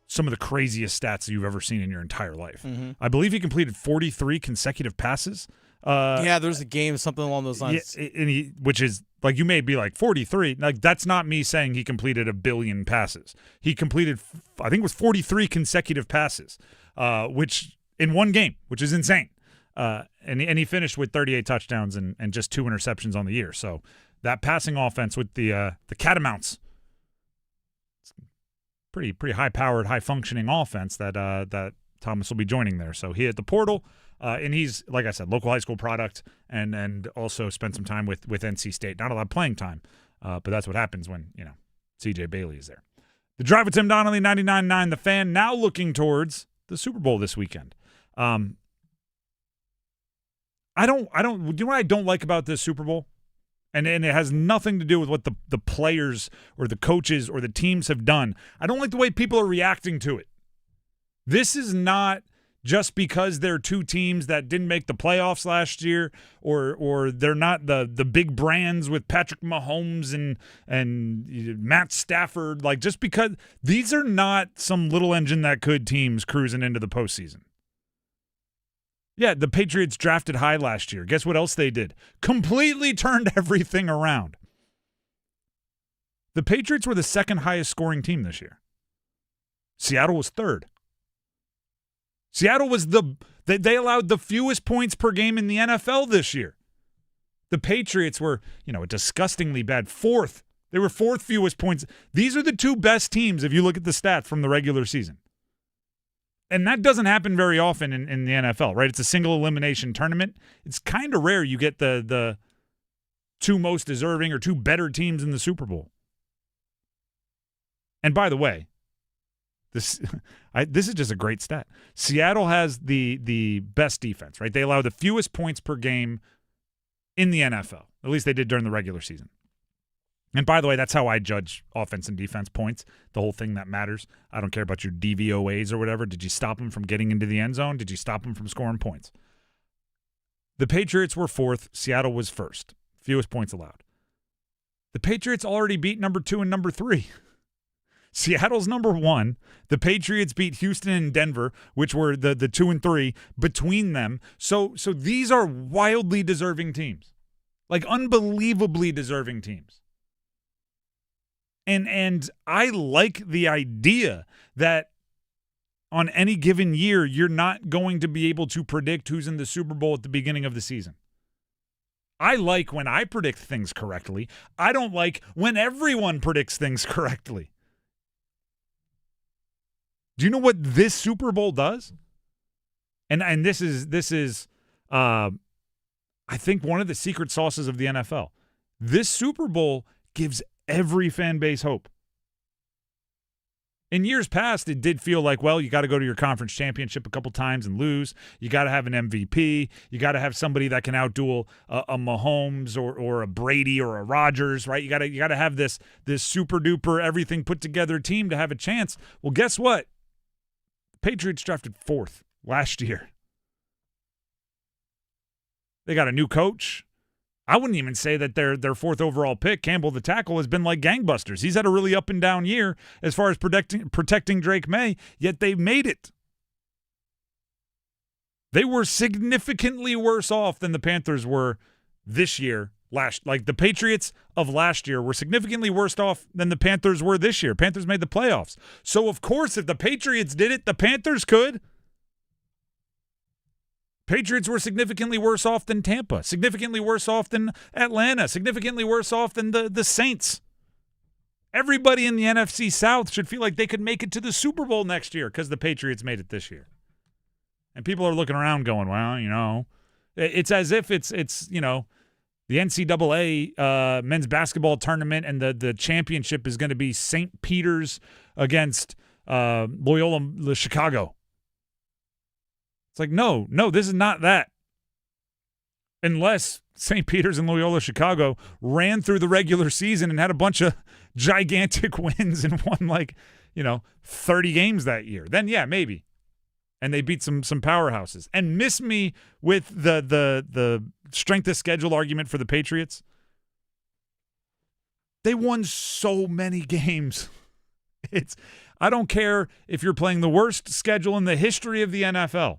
some of the craziest stats you've ever seen in your entire life. Mm-hmm. I believe he completed 43 consecutive passes. There's a game, something along those lines. Yeah, and which is, like, you may be like, 43. Like, that's not me saying he completed 1 billion passes. He completed, I think it was 43 consecutive passes, which in one game, which is insane. And he finished with 38 touchdowns and just 2 interceptions on the year. So that passing offense with the Catamounts, pretty high-powered, high-functioning offense that Thomas will be joining there. So he hit the portal, and he's, like I said, local high school product, and also spent some time with NC State. Not a lot of playing time, but that's what happens when, C.J. Bailey is there. The Drive with Tim Donnelly, 99.9 The Fan, now looking towards the Super Bowl this weekend. You know what I don't like about this Super Bowl? And it has nothing to do with what the players or the coaches or the teams have done. I don't like the way people are reacting to it. This is not just because they're two teams that didn't make the playoffs last year, or they're not the big brands with Patrick Mahomes and Matt Stafford. Like, just because these are not some little engine that could teams cruising into the postseason. Yeah, the Patriots drafted high last year. Guess what else they did? Completely turned everything around. The Patriots were the second highest scoring team this year. Seattle was third. Seattle was they allowed the fewest points per game in the NFL this year. The Patriots were, a disgustingly bad fourth. They were fourth fewest points. These are the two best teams if you look at the stats from the regular season. And that doesn't happen very often in the NFL, right? It's a single elimination tournament. It's kind of rare you get the two most deserving or two better teams in the Super Bowl. And by the way, this is just a great stat. Seattle has the best defense, right? They allow the fewest points per game in the NFL. At least they did during the regular season. And by the way, that's how I judge offense and defense points, the whole thing that matters. I don't care about your DVOAs or whatever. Did you stop them from getting into the end zone? Did you stop them from scoring points? The Patriots were fourth. Seattle was first. Fewest points allowed. The Patriots already beat number 2 and number 3. Seattle's number 1. The Patriots beat Houston and Denver, which were the 2 and 3 between them. So these are wildly deserving teams, like unbelievably deserving teams. And I like the idea that on any given year, you're not going to be able to predict who's in the Super Bowl at the beginning of the season. I like when I predict things correctly. I don't like when everyone predicts things correctly. Do you know what this Super Bowl does? And this is I think one of the secret sauces of the NFL. This Super Bowl gives every fan base hope. In years past, it did feel like, well, you got to go to your conference championship a couple times and lose. You got to have an MVP. You got to have somebody that can outduel a Mahomes or a Brady or a Rodgers, right? You got to have this super duper everything put together team to have a chance. Well, guess what? The Patriots drafted 4th last year. They got a new coach. I wouldn't even say that their 4th overall pick, Campbell the tackle, has been like gangbusters. He's had a really up and down year as far as protecting Drake May, yet they've made it. They were significantly worse off than the Panthers were this year. The Patriots of last year were significantly worse off than the Panthers were this year. Panthers made the playoffs. So, of course, if the Patriots did it, the Panthers could. Patriots were significantly worse off than Tampa, significantly worse off than Atlanta, significantly worse off than the Saints. Everybody in the NFC South should feel like they could make it to the Super Bowl next year because the Patriots made it this year. And people are looking around going, well, it's as if it's the NCAA men's basketball tournament and the championship is going to be St. Peter's against Loyola Chicago. It's like, no, this is not that. Unless St. Peter's and Loyola Chicago ran through the regular season and had a bunch of gigantic wins and won 30 games that year. Then, yeah, maybe. And they beat some powerhouses. And miss me with the strength of schedule argument for the Patriots. They won so many games. I don't care if you're playing the worst schedule in the history of the NFL.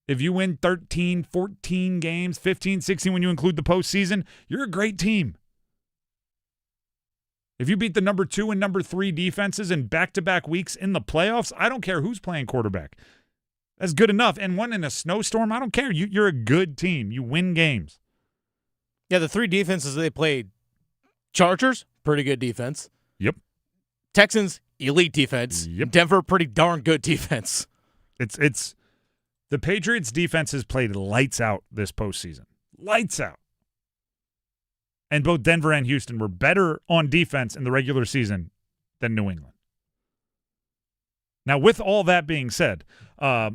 If you win 13, 14 games, 15, 16 when you include the postseason, you're a great team. If you beat the number 2 and number 3 defenses in back-to-back weeks in the playoffs, I don't care who's playing quarterback. That's good enough. And one in a snowstorm, I don't care. You're a good team. You win games. Yeah, the 3 defenses they played, Chargers, pretty good defense. Yep. Texans, elite defense. Yep. Denver, pretty darn good defense. It's the Patriots' defense has played lights out this postseason. Lights out. And both Denver and Houston were better on defense in the regular season than New England. Now, with all that being said, my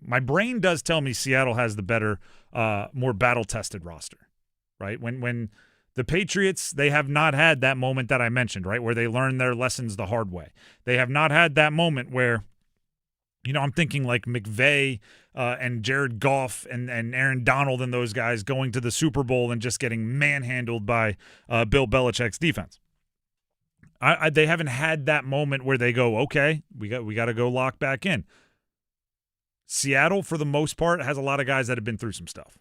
brain does tell me Seattle has the better, more battle-tested roster, right? When the Patriots, they have not had that moment that I mentioned, right, where they learned their lessons the hard way. They have not had that moment where, I'm thinking like McVay and Jared Goff and Aaron Donald and those guys going to the Super Bowl and just getting manhandled by Bill Belichick's defense. They haven't had that moment where they go, okay, we got to go lock back in. Seattle, for the most part, has a lot of guys that have been through some stuff,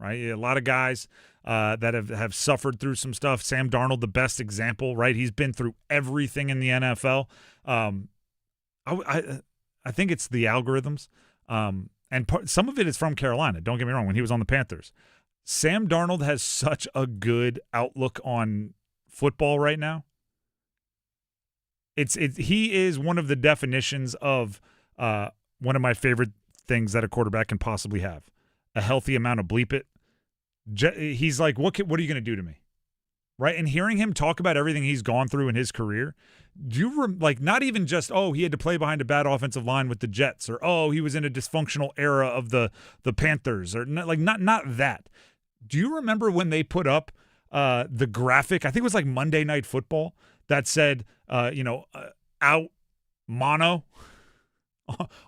right? A lot of guys that have suffered through some stuff. Sam Darnold, the best example, right? He's been through everything in the NFL. I think it's the algorithms, and some of it is from Carolina. Don't get me wrong. When he was on the Panthers, Sam Darnold has such a good outlook on football right now. He is one of the definitions of one of my favorite things that a quarterback can possibly have: a healthy amount of bleep it. He's like, what are you going to do to me? Right? And hearing him talk about everything he's gone through in his career, not even just, he had to play behind a bad offensive line with the Jets, or, he was in a dysfunctional era of the Panthers, or not that. Do you remember when they put up the graphic, I think it was like Monday Night Football, that said, out mono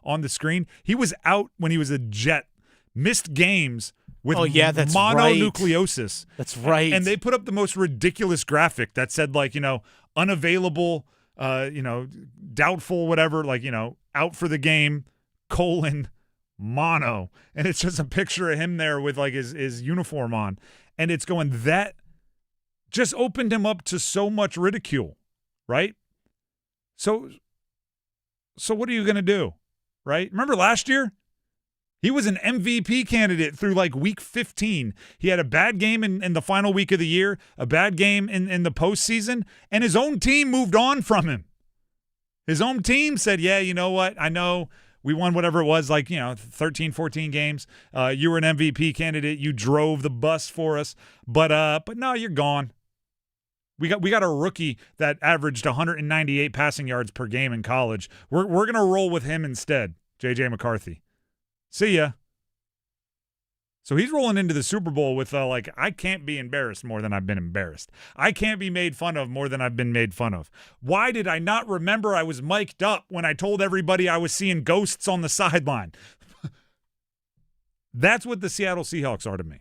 on the screen? He was out when he was a Jet, missed games with that's mononucleosis. Right. That's right. And they put up the most ridiculous graphic that said, unavailable, doubtful, whatever, out for the game, mono. And it's just a picture of him there with his uniform on. And it's going, that just opened him up to so much ridicule, right? So what are you going to do, right? Remember last year? He was an MVP candidate through week 15. He had a bad game in the final week of the year, a bad game in the postseason, and his own team moved on from him. His own team said, yeah, you know what? I know we won whatever it was, 13, 14 games. You were an MVP candidate. You drove the bus for us, but no, you're gone. We got a rookie that averaged 198 passing yards per game in college. We're going to roll with him instead, J.J. McCarthy. See ya. So he's rolling into the Super Bowl with I can't be embarrassed more than I've been embarrassed. I can't be made fun of more than I've been made fun of. Why did I not remember I was mic'd up when I told everybody I was seeing ghosts on the sideline? That's what the Seattle Seahawks are to me.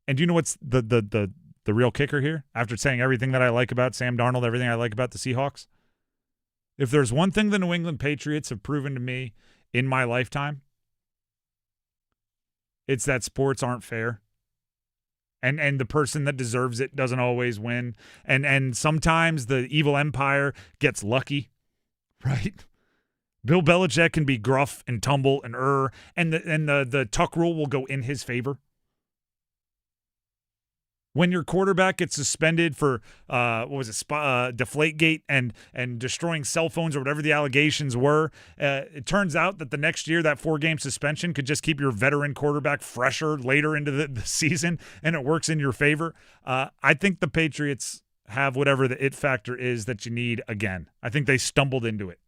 And do you know what's the real kicker here? After saying everything that I like about Sam Darnold, everything I like about the Seahawks, If there's one thing the New England Patriots have proven to me in my lifetime, it's that sports aren't fair. And the person that deserves it doesn't always win. And sometimes the evil empire gets lucky, right? Bill Belichick can be gruff and tumble and the tuck rule will go in his favor. When your quarterback gets suspended for Deflategate and destroying cell phones or whatever the allegations were, it turns out that the next year that 4-game suspension could just keep your veteran quarterback fresher later into the season, and it works in your favor. I think the Patriots have whatever the it factor is that you need again. I think they stumbled into it.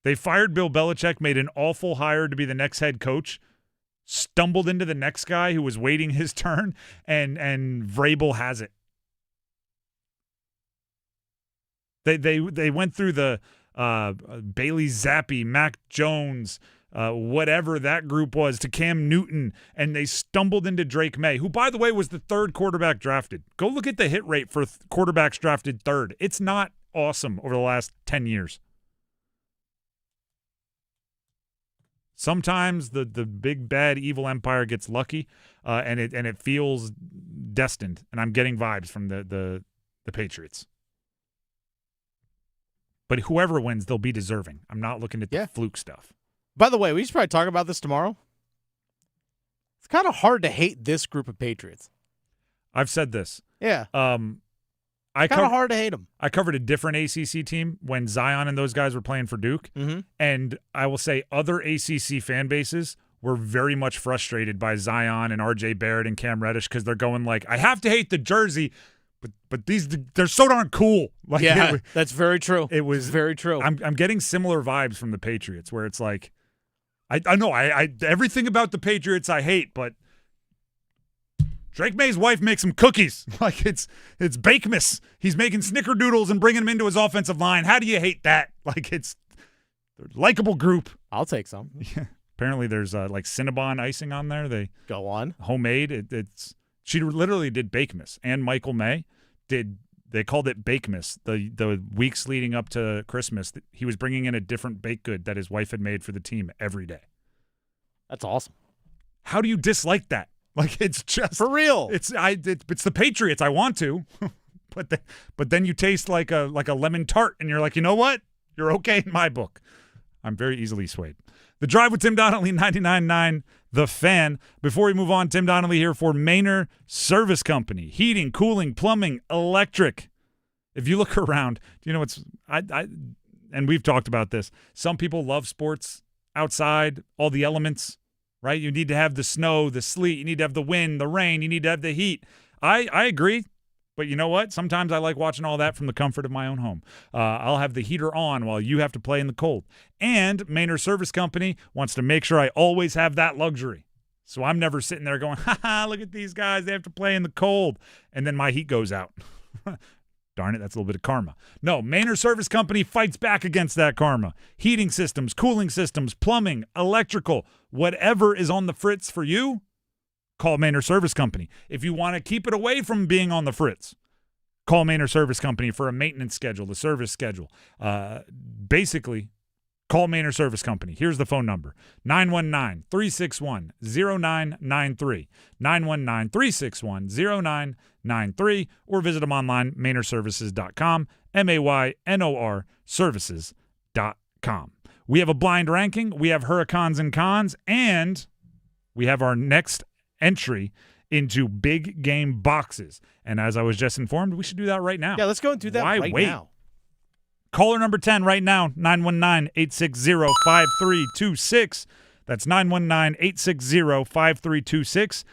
They fired Bill Belichick, made an awful hire to be the next head coach, stumbled into the next guy who was waiting his turn, and Vrabel has it. They went through the Bailey Zappi, Mac Jones, whatever that group was, to Cam Newton, and they stumbled into Drake May, who, by the way, was the third quarterback drafted. Go look at the hit rate for quarterbacks drafted third. It's not awesome over the last 10 years. Sometimes the big bad evil empire gets lucky, and it feels destined. And I'm getting vibes from the Patriots. But whoever wins, they'll be deserving. I'm not looking at the fluke stuff. By the way, we should probably talk about this tomorrow. It's kind of hard to hate this group of Patriots. I've said this. Yeah. Kind of hard to hate them. I covered a different ACC team when Zion and those guys were playing for Duke. Mm-hmm. And I will say other ACC fan bases were very much frustrated by Zion and RJ Barrett and Cam Reddish because they're going like, I have to hate the jersey, but they're so darn cool. Like, yeah, that's very true. It was very true. I'm getting similar vibes from the Patriots where it's like, I know I everything about the Patriots I hate, but Drake May's wife makes him cookies. Like it's Bakemas. He's making snickerdoodles and bringing them into his offensive line. How do you hate that? Like it's a likable group. I'll take some. Yeah. Apparently there's like Cinnabon icing on there. They go on homemade. She literally did Bakemas, and Michael May they called it Bakemas. The weeks leading up to Christmas, he was bringing in a different baked good that his wife had made for the team every day. That's awesome. How do you dislike that? Like it's just for real. It's the Patriots. I want to, but then you taste like a lemon tart, and you're like, you know what? You're okay in my book. I'm very easily swayed. The Drive with Tim Donnelly, 99.9 The Fan. Before we move on, Tim Donnelly here for Maynard Service Company, heating, cooling, plumbing, electric. If you look around, you know what's and we've talked about this. Some people love sports outside, all the elements. Right? You need to have the snow, the sleet. You need to have the wind, the rain. You need to have the heat. I agree. But you know what? Sometimes I like watching all that from the comfort of my own home. I'll have the heater on while you have to play in the cold. And Maynard Service Company wants to make sure I always have that luxury. So I'm never sitting there going, look at these guys. They have to play in the cold. And then my heat goes out. Darn it, that's a little bit of karma. No, Maynard Service Company fights back against that karma. Heating systems, cooling systems, plumbing, electrical, whatever is on the fritz for you, call Maynard Service Company. If you want to keep it away from being on the fritz, call Maynard Service Company for a maintenance schedule, the service schedule. Basically, call Maynard Service Company. Here's the phone number, 919-361-0993, 919-361-0993, or visit them online, maynardservices.com, MAYNOR services.com. We have a blind ranking, we have Hurricanes and Cons, and we have our next entry into big game boxes. And as I was just informed, we should do that right now. Yeah, let's go and do that right now. Caller number 10 right now, 919-860-5326. That's 919-860-5326.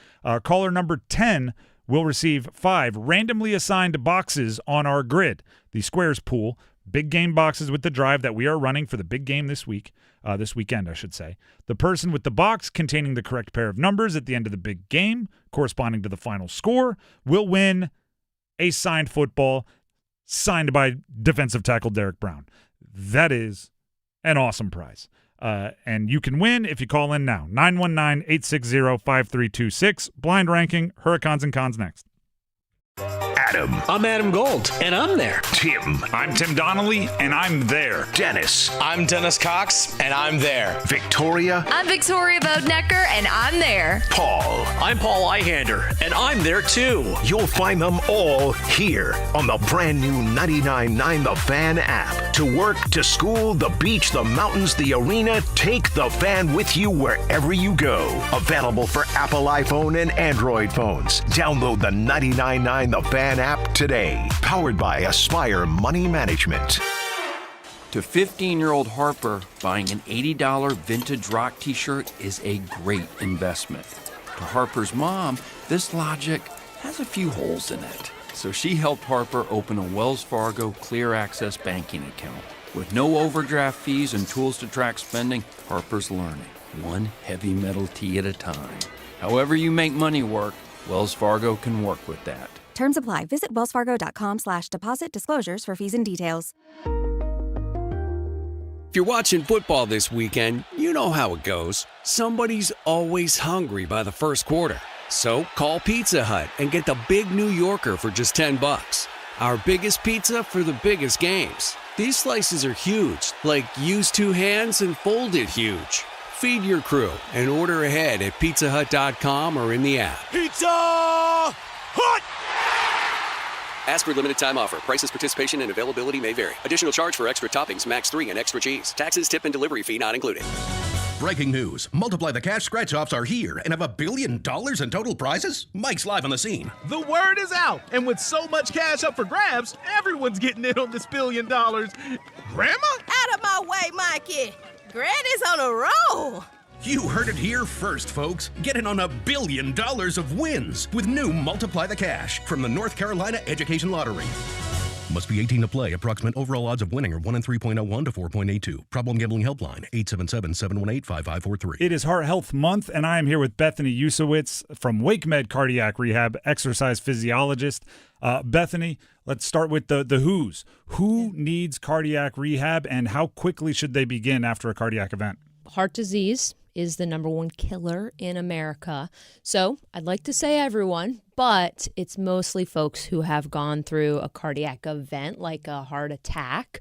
Caller number 10 will receive 5 randomly assigned boxes on our grid. The Squares pool, big game boxes with the drive that we are running for the big game this weekend, I should say. The person with the box containing the correct pair of numbers at the end of the big game, corresponding to the final score, will win a signed football signed by defensive tackle Derek Brown. That is an awesome prize. And you can win if you call in now. 919-860-5326. Blind ranking, Hurricanes and Cons next. Adam. I'm Adam Gold, and I'm there. Tim. I'm Tim Donnelly, and I'm there. Dennis. I'm Dennis Cox, and I'm there. Victoria. I'm Victoria Bodenecker, and I'm there. Paul. I'm Paul Eihander, and I'm there too. You'll find them all here on the brand new 99.9 The Fan app. To work, to school, the beach, the mountains, the arena, take The Fan with you wherever you go. Available for Apple iPhone and Android phones. Download the 99.9 The Fan app today. Powered by Aspire Money Management. To 15-year-old Harper, buying an $80 vintage rock t-shirt is a great investment. To Harper's mom, this logic has a few holes in it. So she helped Harper open a Wells Fargo Clear Access banking account. With no overdraft fees and tools to track spending, Harper's learning, one heavy metal tee at a time. However you make money work, Wells Fargo can work with that. Terms apply. Visit wellsfargo.com/deposit disclosures for fees and details. If you're watching football this weekend, you know how it goes. Somebody's always hungry by the first quarter. So call Pizza Hut and get the Big New Yorker for just $10. Our biggest pizza for the biggest games. These slices are huge, like use two hands and fold it huge. Feed your crew and order ahead at pizzahut.com or in the app. Pizza Hut! Ask for limited time offer. Prices, participation, and availability may vary. Additional charge for extra toppings, max 3 and extra cheese. Taxes, tip, and delivery fee not included. Breaking news. Multiply the Cash scratch-offs are here and have $1 billion in total prizes. Mike's live on the scene. The word is out, and with so much cash up for grabs, everyone's getting in on this $1 billion. Grandma? Out of my way, Mikey. Granny's on a roll. You heard it here first, folks. Get in on $1 billion of wins with new Multiply the Cash from the North Carolina Education Lottery. Must be 18 to play. Approximate overall odds of winning are 1 in 3.01 to 4.82. Problem Gambling Helpline, 877-718-5543. It is Heart Health Month, and I am here with Bethany Usowitz from WakeMed Cardiac Rehab, exercise physiologist. Bethany, let's start with the who's. Who needs cardiac rehab, and how quickly should they begin after a cardiac event? Heart disease is the number one killer in America. So I'd like to say everyone, but it's mostly folks who have gone through a cardiac event like a heart attack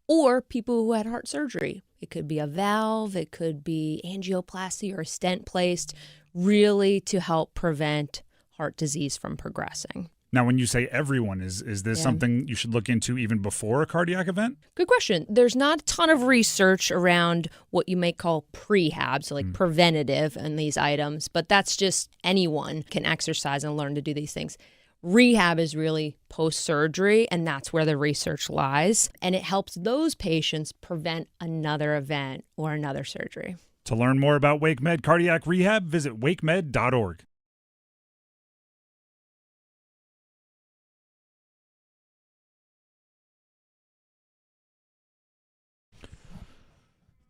or people who had heart surgery. It could be a valve, it could be angioplasty or a stent placed, really to help prevent heart disease from progressing. Now, when you say everyone, is this something you should look into even before a cardiac event? Good question. There's not a ton of research around what you might call prehab, so like preventative in these items, but that's just anyone can exercise and learn to do these things. Rehab is really post-surgery, and that's where the research lies, and it helps those patients prevent another event or another surgery. To learn more about WakeMed Cardiac Rehab, visit wakemed.org.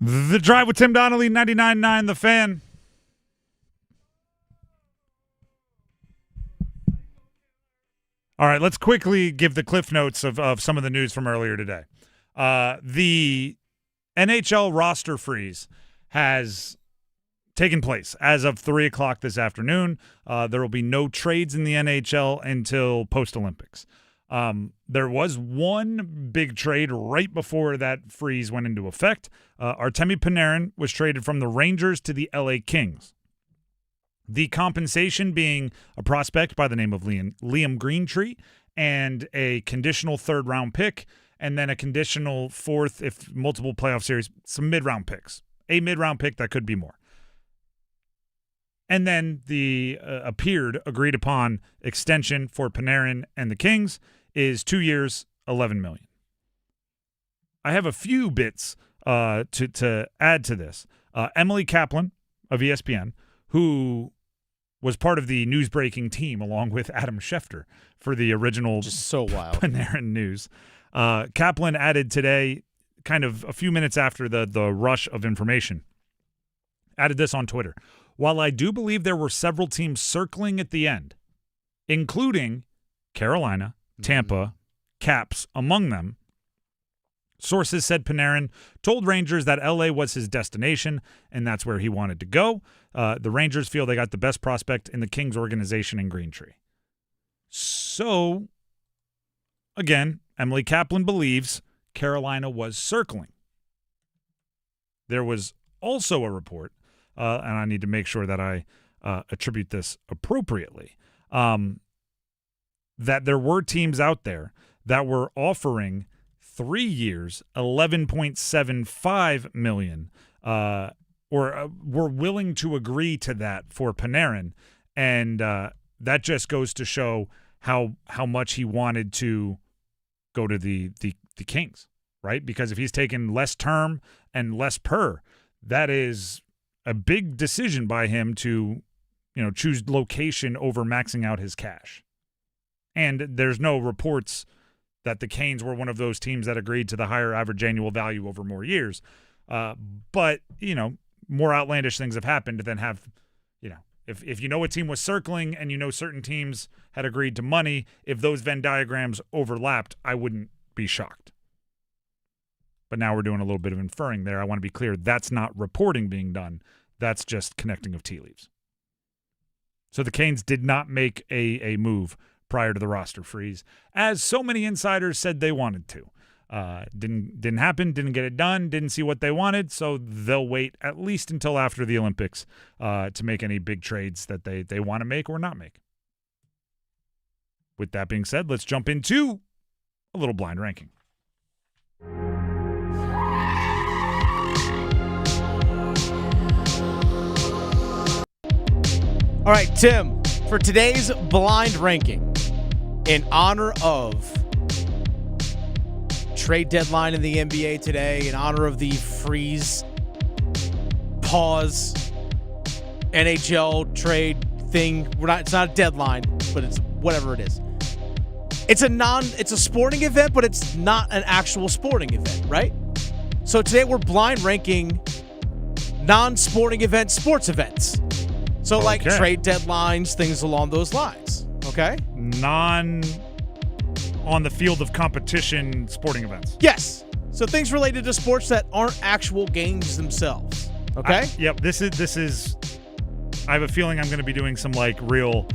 The Drive with Tim Donnelly, 99.9 The Fan. All right, let's quickly give the cliff notes of some of the news from earlier today. The NHL roster freeze has taken place as of 3 o'clock this afternoon. There will be no trades in the NHL until post-Olympics. There was one big trade right before that freeze went into effect. Artemi Panarin was traded from the Rangers to the LA Kings. The compensation being a prospect by the name of Liam Greentree and a conditional third-round pick, and then a conditional fourth, if multiple playoff series, some mid-round picks. A mid-round pick that could be more. And then the agreed-upon extension for Panarin and the Kings is 2 years, $11 million. I have a few bits to add to this. Emily Kaplan of ESPN, who was part of the news-breaking team along with Adam Schefter for the original just so wild Panarin news. Kaplan added today, kind of a few minutes after the rush of information, added this on Twitter. While I do believe there were several teams circling at the end, including Carolina, Tampa, Caps among them, sources said Panarin told Rangers that LA was his destination and that's where he wanted to go. The Rangers feel they got the best prospect in the Kings organization in Greentree. So again, Emily Kaplan believes Carolina was circling. There was also a report, and I need to make sure that I attribute this appropriately, that there were teams out there that were offering 3 years, $11.75 million, or were willing to agree to that for Panarin, and that just goes to show how much he wanted to go to the Kings, right? Because if he's taking less term and less per, that is a big decision by him to, choose location over maxing out his cash. And there's no reports that the Canes were one of those teams that agreed to the higher average annual value over more years. But, more outlandish things have happened than have, if you know a team was circling and certain teams had agreed to money, if those Venn diagrams overlapped, I wouldn't be shocked. But now we're doing a little bit of inferring there. I want to be clear, that's not reporting being done. That's just connecting of tea leaves. So the Canes did not make a move prior to the roster freeze, as so many insiders said they wanted to. Didn't happen, didn't get it done, didn't see what they wanted, so they'll wait at least until after the Olympics to make any big trades that they want to make or not make. With that being said, let's jump into a little blind ranking. All right, Tim, for today's blind ranking, in honor of trade deadline in the NBA today, in honor of the freeze, pause, NHL trade thing. It's not a deadline, but it's whatever it is. It's a sporting event, but it's not an actual sporting event, right? So today we're blind ranking non-sporting event sports events. So like trade deadlines, things along those lines. Okay? On the field of competition sporting events. Yes. So things related to sports that aren't actual games themselves. Okay? Yep. This is I have a feeling I'm going to be doing some real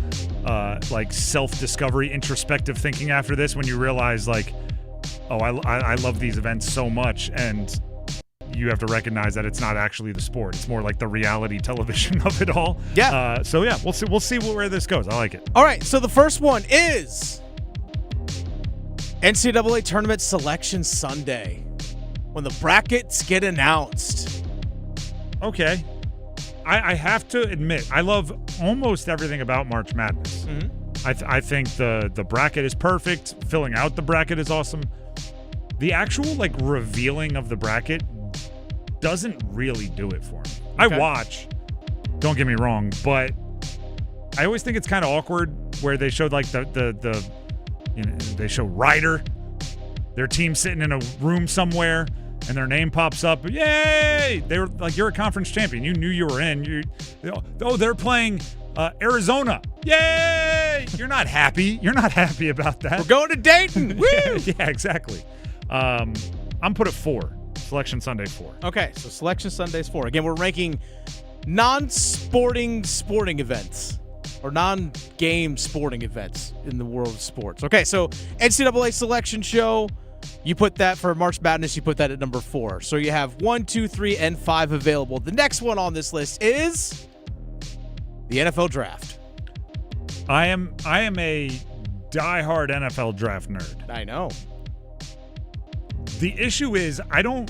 self-discovery, introspective thinking after this, when you realize I love these events so much, and you have to recognize that it's not actually the sport. It's more like the reality television of it all. Yeah. We'll see where this goes. I like it. All right. So the first one is NCAA Tournament Selection Sunday, when the brackets get announced. Okay. I have to admit, I love almost everything about March Madness. Mm-hmm. I think the bracket is perfect. Filling out the bracket is awesome. The actual revealing of the bracket doesn't really do it for me. Okay. I watch, don't get me wrong, but I always think it's kind of awkward where they showed they show Ryder, their team sitting in a room somewhere, and their name pops up. Yay! They were you're a conference champion. You knew you were in. They're playing Arizona. Yay! You're not happy. You're not happy about that. We're going to Dayton. Woo! Yeah, exactly. I'm put at 4. Selection Sunday 4. Okay, so Selection Sunday's 4. Again, we're ranking non-sporting sporting events or non-game sporting events in the world of sports. Okay, so NCAA Selection Show, you put that for March Madness, you put that at number 4. So you have 1, 2, 3, and 5 available. The next one on this list is the NFL Draft. I am a diehard NFL Draft nerd. I know. The issue is I don't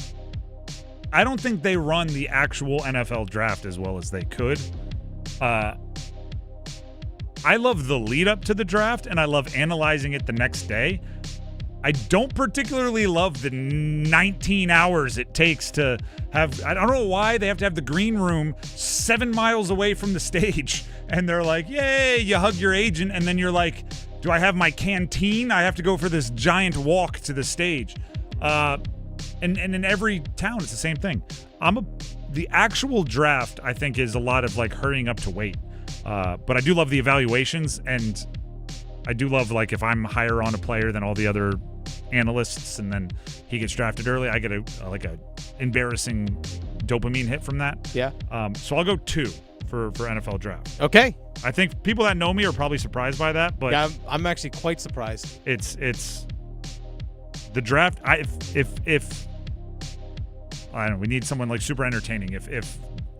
think they run the actual NFL draft as well as they could. I love the lead up to the draft, and I love analyzing it the next day. I don't particularly love the 19 hours it takes to have. I don't know why they have to have the green room 7 miles away from the stage, and they're like, yay, you hug your agent, and then you're like, do I have my canteen? I have to go for this giant walk to the stage. And in every town, it's the same thing. The actual draft, I think, is a lot of hurrying up to wait. But I do love the evaluations, and I do love if I'm higher on a player than all the other analysts, and then he gets drafted early, I get a embarrassing dopamine hit from that. Yeah. So I'll go 2 for NFL draft. Okay. I think people that know me are probably surprised by that, but yeah, I'm actually quite surprised. It's The draft, if I don't know, we need someone like super entertaining. If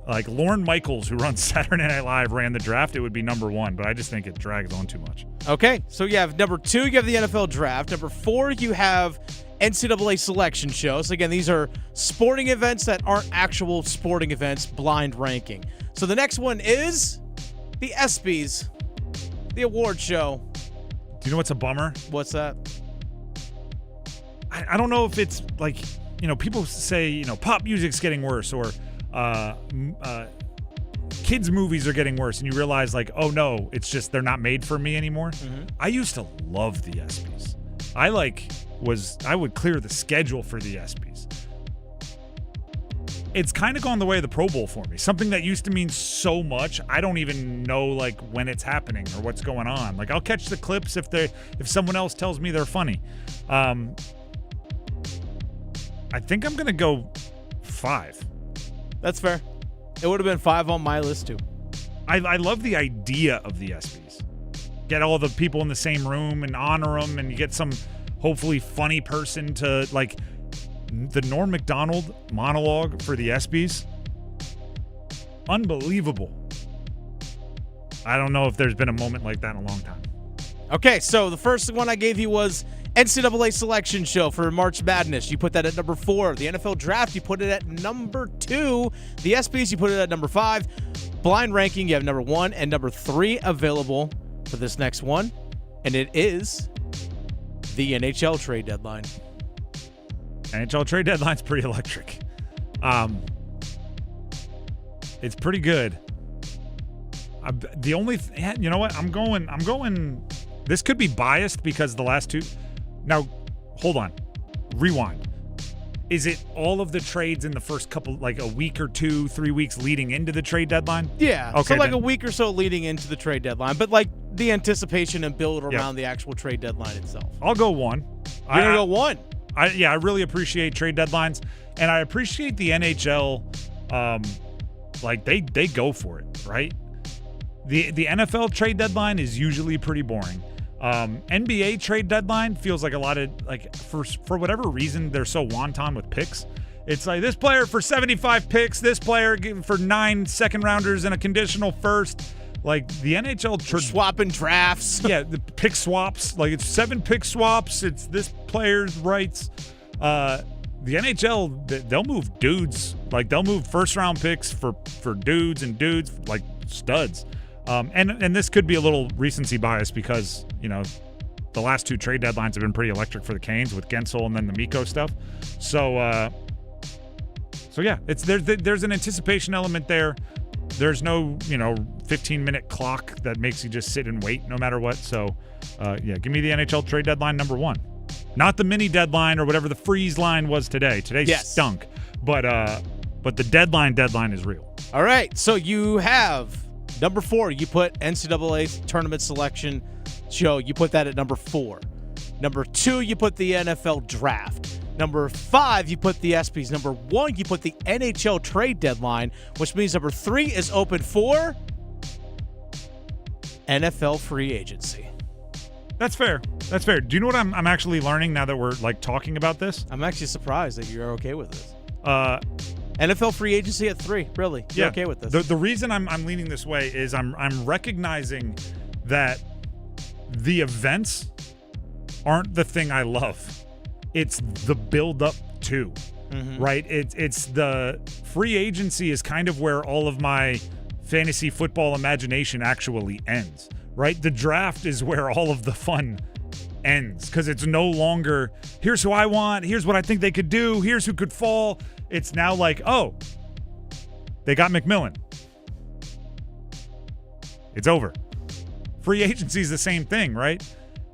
like Lorne Michaels, who runs Saturday Night Live, ran the draft, it would be number 1, but I just think it drags on too much. Okay, so you have number 2, you have the NFL draft. Number 4, you have NCAA selection shows. So again, these are sporting events that aren't actual sporting events, blind ranking. So the next one is the ESPYs, the award show. Do you know what's a bummer? What's that? I don't know if it's like, people say, pop music's getting worse, or kids' movies are getting worse, and you realize, like, oh no, it's just they're not made for me anymore. Mm-hmm. I used to love the ESPYs. I would clear the schedule for the ESPYs. It's kind of gone the way of the Pro Bowl for me. Something that used to mean so much, I don't even know like when it's happening or what's going on. Like, I'll catch the clips if someone else tells me they're funny. I think I'm gonna go 5. That's fair. It would have been 5 on my list too. I love the idea of the ESPYs. Get all the people in the same room and honor them, and you get some hopefully funny person to, like, the Norm Macdonald monologue for the ESPYs. Unbelievable. I don't know if there's been a moment like that in a long time. Okay, so the first one I gave you was NCAA selection show for March Madness. You put that at number 4. The NFL draft, you put it at number 2. The ESPYs, you put it at number 5. Blind ranking, you have number 1 and number 3 available for this next one. And it is the NHL trade deadline. NHL trade deadline's pretty electric. It's pretty good. The only you know what? I'm going. This could be biased because the last 2. Now, hold on. Rewind. Is it all of the trades in the first couple, like a week or 2, 3 weeks leading into the trade deadline? Yeah. Okay, so like a week or so leading into the trade deadline, but like the anticipation and build around the actual trade deadline itself. I'll go 1. You're going to go 1? I really appreciate trade deadlines, and I appreciate the NHL. Like they go for it, right? The NFL trade deadline is usually pretty boring. NBA trade deadline feels like a lot of, like, for whatever reason they're so wanton with picks. It's like this player for 75 picks, this player for 9 second rounders and a conditional first. Like the NHL swapping drafts. Yeah, the pick swaps. Like it's 7 pick swaps. It's this player's rights. The NHL, they'll move dudes. Like they'll move first round picks for dudes and dudes like studs. And this could be a little recency bias because, the last 2 trade deadlines have been pretty electric for the Canes with Gensel and then the Mikko stuff. So yeah, there's an anticipation element there. There's no, 15-minute clock that makes you just sit and wait no matter what. So, give me the NHL trade deadline number 1. Not the mini deadline or whatever the freeze line was today. Today stunk. But the deadline is real. All right, so you have number 4, you put NCAA tournament selection show. You put that at number 4. Number 2, you put the NFL draft. Number 5, you put the ESPYs. Number 1, you put the NHL trade deadline, which means number 3 is open for NFL free agency. That's fair. That's fair. Do you know what I'm actually learning now that we're like talking about this? I'm actually surprised that you're okay with this. NFL free agency at 3, really? You're okay with this? The reason I'm leaning this way is I'm recognizing that the events aren't the thing I love. It's the build up to, right? It's the free agency is kind of where all of my fantasy football imagination actually ends, right? The draft is where all of the fun ends because it's no longer here's who I want, here's what I think they could do, here's who could fall. It's now like, oh, they got McMillan. It's over. Free agency is the same thing, right?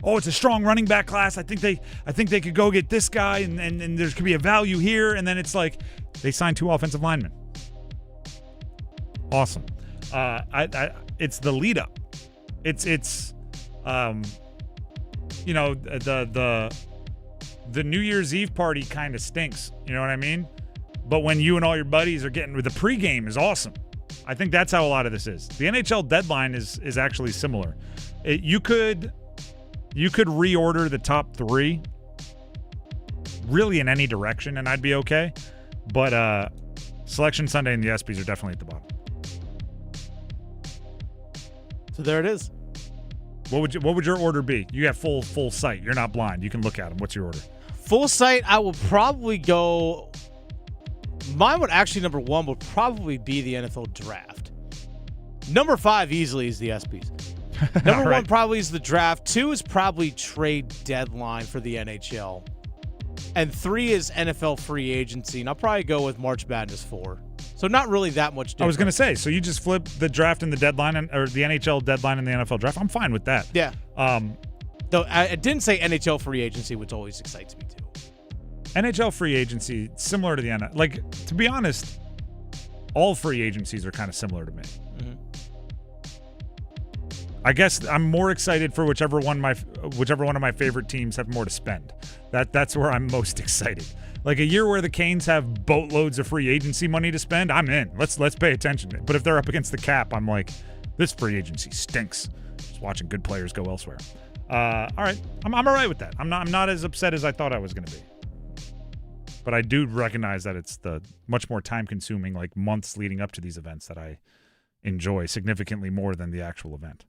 Oh, it's a strong running back class. I think they could go get this guy, and there could be a value here. And then it's like they signed 2 offensive linemen. Awesome. It's the lead up. It's the New Year's Eve party kind of stinks. You know what I mean? But when you and all your buddies are getting with the pregame is awesome. I think that's how a lot of this is. The NHL deadline is actually similar. You could reorder the top 3 really in any direction, and I'd be okay. But Selection Sunday and the ESPYs are definitely at the bottom. So there it is. What would your order be? You have full sight. You're not blind. You can look at them. What's your order? Full sight, I will probably go. Mine would actually, number 1 would probably be the NFL draft. Number 5 easily is the ESPYs. Number 1 probably is the draft. 2 is probably trade deadline for the NHL. And 3 is NFL free agency. And I'll probably go with March Madness 4. So not really that much different. I was going to say, so you just flip the draft and the deadline, or the NHL deadline and the NFL draft. I'm fine with that. Yeah. Though I didn't say NHL free agency, which always excites me too. NHL free agency, similar to the NFL. Like, to be honest, all free agencies are kind of similar to me. Mm-hmm. I guess I'm more excited for whichever one of my favorite teams have more to spend. That's where I'm most excited. Like a year where the Canes have boatloads of free agency money to spend, I'm in. Let's pay attention. But if they're up against the cap, I'm like, this free agency stinks. Just watching good players go elsewhere. All right, I'm all right with that. I'm not as upset as I thought I was going to be. But I do recognize that it's the much more time-consuming, like months leading up to these events that I enjoy significantly more than the actual event.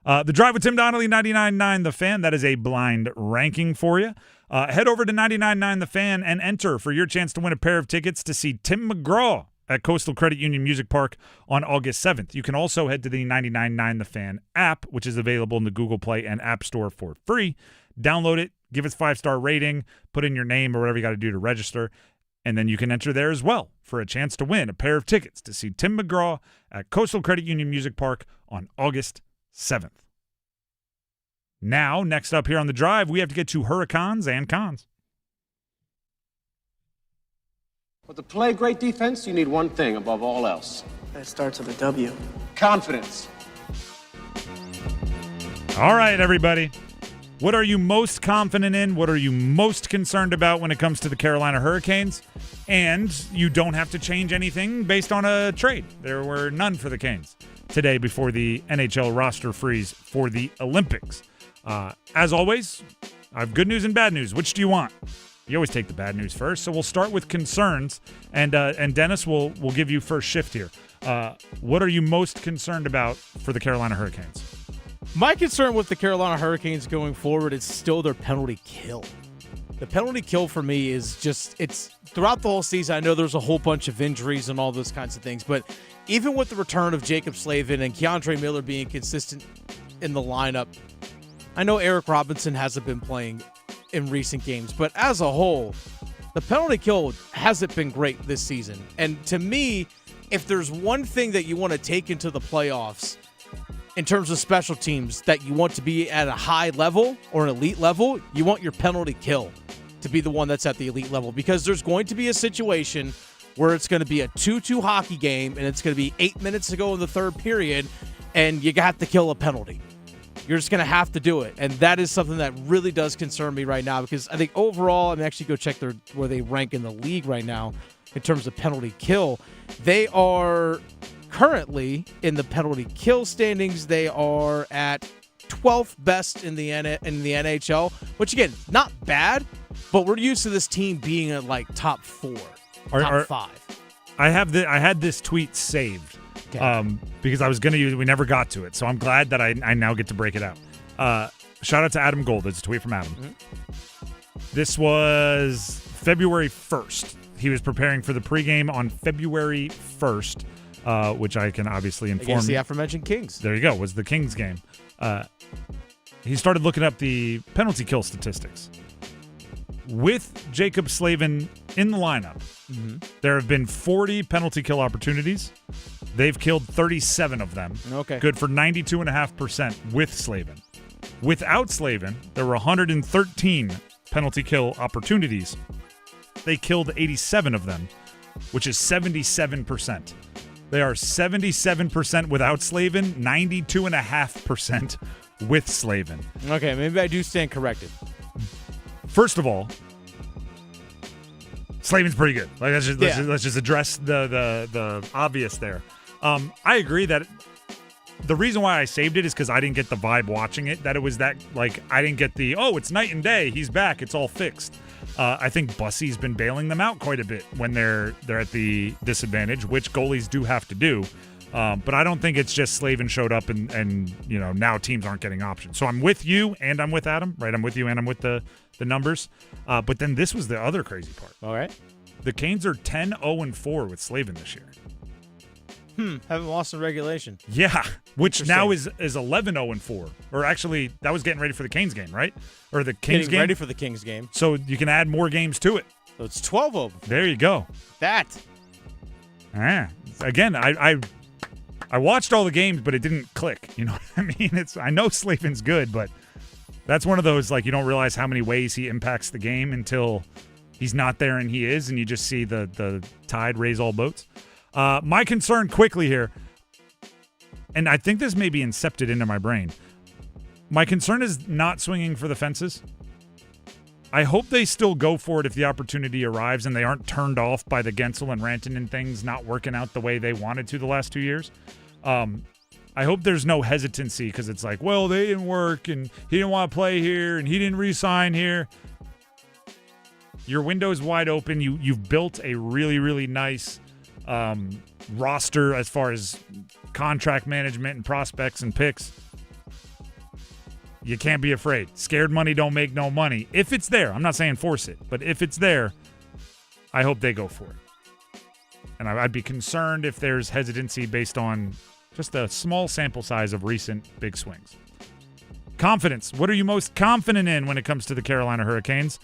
The Drive with Tim Donnelly, 99.9 The Fan. That is a blind ranking for you. Head over to 99.9 The Fan and enter for your chance to win a pair of tickets to see Tim McGraw at Coastal Credit Union Music Park on August 7th. You can also head to the 99.9 The Fan app, which is available in the Google Play and App Store for free. Download it, give us 5-star rating, put in your name or whatever you got to do to register, and then you can enter there as well for a chance to win a pair of tickets to see Tim McGraw at Coastal Credit Union Music Park on August 7th. Now, next up here on The Drive, we have to get to Hurricanes and Cons. But to play great defense, you need one thing above all else. That starts with a W. Confidence. All right, everybody. What are you most confident in? What are you most concerned about when it comes to the Carolina Hurricanes? And you don't have to change anything based on a trade. There were none for the Canes today before the NHL roster freeze for the Olympics. As always, I have good news and bad news. Which do you want? You always take the bad news first, so we'll start with concerns, and Dennis will give you first shift here. What are you most concerned about for the Carolina Hurricanes? My concern with the Carolina Hurricanes going forward is still their penalty kill. The penalty kill for me is just, it's throughout the whole season. I know there's a whole bunch of injuries and all those kinds of things, but even with the return of Jacob Slavin and Keandre Miller being consistent in the lineup, I know Eric Robinson hasn't been playing in recent games, but as a whole, the penalty kill hasn't been great this season. And to me, if there's one thing that you want to take into the playoffs in terms of special teams that you want to be at a high level or an elite level, you want your penalty kill to be the one that's at the elite level, because there's going to be a situation where it's going to be a 2-2 hockey game and it's going to be 8 minutes to go in the third period and you have to kill a penalty. You're just going to have to do it. And that is something that really does concern me right now, because I think overall, I'm actually go check where they rank in the league right now in terms of penalty kill. They are currently in the penalty kill standings. They are at 12th best in the NHL, which again, not bad, but we're used to this team being at like top 4, top 5. I had this tweet saved. Okay. Because I was going to use it. We never got to it. So I'm glad that I now get to break it out. Shout out to Adam Gold. It's a tweet from Adam. Mm-hmm. This was February 1st. He was preparing for the pregame on February 1st, which I can obviously inform. Against the aforementioned Kings. There you go. Was the Kings game. He started looking up the penalty kill statistics. With Jacob Slavin in the lineup, there have been 40 penalty kill opportunities. They've killed 37 of them. Okay. Good for 92.5% with Slavin. Without Slavin, there were 113 penalty kill opportunities. They killed 87 of them, which is 77%. They are 77% without Slavin, 92.5% with Slavin. Okay, maybe I do stand corrected. First of all, Slavin's pretty good. Like let's just address the obvious there. I agree that the reason why I saved it is because I didn't get the vibe watching it, that it was that, like, I didn't get the, oh, it's night and day, he's back, it's all fixed. I think Bussy's been bailing them out quite a bit when they're at the disadvantage, which goalies do have to do. But I don't think it's just Slavin showed up and now teams aren't getting options. So I'm with you and I'm with Adam, right? I'm with you and I'm with the numbers. But then this was the other crazy part. All right. The Canes are 10-0-4 with Slavin this year. Haven't lost in regulation. Yeah, which now is 11-0-4. Or actually, that was getting ready for the Canes game, right? Or the Kings game? Ready for the Kings game. So you can add more games to it. So it's 12-0. There you go. That. Again, I watched all the games, but it didn't click. You know what I mean? I know Slavin's good, but that's one of those, like, you don't realize how many ways he impacts the game until he's not there and he is, and you just see the tide raise all boats. My concern quickly here, and I think this may be incepted into my brain, my concern is not swinging for the fences. I hope they still go for it if the opportunity arrives and they aren't turned off by the Gensel and Rantanen things not working out the way they wanted to the last 2 years. I hope there's no hesitancy because it's like, well, they didn't work and he didn't want to play here and he didn't re-sign here. Your window's wide open. You've built a really, really nice roster as far as contract management and prospects and picks. You can't be afraid. Scared money don't make no money. If it's there, I'm not saying force it, but if it's there, I hope they go for it. And I'd be concerned if there's hesitancy based on just a small sample size of recent big swings. Confidence. What are you most confident in when it comes to the Carolina Hurricanes?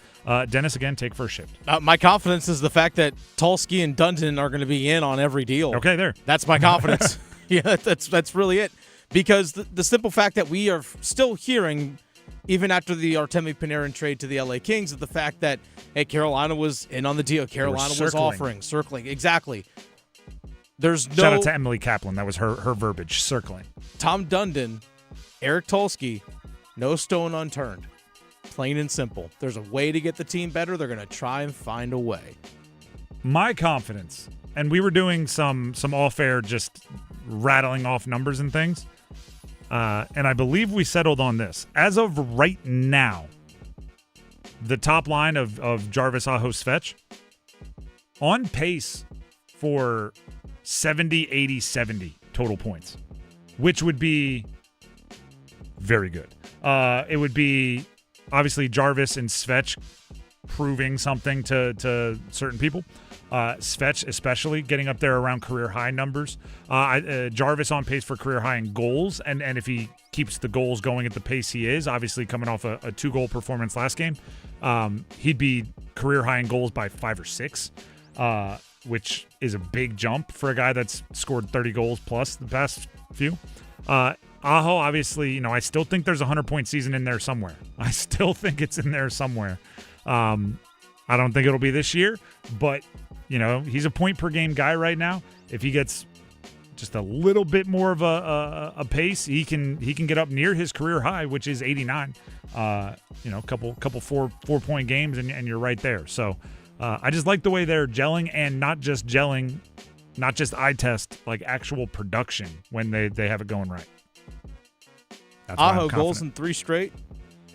Dennis, again, take first shift. My confidence is the fact that Tulsky and Dundon are going to be in on every deal. Okay, there. That's my confidence. Yeah, that's really it. Because the simple fact that we are still hearing, even after the Artemi Panarin trade to the LA Kings, of the fact that, hey, Carolina was in on the deal. Carolina was offering, circling. Exactly. There's no. Shout out to Emily Kaplan. That was her verbiage, circling. Tom Dundon, Eric Tulsky, no stone unturned. Plain and simple. There's a way to get the team better. They're going to try and find a way. My confidence, and we were doing some off-air just rattling off numbers and things, and I believe we settled on this. As of right now, the top line of Jarvis, Aho, Svetch, on pace for 70, 80, 70 total points, which would be very good. It would be obviously Jarvis and Svetch proving something to certain people. Svetch especially getting up there around career high numbers. Jarvis on pace for career high in goals, and if he keeps the goals going at the pace he is, obviously coming off a 2-goal performance last game, he'd be career high in goals by 5 or 6, which is a big jump for a guy that's scored 30 goals plus the past few. Aho, obviously, I still think there's a 100-point season in there somewhere. I still think it's in there somewhere. I don't think it'll be this year, but, he's a point-per-game guy right now. If he gets just a little bit more of a pace, he can get up near his career high, which is 89. Couple 4-point games, and you're right there. So I just like the way they're gelling, and not just gelling, not just eye test, like actual production when they have it going right. Aho goals in 3 straight.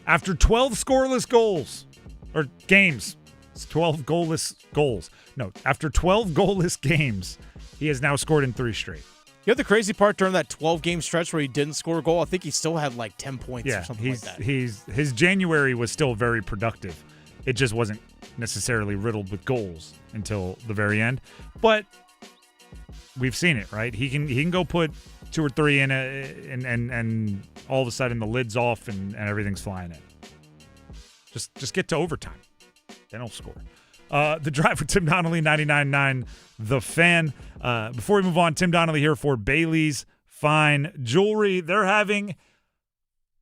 After 12 scoreless goals, or games, it's 12 goalless goals. No, after 12 goalless games, he has now scored in 3 straight. You know the crazy part during that 12-game stretch where he didn't score a goal? I think he still had like 10 points or something like that. His January was still very productive. It just wasn't necessarily riddled with goals until the very end. But we've seen it, right? He can go put 2 or 3 in and all of a sudden the lid's off and everything's flying in. Just get to overtime. Then he'll score. The Drive with Tim Donnelly, 99.9 The Fan. Before we move on, Tim Donnelly here for Bailey's Fine Jewelry. They're having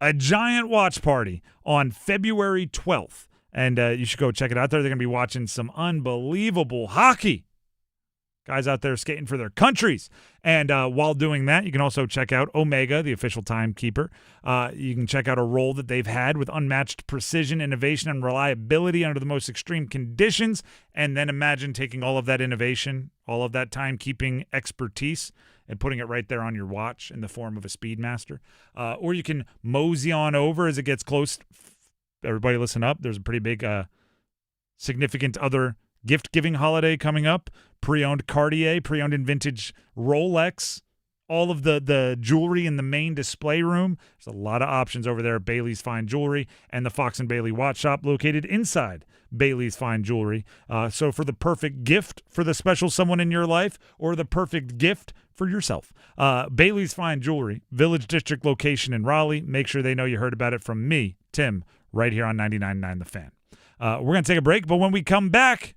a giant watch party on February 12th. And you should go check it out there. They're going to be watching some unbelievable hockey. Guys out there skating for their countries. And while doing that, you can also check out Omega, the official timekeeper. You can check out a role that they've had with unmatched precision, innovation, and reliability under the most extreme conditions. And then imagine taking all of that innovation, all of that timekeeping expertise, and putting it right there on your watch in the form of a Speedmaster. Or you can mosey on over as it gets close. Everybody listen up. There's a pretty big significant other gift-giving holiday coming up. Pre-owned Cartier, pre-owned and vintage Rolex, all of the jewelry in the main display room. There's a lot of options over there at Bailey's Fine Jewelry and the Fox & Bailey Watch Shop located inside Bailey's Fine Jewelry. So for the perfect gift for the special someone in your life or the perfect gift for yourself, Bailey's Fine Jewelry, Village District location in Raleigh. Make sure they know you heard about it from me, Tim, right here on 99.9 The Fan. We're going to take a break, but when we come back,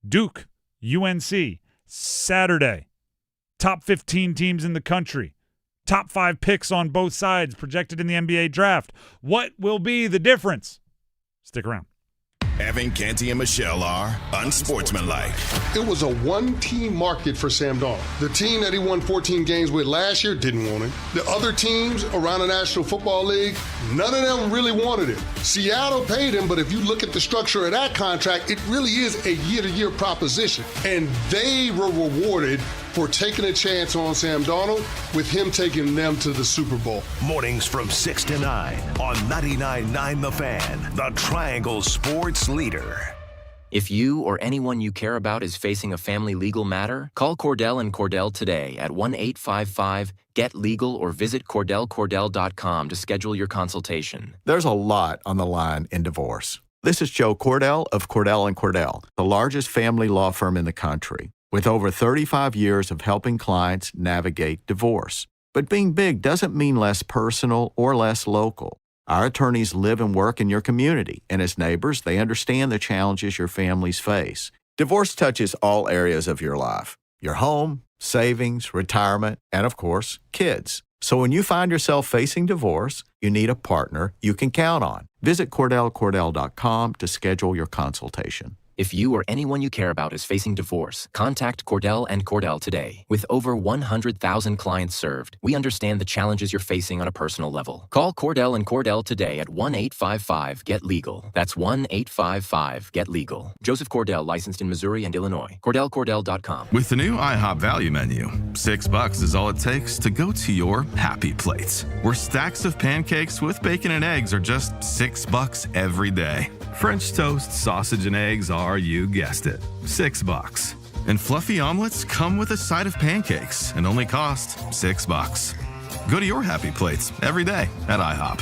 Duke, UNC, Saturday. Top 15 teams in the country. Top 5 picks on both sides projected in the NBA draft. What will be the difference? Stick around. Evan, Canty, and Michelle are unsportsmanlike. It was a one-team market for Sam Darnold. The team that he won 14 games with last year didn't want him. The other teams around the National Football League, none of them really wanted him. Seattle paid him, but if you look at the structure of that contract, it really is a year-to-year proposition. And they were rewarded for taking a chance on Sam Darnold with him taking them to the Super Bowl. Mornings from 6 to 9 on 99.9 The Fan, the Triangle Sports Leader. If you or anyone you care about is facing a family legal matter, call Cordell and Cordell today at 1-855-GET-LEGAL or visit CordellCordell.com to schedule your consultation. There's a lot on the line in divorce. This is Joe Cordell of Cordell & Cordell, the largest family law firm in the country, with over 35 years of helping clients navigate divorce. But being big doesn't mean less personal or less local. Our attorneys live and work in your community, and as neighbors, they understand the challenges your families face. Divorce touches all areas of your life: your home, savings, retirement, and of course, kids. So when you find yourself facing divorce, you need a partner you can count on. Visit CordellCordell.com to schedule your consultation. If you or anyone you care about is facing divorce, contact Cordell and Cordell today. With over 100,000 clients served, we understand the challenges you're facing on a personal level. Call Cordell and Cordell today at 1-855-GET-LEGAL. That's 1-855-GET-LEGAL. Joseph Cordell, licensed in Missouri and Illinois. CordellCordell.com. With the new IHOP value menu, $6 is all it takes to go to your happy plates, where stacks of pancakes with bacon and eggs are just $6 every day. French toast, sausage, and eggs are, you guessed it, $6. And fluffy omelets come with a side of pancakes and only cost $6. Go to your happy plates every day at IHOP.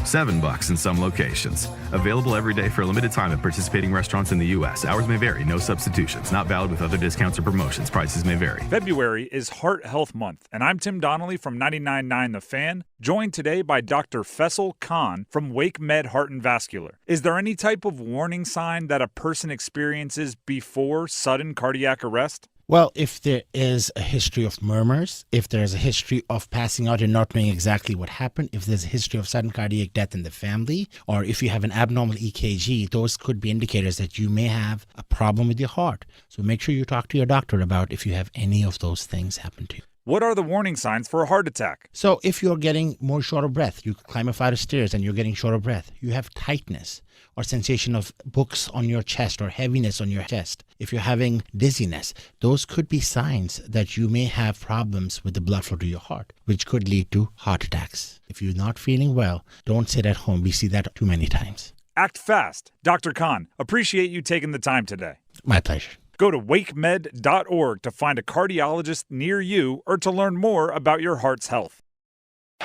$7 in some locations. Available every day for a limited time at participating restaurants in the U.S. Hours may vary. No substitutions. Not valid with other discounts or promotions. Prices may vary. February is Heart Health Month, and I'm Tim Donnelly from 99.9 The Fan, joined today by Dr. Faisal Khan from Wake Med Heart and Vascular. Is there any type of warning sign that a person experiences before sudden cardiac arrest? Well, if there is a history of murmurs, if there's a history of passing out and not knowing exactly what happened, if there's a history of sudden cardiac death in the family, or if you have an abnormal EKG, those could be indicators that you may have a problem with your heart. So make sure you talk to your doctor about if you have any of those things happen to you. What are the warning signs for a heart attack? So if you're getting more short of breath, you climb a flight of stairs and you're getting short of breath, you have tightness or sensation of books on your chest or heaviness on your chest. If you're having dizziness, those could be signs that you may have problems with the blood flow to your heart, which could lead to heart attacks. If you're not feeling well, don't sit at home. We see that too many times. Act fast. Dr. Khan, appreciate you taking the time today. My pleasure. Go to wakemed.org to find a cardiologist near you or to learn more about your heart's health.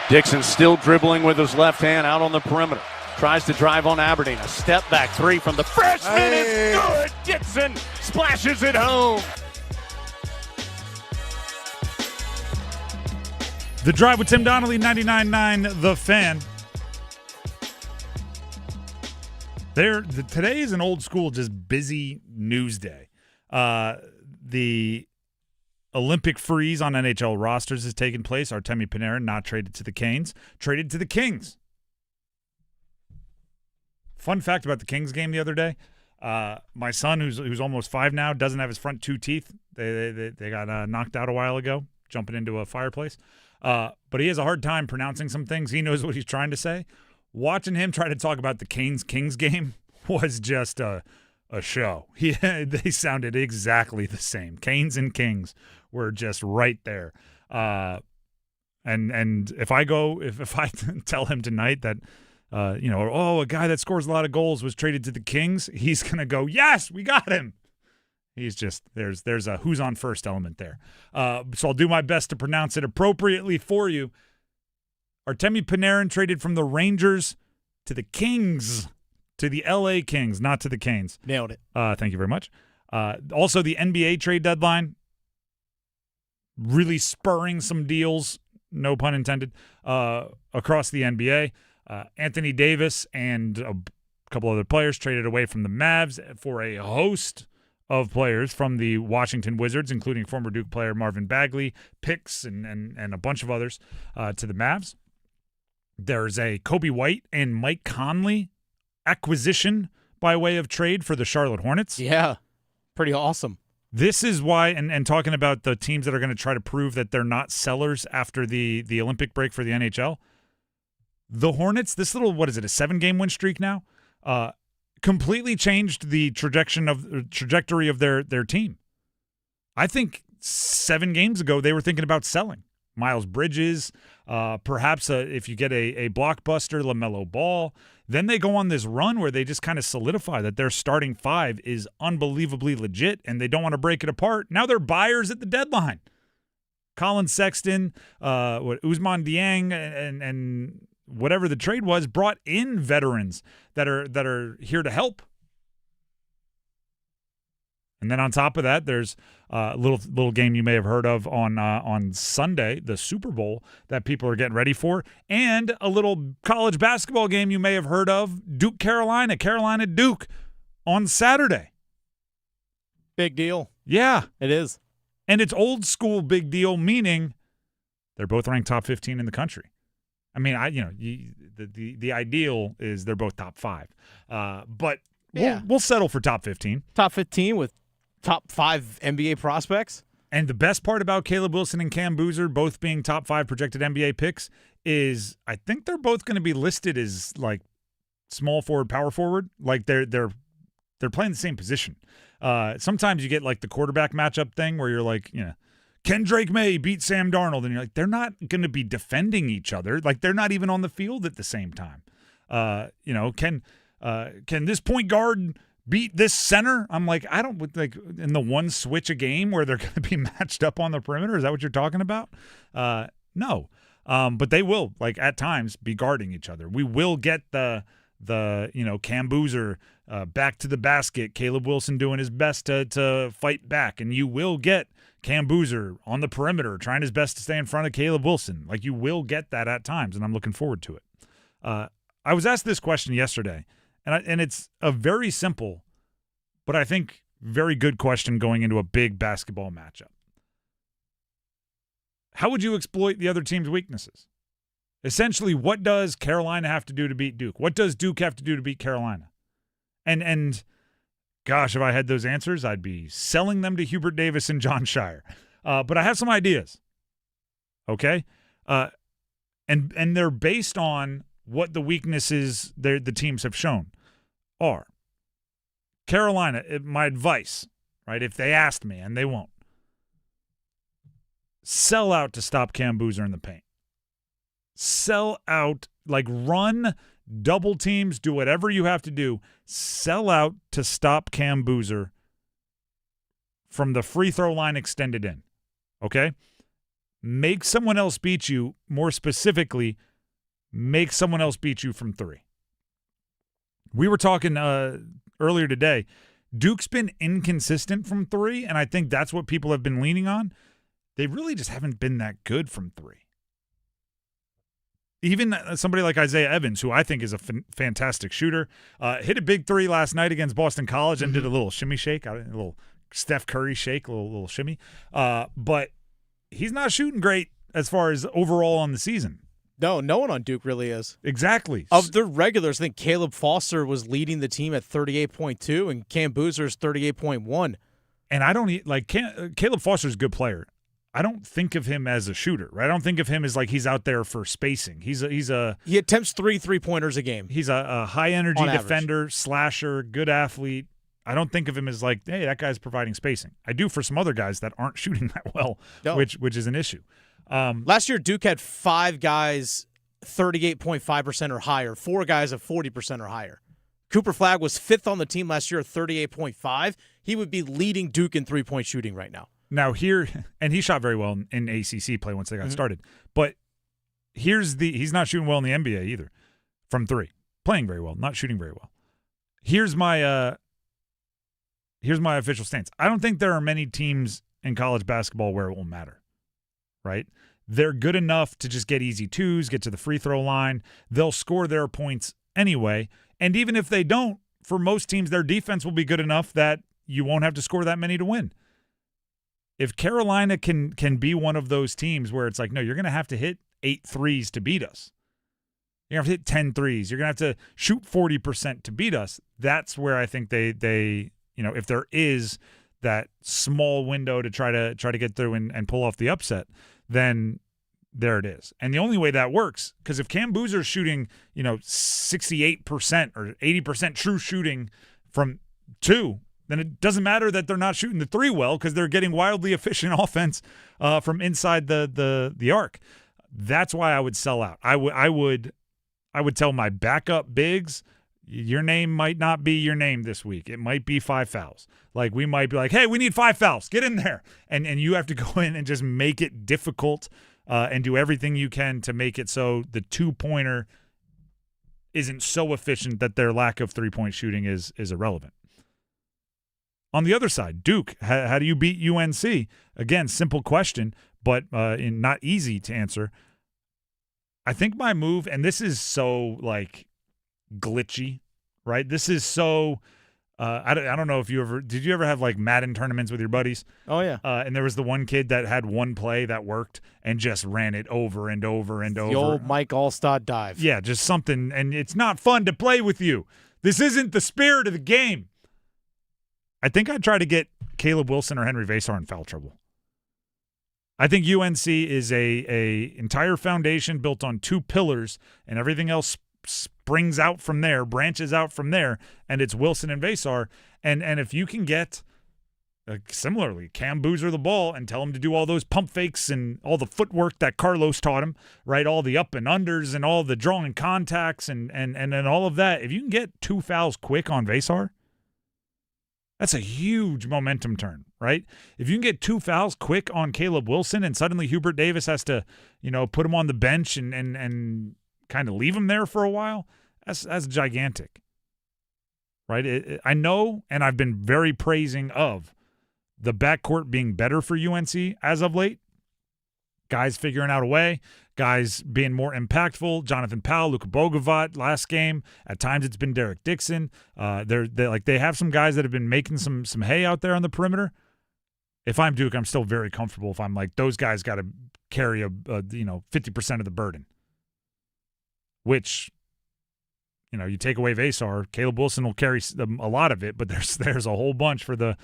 Dixon still dribbling with his left hand out on the perimeter. Tries to drive on Aberdeen. A step back three from the freshman is good. Dixon splashes it home. The Drive with Tim Donnelly, 99.9 The Fan. Today is an old school, just busy news day. The Olympic freeze on NHL rosters has taken place. Artemi Panarin not traded to the Canes, traded to the Kings. Fun fact about the Kings game the other day, My son, who's almost 5 now, doesn't have his front 2 teeth. They got knocked out a while ago, jumping into a fireplace. But he has a hard time pronouncing some things. He knows what he's trying to say. Watching him try to talk about the Canes-Kings game was just a show. They sounded exactly the same. Canes and Kings were just right there. And if I tell him tonight that a guy that scores a lot of goals was traded to the Kings, he's gonna go, yes, we got him. He's just there's a who's on first element there. So I'll do my best to pronounce it appropriately for you. Artemi Panarin traded from the Rangers to the Kings, to the LA Kings, not to the Canes. Nailed it. Thank you very much. Also, the NBA trade deadline really spurring some deals, no pun intended, across the NBA. Anthony Davis and a couple other players traded away from the Mavs for a host of players from the Washington Wizards, including former Duke player Marvin Bagley, picks, and a bunch of others to the Mavs. There's a Kobe White and Mike Conley acquisition by way of trade for the Charlotte Hornets. Yeah, pretty awesome. This is why, and talking about the teams that are going to try to prove that they're not sellers after the Olympic break for the NHL, the Hornets, this little, a 7-game win streak now, completely changed the trajectory of their team. I think 7 games ago they were thinking about selling Miles Bridges, perhaps if you get a blockbuster LaMelo Ball. Then they go on this run where they just kind of solidify that their starting 5 is unbelievably legit and they don't want to break it apart. Now they're buyers at the deadline. Colin Sexton, Ousmane Dieng, and whatever the trade was, brought in veterans that are here to help. And then on top of that, there's a little game you may have heard of on Sunday, the Super Bowl, that people are getting ready for, and a little college basketball game you may have heard of, Duke Carolina Duke on Saturday. Big deal. Yeah, it is. And it's old school big deal, meaning they're both ranked top 15 in the country. I mean, the ideal is they're both top 5, but we'll settle for top 15. Top 15 with top 5 NBA prospects. And the best part about Caleb Wilson and Cam Boozer both being top 5 projected NBA picks is I think they're both going to be listed as like small forward, power forward. Like they're playing the same position. Sometimes you get like the quarterback matchup thing where you're like, can Drake May beat Sam Darnold? And you're like, they're not going to be defending each other. Like they're not even on the field at the same time. Can this point guard beat this center? I'm like, I don't like in the one switch a game where they're going to be matched up on the perimeter. Is that what you're talking about? No. But they will, like at times, be guarding each other. We will get the Cam Boozer back to the basket, Caleb Wilson doing his best to fight back, and you will get Cam Boozer on the perimeter trying his best to stay in front of Caleb Wilson. Like you will get that at times, and I'm looking forward to it. I was asked this question yesterday, and it's a very simple, but I think very good question going into a big basketball matchup. How would you exploit the other team's weaknesses? Essentially, what does Carolina have to do to beat Duke? What does Duke have to do to beat Carolina? And gosh, if I had those answers, I'd be selling them to Hubert Davis and John Shire. But I have some ideas. Okay? And they're based on what the weaknesses the teams have shown are. Carolina, my advice, right, if they asked me, and they won't, sell out to stop Cam Boozer in the paint. Sell out, like run double teams, do whatever you have to do. Sell out to stop Cam Boozer from the free throw line extended in, okay? Make someone else beat you. More specifically, make someone else beat you from 3. We were talking earlier today. Duke's been inconsistent from 3, and I think that's what people have been leaning on. They really just haven't been that good from 3. Even somebody like Isaiah Evans, who I think is a fantastic shooter, hit a big 3 last night against Boston College and did a little shimmy shake, a little Steph Curry shake, a little shimmy. But he's not shooting great as far as overall on the season. No one on Duke really is. Exactly. Of the regulars, I think Caleb Foster was leading the team at 38.2 and Cam Boozer's 38.1. And I don't like Caleb Foster's a good player. I don't think of him as a shooter, right? I don't think of him as like he's out there for spacing. He attempts 3-3-pointers a game. He's a high energy defender, slasher, good athlete. I don't think of him as like, hey, that guy's providing spacing. I do for some other guys that aren't shooting that well, which is an issue. Last year, Duke had 5 guys 38.5% or higher, 4 guys at 40% or higher. Cooper Flagg was 5th on the team last year at 38.5. He would be leading Duke in three-point shooting right now. Now here, and he shot very well in ACC play once they got started. But he's not shooting well in the NBA either from 3. Playing very well, not shooting very well. Here's my official stance. I don't think there are many teams in college basketball where it will matter, right? They're good enough to just get easy twos, get to the free throw line. They'll score their points anyway. And even if they don't, for most teams, their defense will be good enough that you won't have to score that many to win. If Carolina can be one of those teams where it's like, no, you're going to have to hit 8 threes to beat us. You're going to have to hit 10 threes. You're going to have to shoot 40% to beat us. That's where I think they if there is that small window to try to get through and pull off the upset, then there it is. And the only way that works, because if Cam Boozer's shooting, 68% or 80% true shooting from 2, then it doesn't matter that they're not shooting the 3 well because they're getting wildly efficient offense from inside the arc. That's why I would sell out. I would tell my backup bigs, your name might not be your name this week. It might be 5 fouls. Like we might be like, hey, we need 5 fouls. Get in there. And you have to go in and just make it difficult and do everything you can to make it so the 2-pointer isn't so efficient that their lack of 3-point shooting is irrelevant. On the other side, Duke, how do you beat UNC? Again, simple question, but not easy to answer. I think my move, and this is so like glitchy, right? This is so I don't know if did you ever have like Madden tournaments with your buddies? Oh yeah. And there was the one kid that had one play that worked and just ran it over and over and over. The old Mike Allstott dive. Yeah, just something, and it's not fun to play with you. This isn't the spirit of the game. I think I'd try to get Caleb Wilson or Henry Vasar in foul trouble. I think UNC is a entire foundation built on 2 pillars, and everything else springs out from there, branches out from there, and it's Wilson and Vasar. And if you can get, similarly, Cam Boozer the ball and tell him to do all those pump fakes and all the footwork that Carlos taught him, right, all the up and unders and all the drawing contacts and all of that, if you can get 2 fouls quick on Vasar, that's a huge momentum turn, right? If you can get 2 fouls quick on Caleb Wilson and suddenly Hubert Davis has to, put him on the bench and kind of leave him there for a while, that's gigantic, right? I know, and I've been very praising of the backcourt being better for UNC as of late. Guys figuring out a way, guys being more impactful. Jonathan Powell, Luka Bogovic last game. At times it's been Derek Dixon. They have some guys that have been making some hay out there on the perimeter. If I'm Duke, I'm still very comfortable if I'm like, those guys got to carry 50% of the burden. Which, you take away Vasar, Caleb Wilson will carry a lot of it, but there's a whole bunch for the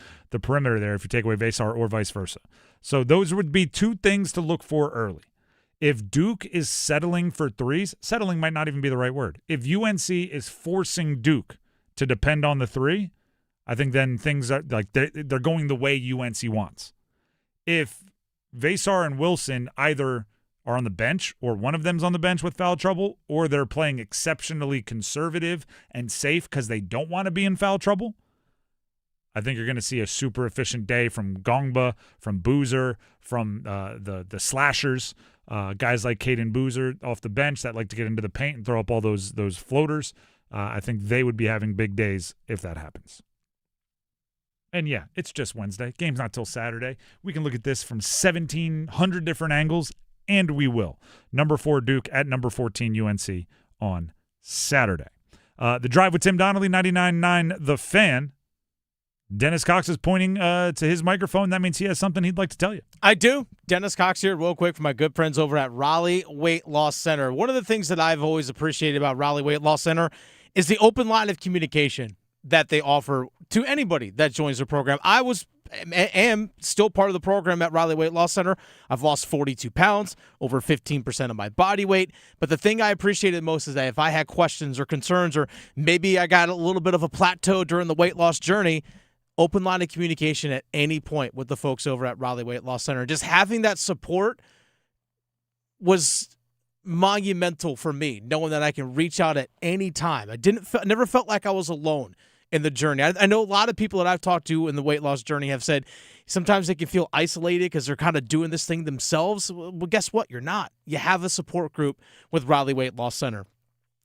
perimeter there if you take away Vasar or vice versa. So those would be 2 things to look for early. If Duke is settling for threes, settling might not even be the right word. If UNC is forcing Duke to depend on the 3, I think then things are like they're going the way UNC wants. If Vasar and Wilson either are on the bench or one of them's on the bench with foul trouble, or they're playing exceptionally conservative and safe because they don't want to be in foul trouble, I think you're going to see a super efficient day from Gongba, from Boozer, from the slashers, guys like Caden Boozer off the bench that like to get into the paint and throw up all those floaters. I think they would be having big days if that happens. And yeah, it's just Wednesday. Game's not till Saturday. We can look at this from 1,700 different angles, and we will. Number 4 Duke at number 14 UNC on Saturday. The Drive with Tim Donnelly, 99.9 The Fan. Dennis Cox is pointing to his microphone. That means he has something he'd like to tell you. I do. Dennis Cox here, real quick, for my good friends over at Raleigh Weight Loss Center. One of the things that I've always appreciated about Raleigh Weight Loss Center is the open line of communication that they offer to anybody that joins the program. I am still part of the program at Raleigh Weight Loss Center. I've lost 42 pounds, over 15% of my body weight. But the thing I appreciated most is that if I had questions or concerns, or maybe I got a little bit of a plateau during the weight loss journey, open line of communication at any point with the folks over at Raleigh Weight Loss Center. Just having that support was monumental for me, knowing that I can reach out at any time. I never felt like I was alone in the journey. I know a lot of people that I've talked to in the weight loss journey have said sometimes they can feel isolated because they're kind of doing this thing themselves. Well, guess what? You're not. You have a support group with Raleigh Weight Loss Center.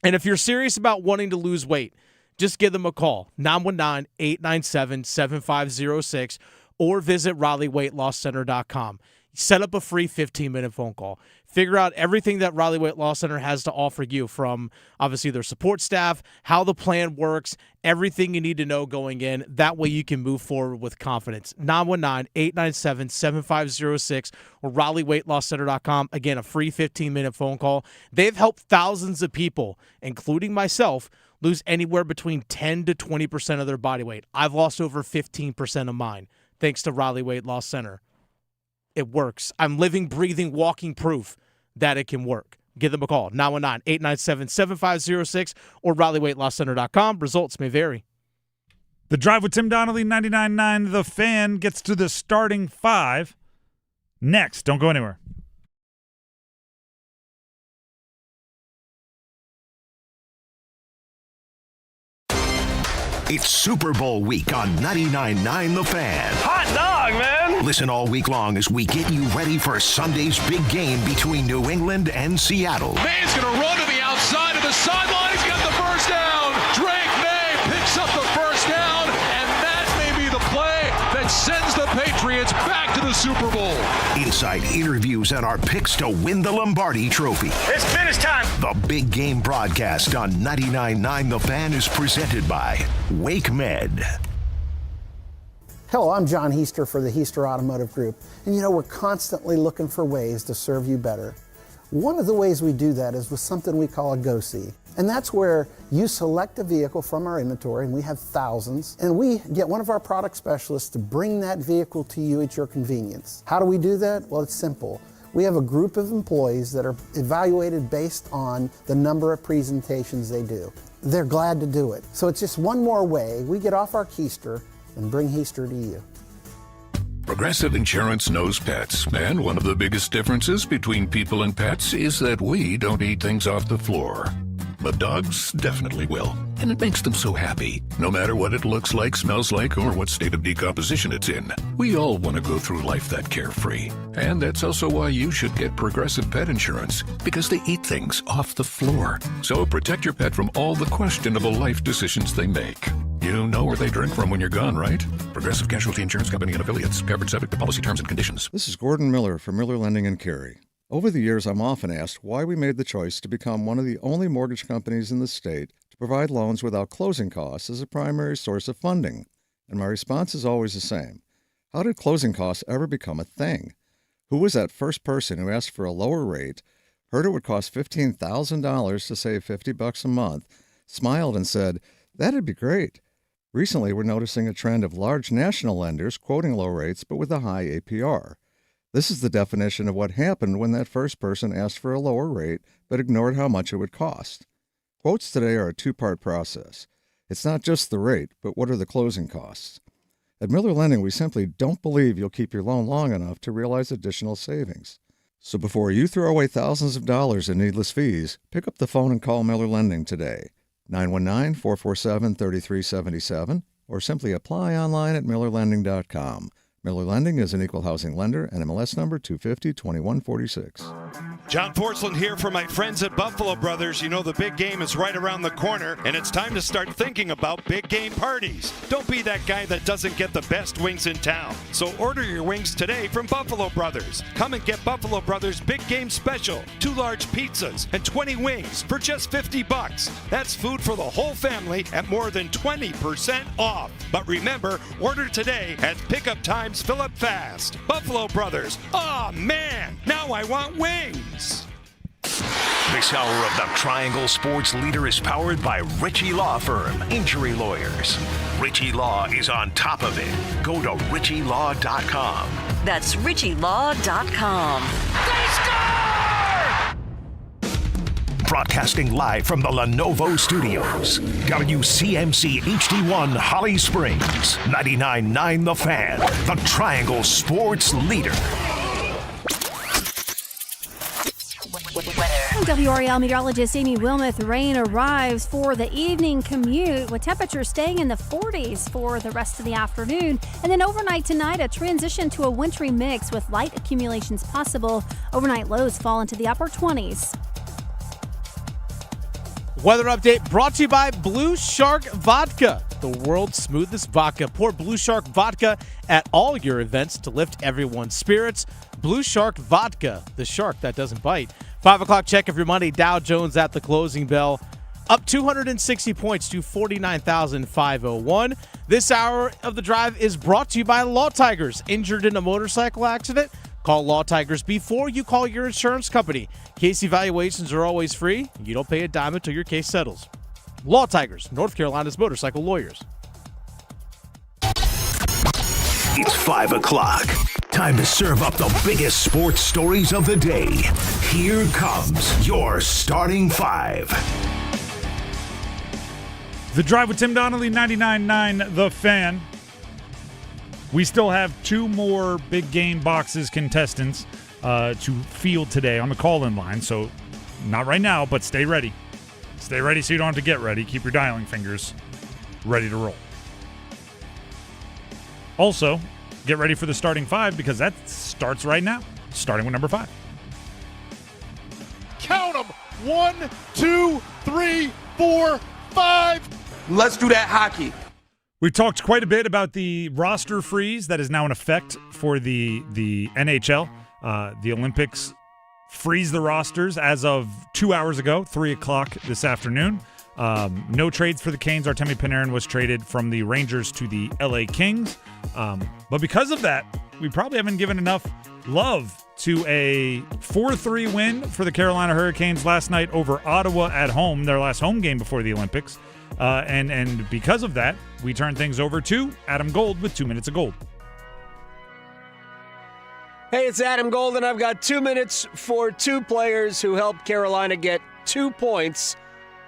And if you're serious about wanting to lose weight, just give them a call, 919-897-7506, or visit RaleighWeightLossCenter.com. Set up a free 15-minute phone call. Figure out everything that Raleigh Weight Loss Center has to offer you, from obviously their support staff, how the plan works, everything you need to know going in. That way you can move forward with confidence. 919-897-7506 or RaleighWeightLossCenter.com. Again, a free 15-minute phone call. They've helped thousands of people, including myself, lose anywhere between 10 to 20% of their body weight. I've lost over 15% of mine, thanks to Raleigh Weight Loss Center. It works. I'm living, breathing, walking proof that it can work. Give them a call, 919-897-7506 or RaleighWeightLossCenter.com. Results may vary. The Drive with Tim Donnelly, 99.9 The Fan, gets to the starting five next. Don't go anywhere. It's Super Bowl week on 99.9 The Fan. Hot dog, man! Listen all week long as we get you ready for Sunday's big game between New England and Seattle. May's going to run to the outside of the sideline. He's got the first down. Drake May picks up the first down, and that may be the play that sends the Patriots back to the Super Bowl. Inside interviews and our picks to win the Lombardi Trophy. It's finish time! The big game broadcast on 99.9 The Fan is presented by Wake Med. Hello, I'm John Heister for the Heister Automotive Group. And we're constantly looking for ways to serve you better. One of the ways we do that is with something we call a Go-See. And that's where you select a vehicle from our inventory, and we have thousands, and we get one of our product specialists to bring that vehicle to you at your convenience. How do we do that? Well, it's simple. We have a group of employees that are evaluated based on the number of presentations they do. They're glad to do it. So it's just one more way we get off our keister and bring Heister to you. Progressive Insurance knows pets, and one of the biggest differences between people and pets is that we don't eat things off the floor. But dogs definitely will, and it makes them so happy, no matter what it looks like, smells like, or what state of decomposition it's in. We all want to go through life that carefree, and that's also why you should get Progressive Pet Insurance, because they eat things off the floor. So protect your pet from all the questionable life decisions they make. You know where they drink from when you're gone, right? Progressive Casualty Insurance Company and Affiliates. Coverage subject to policy terms and conditions. This is Gordon Miller from Miller Lending in Cary. Over the years, I'm often asked why we made the choice to become one of the only mortgage companies in the state to provide loans without closing costs as a primary source of funding. And my response is always the same. How did closing costs ever become a thing? Who was that first person who asked for a lower rate, heard it would cost $15,000 to save $50 a month, smiled and said, "That'd be great"? Recently, we're noticing a trend of large national lenders quoting low rates but with a high APR. This is the definition of what happened when that first person asked for a lower rate but ignored how much it would cost. Quotes today are a two-part process. It's not just the rate, but what are the closing costs? At Miller Lending, we simply don't believe you'll keep your loan long enough to realize additional savings. So before you throw away thousands of dollars in needless fees, pick up the phone and call Miller Lending today. 919-447-3377, or simply apply online at millerlending.com. Miller Lending is an equal housing lender and MLS number 250-2146. John Porcelain here for my friends at Buffalo Brothers. You know the big game is right around the corner, and it's time to start thinking about big game parties. Don't be that guy that doesn't get the best wings in town. So order your wings today from Buffalo Brothers. Come and get Buffalo Brothers Big Game Special. 2 large pizzas and 20 wings for just $50. That's food for the whole family at more than 20% off. But remember, order today as pickup times fill up fast. Buffalo Brothers. Oh man, now I want wings. This hour of the Triangle Sports Leader is powered by Ritchie Law Firm, injury lawyers. Ritchie Law is on top of it. Go to ritchielaw.com. That's ritchielaw.com. They score! Broadcasting live from the Lenovo Studios. WCMC HD1 Holly Springs. 99.9 The Fan. The Triangle Sports Leader. WRAL meteorologist Amy Wilmoth. Rain arrives for the evening commute with temperatures staying in the 40s for the rest of the afternoon. And then overnight tonight, a transition to a wintry mix with light accumulations possible. Overnight lows fall into the upper 20s. Weather update brought to you by Blue Shark Vodka, the world's smoothest vodka. Pour Blue Shark Vodka at all your events to lift everyone's spirits. Blue Shark Vodka, the shark that doesn't bite. 5 o'clock check of your Monday. Dow Jones at the closing bell, up 260 points to 49,501. This hour of the drive is brought to you by Law Tigers. Injured in a motorcycle accident? Call Law Tigers before you call your insurance company. Case evaluations are always free. You don't pay a dime until your case settles. Law Tigers, North Carolina's motorcycle lawyers. It's 5 o'clock. Time to serve up the biggest sports stories of the day. Here comes your starting 5. The Drive with Tim Donnelly, 99.9 The Fan. We still have 2 more big game boxes contestants to field today on the call-in line. So not right now, but stay ready. Stay ready so you don't have to get ready. Keep your dialing fingers ready to roll. Also, get ready for the starting 5 because that starts right now, starting with number 5. Count them. 1, 2, 3, 4, 5. Let's do that hockey. We've talked quite a bit about the roster freeze that is now in effect for the NHL. The Olympics freeze the rosters as of 2 hours ago, 3 o'clock this afternoon. No trades for the Canes. Artemi Panarin was traded from the Rangers to the LA Kings. But because of that, we probably haven't given enough love to a 4-3 win for the Carolina Hurricanes last night over Ottawa at home, their last home game before the Olympics. And because of that, we turn things over to Adam Gold with 2 minutes of gold. Hey, it's Adam Gold, and I've got 2 minutes for 2 players who helped Carolina get 2 points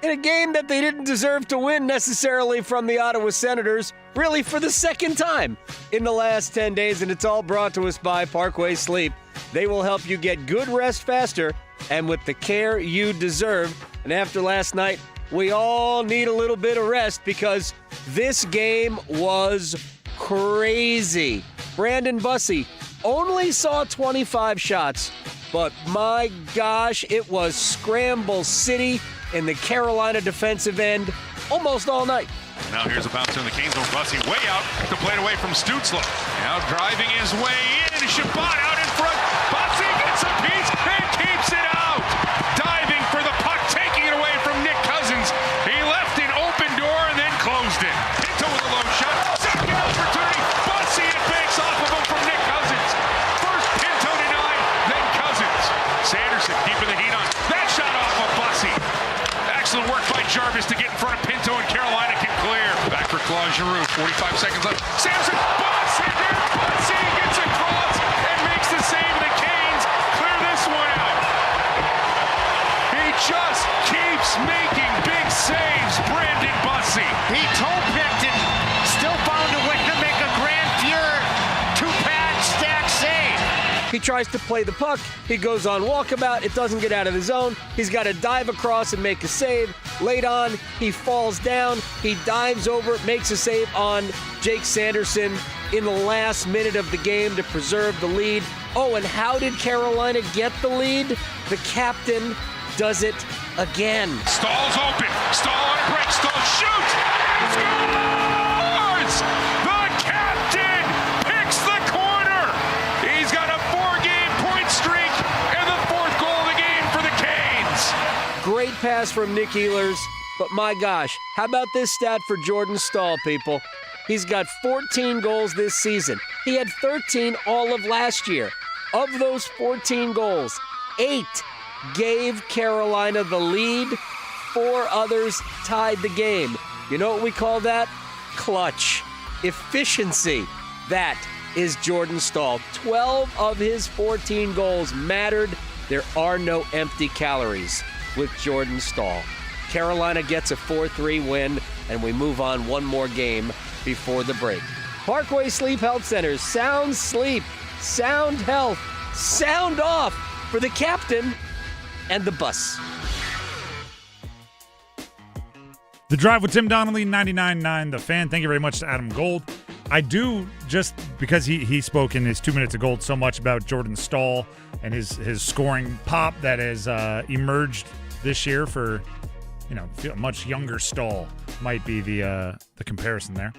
in a game that they didn't deserve to win necessarily from the Ottawa Senators, really for the second time in the last 10 days, and it's all brought to us by Parkway Sleep. They will help you get good rest faster and with the care you deserve. And after last night, we all need a little bit of rest because this game was crazy. Brandon Bussey only saw 25 shots, but my gosh, it was scramble city in the Carolina defensive end almost all night. Now here's a bounce in the Canes over Bussey, way out, complete away from Stützle. Now driving his way in, Shabbat out in front. Bussey gets a piece and keeps it out. Diving for the puck, taking it away from Nick Cousins. He left an open door and then closed it. Pinto with a low shot. Second opportunity. Bussey it fakes off of him from Nick Cousins. First Pinto denied, then Cousins. Sanderson keeping the heat on. That shot off of Bussey. Excellent work by Jarvis to get in front of Pinto, and Carolina can clear. Back for Claude Giroux, 45 seconds left. Samson, Bussey gets across and makes the save. The Canes clear this one out. He just keeps making big saves, Brandon Bussey. He toe-picked it, still found a way to make a grand pure two-pad stack save. He tries to play the puck. He goes on walkabout. It doesn't get out of the zone. He's got to dive across and make a save. Late on, he falls down. He dives over, makes a save on Jake Sanderson in the last minute of the game to preserve the lead. Oh, and how did Carolina get the lead? The captain does it again. Stahl's open. Stahl on a break. Stahl shoots. Scores! The captain picks the corner. He's got a 4-game point streak and the 4th goal of the game for the Canes. Great pass from Nick Ehlers, but my gosh, how about this stat for Jordan Stahl, people? He's got 14 goals this season. He had 13 all of last year. Of those 14 goals, 8 gave Carolina the lead. 4 others tied the game. You know what we call that? Clutch. Efficiency. That is Jordan Stahl. 12 of his 14 goals mattered. There are no empty calories with Jordan Stahl. Carolina gets a 4-3 win, and we move on one more game before the break. Parkway Sleep Health Centers. Sound sleep, sound health, sound off for the captain and the bus. The Drive with Tim Donnelly, 99.9 The Fan. Thank you very much to Adam Gold. I do, just because he spoke in his 2 minutes of gold so much about Jordan Stahl and his scoring pop that has emerged this year for, a much younger Stahl might be the comparison there.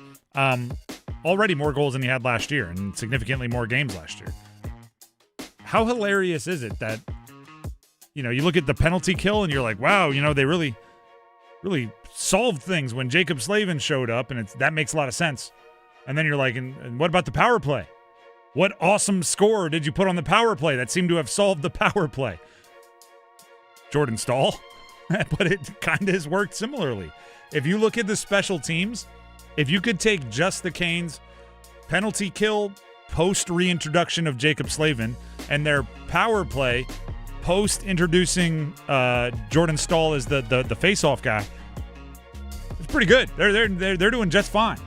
Already more goals than he had last year and significantly more games last year. How hilarious is it that, you look at the penalty kill and you're like, wow, they really solved things when Jacob Slavin showed up, and that makes a lot of sense. And then you're like, and what about the power play? What awesome score did you put on the power play that seemed to have solved the power play? Jordan Stahl. But it kind of has worked similarly. If you look at the special teams, if you could take just the Canes' penalty kill post reintroduction of Jacob Slavin and their power play post introducing Jordan Stahl as the face-off guy, it's pretty good. They're doing just fine.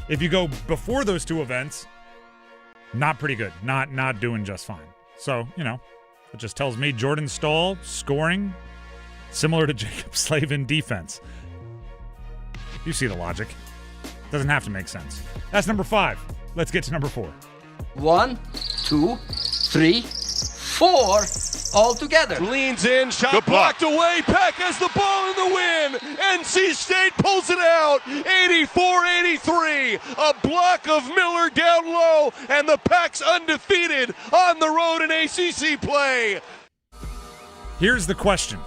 If you go before those two events, not pretty good. Not doing just fine. So, it just tells me Jordan Stahl scoring similar to Jacob Slavin defense. You see the logic. Doesn't have to make sense. That's number 5. Let's get to number 4. 1, 2, 3, 4, all together. Leans in, shot blocked away. Peck has the ball in the win. NC State pulls it out. 84-83. A block of Miller down low, and the Pack's undefeated on the road in ACC play. Here's the question.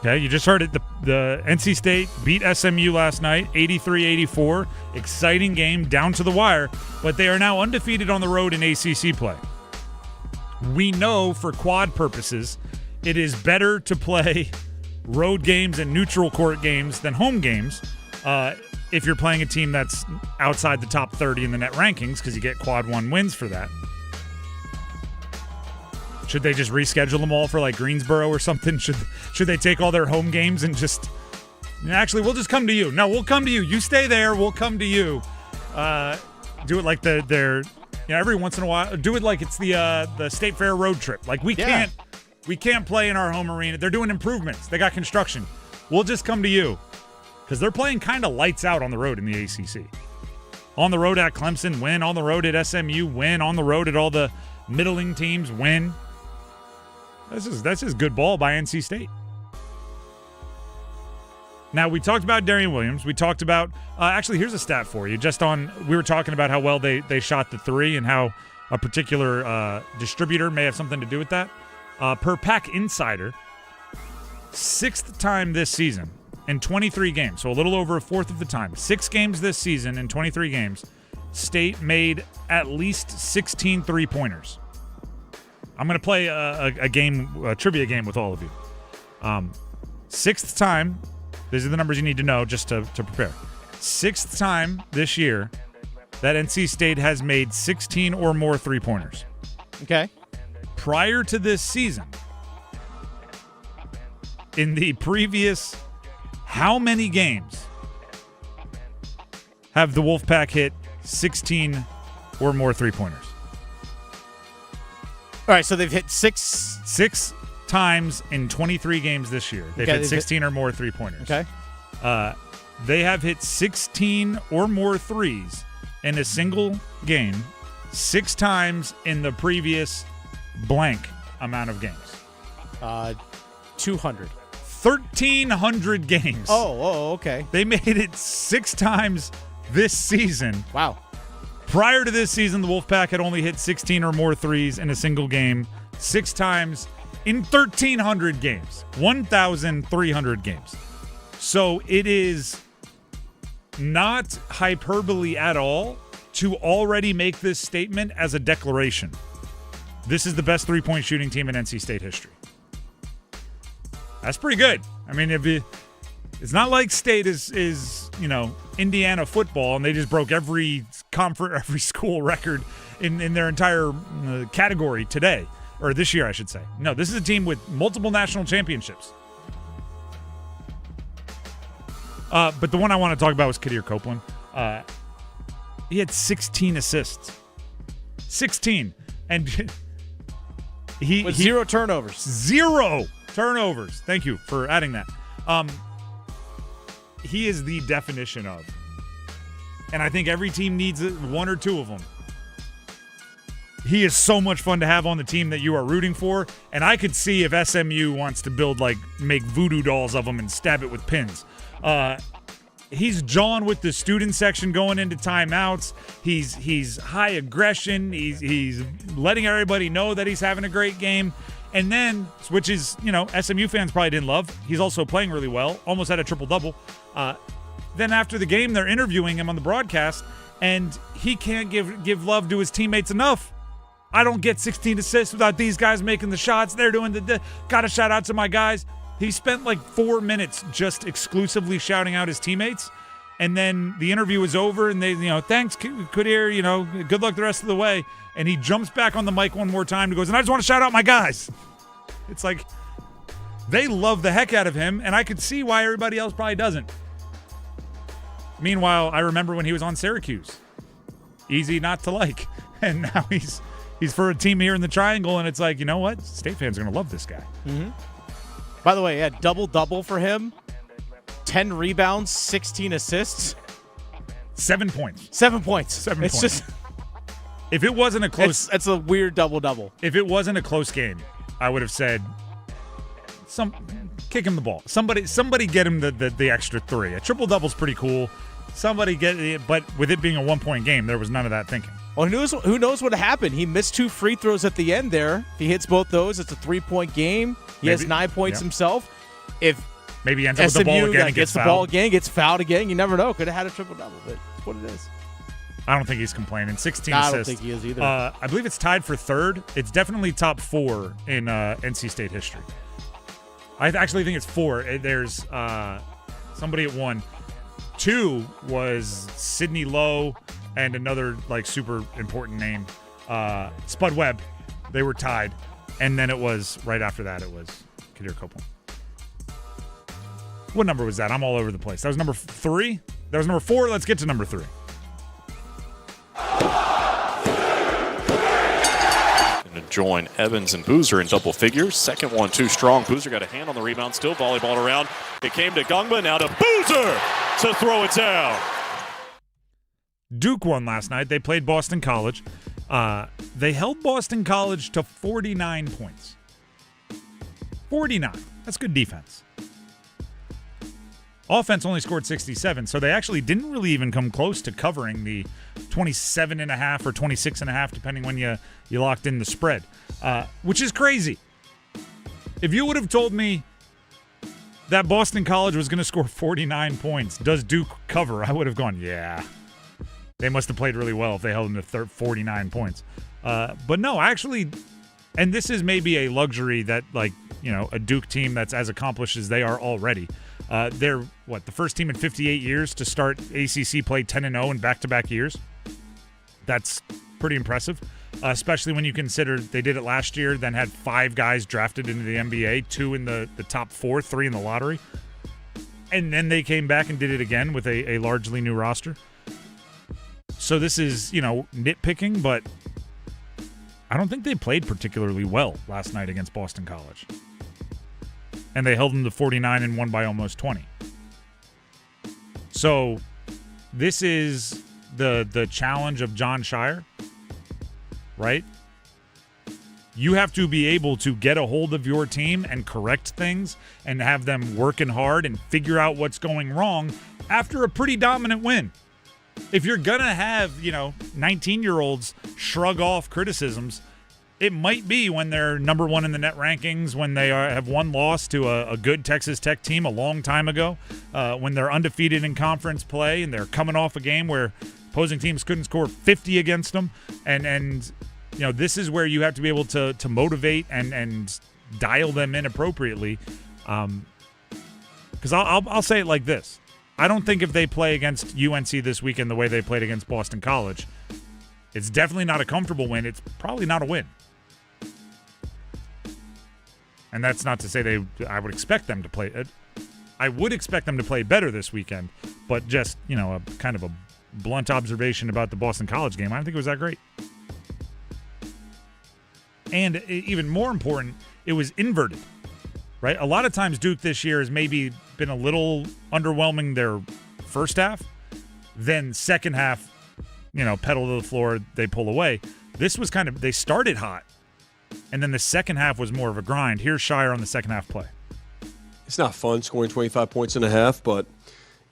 Okay, you just heard it. The NC State beat SMU last night, 83-84. Exciting game, down to the wire, but they are now undefeated on the road in ACC play. We know for quad purposes, it is better to play road games and neutral court games than home games if you're playing a team that's outside the top 30 in the net rankings, because you get quad 1 wins for that. Should they just reschedule them all for like Greensboro or something? Should they take all their home games and just actually we'll just come to you? No, we'll come to you. You stay there. We'll come to you. Do it like their every once in a while. Do it like it's the State Fair road trip. Like we can't play in our home arena. They're doing improvements. They got construction. We'll just come to you because they're playing kind of lights out on the road in the ACC. On the road at Clemson, win. On the road at SMU, win. On the road at all the middling teams, win. That's just good ball by NC State. Now, we talked about Darian Williams. We talked about actually, here's a stat for you. We were talking about how well they shot the 3 and how a particular distributor may have something to do with that. Per Pack Insider, 6th time this season in 23 games, so a little over a fourth of the time. 6 games this season in 23 games, State made at least 16 3-pointers. I'm going to play a trivia game with all of you. 6th time, these are the numbers you need to know just to prepare. 6th time this year that NC State has made 16 or more 3-pointers. Okay. Prior to this season, in the previous how many games have the Wolfpack hit 16 or more 3-pointers? All right, so they've hit 6 times in 23 games this year. They've hit 16 or more 3-pointers. Okay. They have hit 16 or more threes in a single game 6 times in the previous blank amount of games? 200. 1,300 games. Oh, okay. They made it 6 times this season. Wow. Prior to this season, the Wolfpack had only hit 16 or more threes in a single game 6 times in 1,300 games. 1,300 games. So it is not hyperbole at all to already make this statement as a declaration. This is the best three-point shooting team in NC State history. That's pretty good. I mean, it's not like State is Indiana football and they just broke every school record in their entire category today, or this year, I should say. No, this is a team with multiple national championships. But the one I want to talk about was Kadir Copeland. He had 16 assists. 16. And with 0 turnovers. 0 turnovers. Thank you for adding that. He is the definition of. And I think every team needs 1 or 2 of them. He is so much fun to have on the team that you are rooting for. And I could see if SMU wants to make voodoo dolls of him and stab it with pins. He's jawing with the student section going into timeouts. He's high aggression. He's letting everybody know that he's having a great game. And then, which is, SMU fans probably didn't love, he's also playing really well, almost had a triple-double. Then after the game, they're interviewing him on the broadcast, and he can't give love to his teammates enough. I don't get 16 assists without these guys making the shots. They're doing gotta shout out to my guys. He spent 4 minutes just exclusively shouting out his teammates. And then the interview was over and they, thanks, Kadir, good luck the rest of the way. And he jumps back on the mic one more time and goes, and I just want to shout out my guys. It's like they love the heck out of him, and I could see why everybody else probably doesn't. Meanwhile, I remember when he was on Syracuse. Easy not to like. And now he's for a team here in the Triangle, and it's like, you know what? State fans are going to love this guy. Mm-hmm. By the way, double-double for him. 10 rebounds, 16 assists. 7 points. 7 points. 7 it's points. Just, if it wasn't a close... It's a weird double-double. If it wasn't a close game, I would have said, kick him the ball. Somebody get him the extra 3. A triple-double's pretty cool. Somebody get it, but with it being a 1-point game, there was none of that thinking. Well, who knows what happened? He missed 2 free throws at the end there. If he hits both those, it's a 3-point game. He has 9 points himself. If maybe he ends up with the ball again and gets the ball again, gets fouled again, you never know. Could have had a triple-double, but that's what it is. I don't think he's complaining. 16 assists. I don't think he is either. I believe it's tied for 3rd. It's definitely top 4 in NC State history. I actually think it's 4. There's somebody at 1. 2 was Sidney Lowe and another super important name, Spud Webb. They were tied, and then it was right after that. It was Kadir Copeland. What number was that? I'm all over the place. That was number 3. That was number 4. Let's get to number 3. Going to join Evans and Boozer in double figures. Second one too strong. Boozer got a hand on the rebound. Still volleyball around. It came to Gungba. Now to Boozer to throw it down. Duke won last night. They played Boston College. They held Boston College to 49 points. 49. That's good defense. Offense only scored 67, so they actually didn't really even come close to covering the 27.5 or 26.5, depending when you locked in the spread, which is crazy. If you would have told me that Boston College was going to score 49 points, does Duke cover? I would have gone, yeah. They must have played really well if they held them to 49 points. But no, actually, and this is maybe a luxury that, a Duke team that's as accomplished as they are already. They're, the first team in 58 years to start ACC play 10-0 in back-to-back years. That's pretty impressive, especially when you consider they did it last year, then had 5 guys drafted into the NBA, 2 in the top 4, 3 in the lottery. And then they came back and did it again with a largely new roster. So this is, nitpicking, but I don't think they played particularly well last night against Boston College. And they held them to 49 and won by almost 20. So this is the challenge of John Shire. right? You have to be able to get a hold of your team and correct things and have them working hard and figure out what's going wrong after a pretty dominant win. If you're going to have, 19-year-olds shrug off criticisms, it might be when they're number one in the net rankings, when they have one loss to a good Texas Tech team a long time ago, when they're undefeated in conference play and they're coming off a game where opposing teams couldn't score 50 against them. And this is where you have to be able to motivate and dial them in appropriately. Because I'll say it like this. I don't think if they play against UNC this weekend the way they played against Boston College, it's definitely not a comfortable win. It's probably not a win. And that's not to say I would expect them to play. I would expect them to play better this weekend, but just, a kind of a blunt observation about the Boston College game. I don't think it was that great. And even more important, it was inverted, right? A lot of times Duke this year has maybe been a little underwhelming their first half. Then second half, pedal to the floor, they pull away. This was they started hot. And then the second half was more of a grind. Here's Shire on the second half play. It's not fun scoring 25 points in a half, but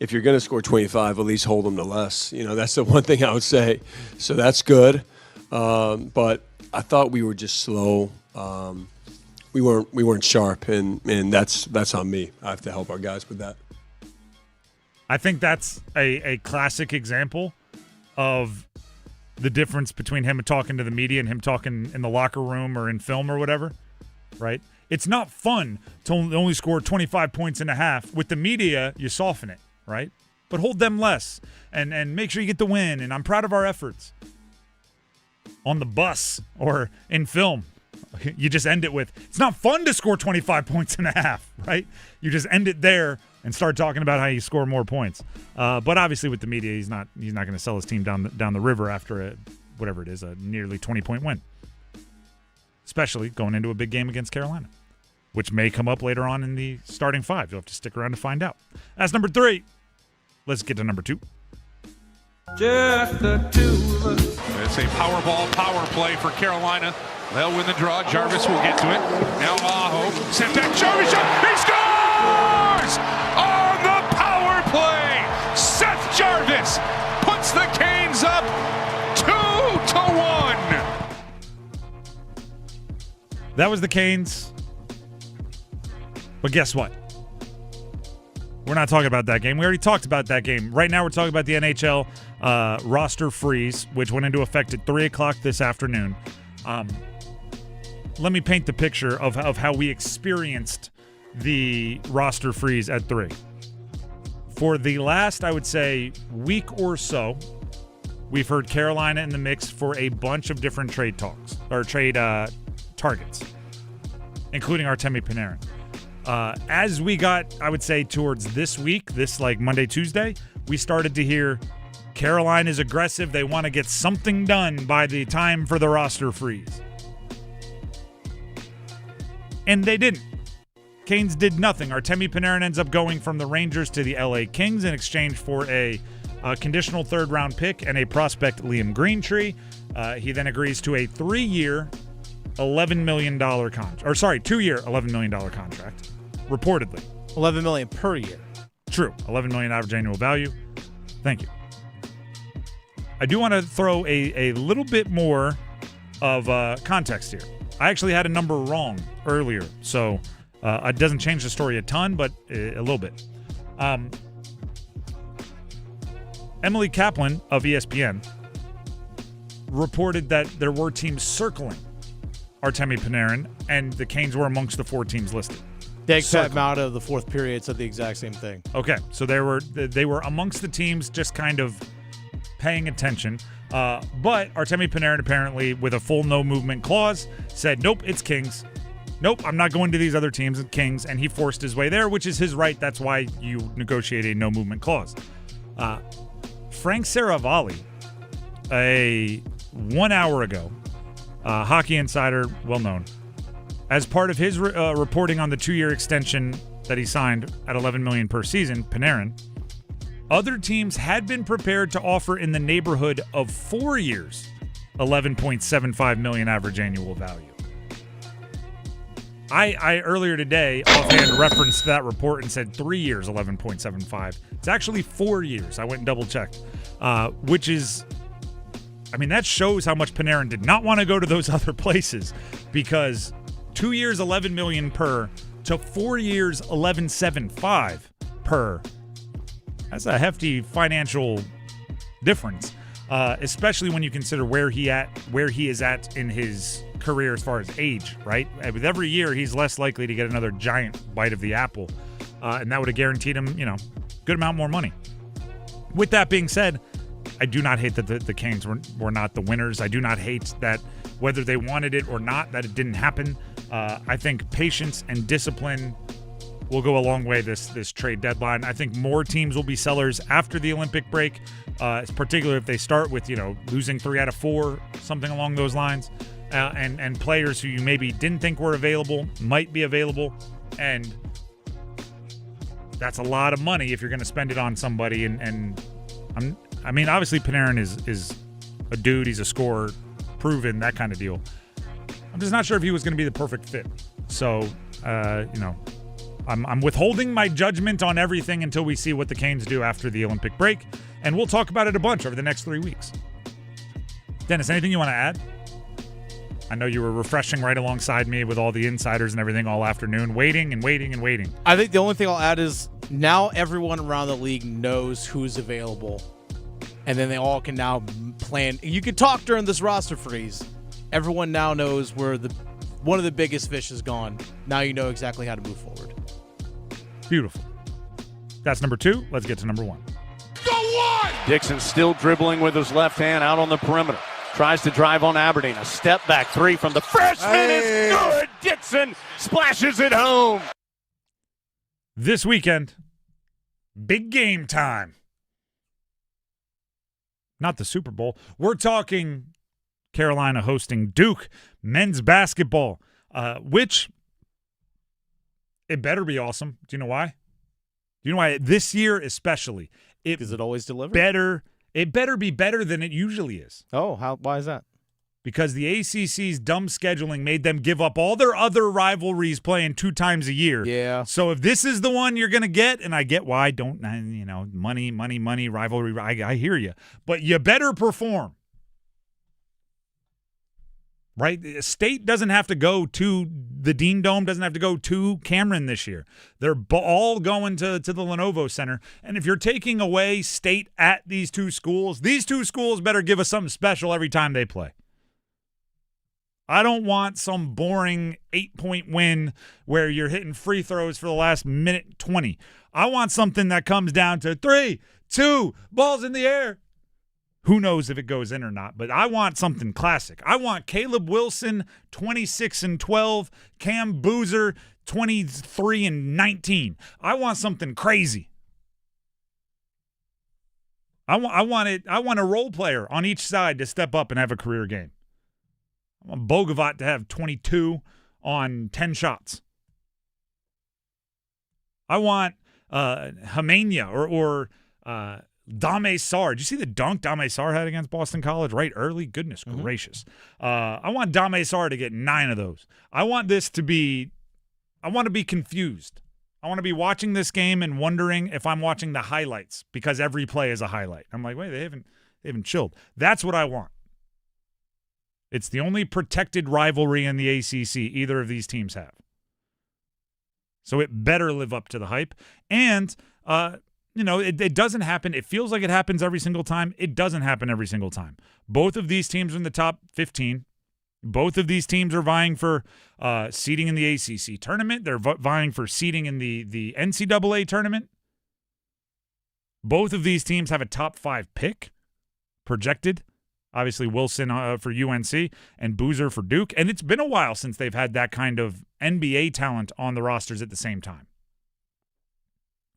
if you're going to score 25, at least hold them to less. That's the one thing I would say. So that's good. But I thought we were just slow. We weren't sharp, and that's on me. I have to help our guys with that. I think that's a classic example of the difference between him talking to the media and him talking in the locker room or in film or whatever, right? It's not fun to only score 25 points in a half. With the media, you soften it, right? But hold them less and make sure you get the win, and I'm proud of our efforts. On the bus or in film, you just end it with, it's not fun to score 25 points in a half, right? You just end it there and start talking about how you score more points. But obviously with the media, he's not going to sell his team down the river after a nearly 20-point win. Especially going into a big game against Carolina, which may come up later on in the starting five. You'll have to stick around to find out. That's number 3. Let's get to number 2. Just the two of us. It's a Powerball power play for Carolina. They'll win the draw. Jarvis will get to it. Now Aho sent that Jarvis shot. He scores on the power play. Seth Jarvis puts the Canes up 2-1. That was the Canes. But guess what? We're not talking about that game. We already talked about that game. Right now we're talking about the NHL roster freeze, which went into effect at 3 o'clock this afternoon. Let me paint the picture of how we experienced the roster freeze at 3. For the last, I would say, week or so, we've heard Carolina in the mix for a bunch of different trade talks, or trade targets, including Artemi Panarin. As we got, I would say, towards this week, this like Monday, Tuesday, we started to hear Carolina is aggressive. They want to get something done by the time for the roster freeze. And they didn't. Canes did nothing. Artemi Panarin ends up going from the Rangers to the LA Kings in exchange for a conditional third-round pick and a prospect, Liam Greentree. He then agrees to a 3-year, $11 million contract. Or sorry, 2-year, $11 million contract, reportedly. $11 million per year. True. $11 million average annual value. Thank you. I do want to throw a little bit more of context here. I actually had a number wrong earlier, so it doesn't change the story a ton, but a little bit. Emily Kaplan of ESPN reported that there were teams circling Artemi Panarin, and the Canes were amongst the 4 teams listed. Pat Mauda of the fourth period said the exact same thing. Okay, so they were amongst the teams just kind of paying attention. But Artemi Panarin apparently, with a full no-movement clause, said, nope, it's Kings. Nope, I'm not going to these other teams, Kings, and he forced his way there, which is his right. That's why you negotiate a no-movement clause. Frank Saravalli, 1 hour ago, hockey insider, well-known, as part of his reporting on the 2-year extension that he signed at $11 million per season, Panarin, other teams had been prepared to offer in the neighborhood of 4 years $11.75 million average annual value. I earlier today offhand referenced that report and said 3 years, 11.75. It's actually 4 years. I went and double-checked, which is, I mean, that shows how much Panarin did not want to go to those other places, because 2 years, $11 million per to 4 years, $11.75 per. That's a hefty financial difference, especially when you consider where he is at in his career as far as age, right? With every year, he's less likely to get another giant bite of the apple, and that would have guaranteed him, good amount more money. With that being said, I do not hate that the Canes were not the winners. I do not hate that whether they wanted it or not, that it didn't happen. I think patience and discipline will go a long way this trade deadline. I think more teams will be sellers after the Olympic break, particularly if they start with, losing 3 out of 4, something along those lines. And players who you maybe didn't think were available might be available, and that's a lot of money if you're going to spend it on somebody. And obviously Panarin is a dude, he's a scorer, proven, that kind of deal. I'm just not sure if he was going to be the perfect fit. So, I'm withholding my judgment on everything until we see what the Canes do after the Olympic break, and we'll talk about it a bunch over the next 3 weeks. Dennis, anything you want to add? I know you were refreshing right alongside me with all the insiders and everything all afternoon, waiting. I think the only thing I'll add is now everyone around the league knows who's available, and then they all can now plan. You can talk during this roster freeze. Everyone now knows where one of the biggest fish is gone. Now you know exactly how to move forward. Beautiful. That's number 2. Let's get to number 1. The one! Dixon still dribbling with his left hand out on the perimeter. Tries to drive on Aberdeen. A step back 3 from the freshman is good. Dixon splashes it home. This weekend, big game time. Not the Super Bowl. We're talking Carolina hosting Duke men's basketball, which it better be awesome. Do you know why? Do you know why? This year especially. Does it always deliver? It better be better than it usually is. Oh, why is that? Because the ACC's dumb scheduling made them give up all their other rivalries playing 2 times a year. Yeah. So if this is the one you're going to get, and I get why, money, rivalry, I hear you. But you better perform. Right? State doesn't have to go to the Dean Dome, doesn't have to go to Cameron this year. They're all going to the Lenovo Center. And if you're taking away State at these two schools better give us something special every time they play. I don't want some boring 8-point win where you're hitting free throws for the last minute 20. I want something that comes down to 3, 2, balls in the air. Who knows if it goes in or not, but I want something classic. I want Caleb Wilson, 26-12, Cam Boozer, 23-19. I want something crazy. I want a role player on each side to step up and have a career game. I want Bogovac to have 22 on 10 shots. I want Hamania or Dame Sarr. Did you see the dunk Dame Sarr had against Boston College right early? Goodness gracious. I want Dame Sarr to get 9 of those. I want to be confused. I want to be watching this game and wondering if I'm watching the highlights because every play is a highlight. I'm like, wait, they haven't chilled. That's what I want. It's the only protected rivalry in the ACC either of these teams have. So it better live up to the hype. And, it doesn't happen. It feels like it happens every single time. It doesn't happen every single time. Both of these teams are in the top 15. Both of these teams are vying for seeding in the ACC tournament. They're vying for seeding in the NCAA tournament. Both of these teams have a top 5 pick projected. Obviously, Wilson for UNC and Boozer for Duke. And it's been a while since they've had that kind of NBA talent on the rosters at the same time.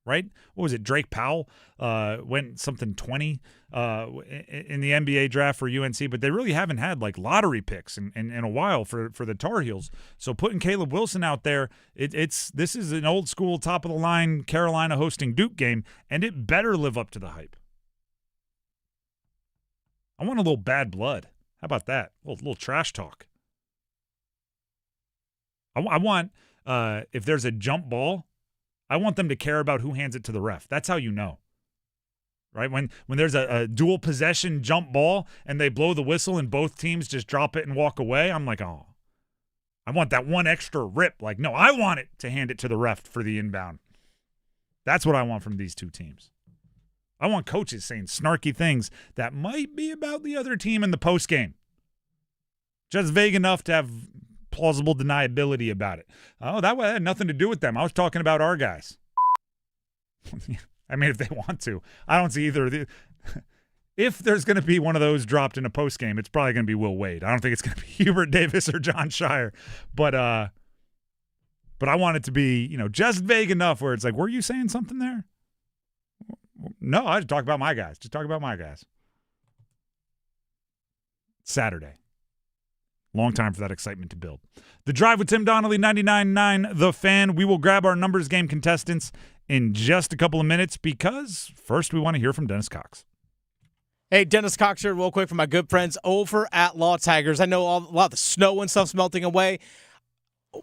Right? What was it? Drake Powell went something 20 in the NBA draft for UNC, but they really haven't had like lottery picks in a while for the Tar Heels. So putting Caleb Wilson out there, this is an old school top of the line Carolina hosting Duke game, and it better live up to the hype. I want a little bad blood. How about that? A little trash talk. I want, if there's a jump ball, I want them to care about who hands it to the ref. That's how you know. Right? When there's a dual possession jump ball and they blow the whistle and both teams just drop it and walk away, I'm like, oh, I want that one extra rip. Like, no, I want it to hand it to the ref for the inbound. That's what I want from these two teams. I want coaches saying snarky things that might be about the other team in the postgame. Just vague enough to have plausible deniability about it. Oh, that had nothing to do with them. I was talking about our guys. I mean, if they want to. I don't see either of the. If there's going to be one of those dropped in a postgame, it's probably going to be Will Wade. I don't think it's going to be Hubert Davis or John Shire. But I want it to be, just vague enough where it's like, were you saying something there? No, I just talk about my guys. Just talk about my guys. Saturday. Long time for that excitement to build. The Drive with Tim Donnelly, 99.9 The Fan. We will grab our numbers game contestants in just a couple of minutes because first we want to hear from Dennis Cox. Hey, Dennis Cox here real quick from my good friends over at Law Tigers. I know a lot of the snow and stuff's melting away.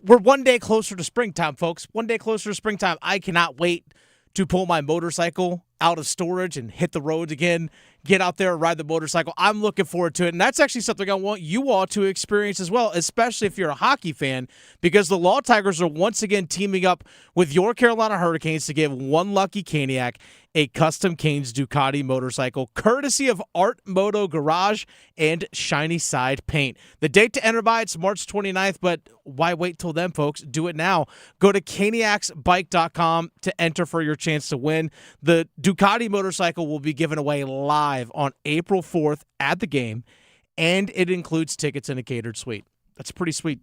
We're one day closer to springtime, folks. One day closer to springtime. I cannot wait to pull my motorcycle out of storage and hit the roads again, get out there and ride the motorcycle. I'm looking forward to it, and that's actually something I want you all to experience as well, especially if you're a hockey fan, because the Law Tigers are once again teaming up with your Carolina Hurricanes to give one lucky Caniac a custom Canes Ducati motorcycle, courtesy of Art Moto Garage and Shiny Side Paint. The date to enter by, it's March 29th, but why wait till then, folks? Do it now. Go to caniacsbike.com to enter for your chance to win. The Ducati motorcycle will be given away live on April 4th at the game, and it includes tickets and a catered suite. That's a pretty sweet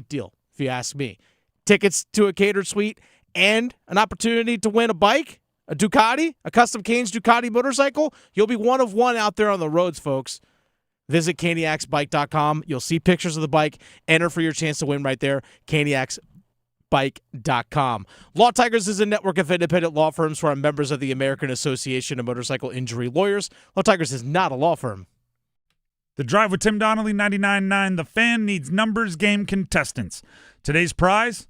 deal, if you ask me. Tickets to a catered suite and an opportunity to win a bike, a Ducati, a custom Canes Ducati motorcycle. You'll be one of one out there on the roads, folks. Visit caniacsbike.com. You'll see pictures of the bike. Enter for your chance to win right there. caniacsbike.com. Law Tigers is a network of independent law firms who are members of the American Association of Motorcycle Injury Lawyers. Law Tigers is not a law firm. The Drive with Tim Donnelly, 99.9 The Fan needs numbers game contestants. Today's prize,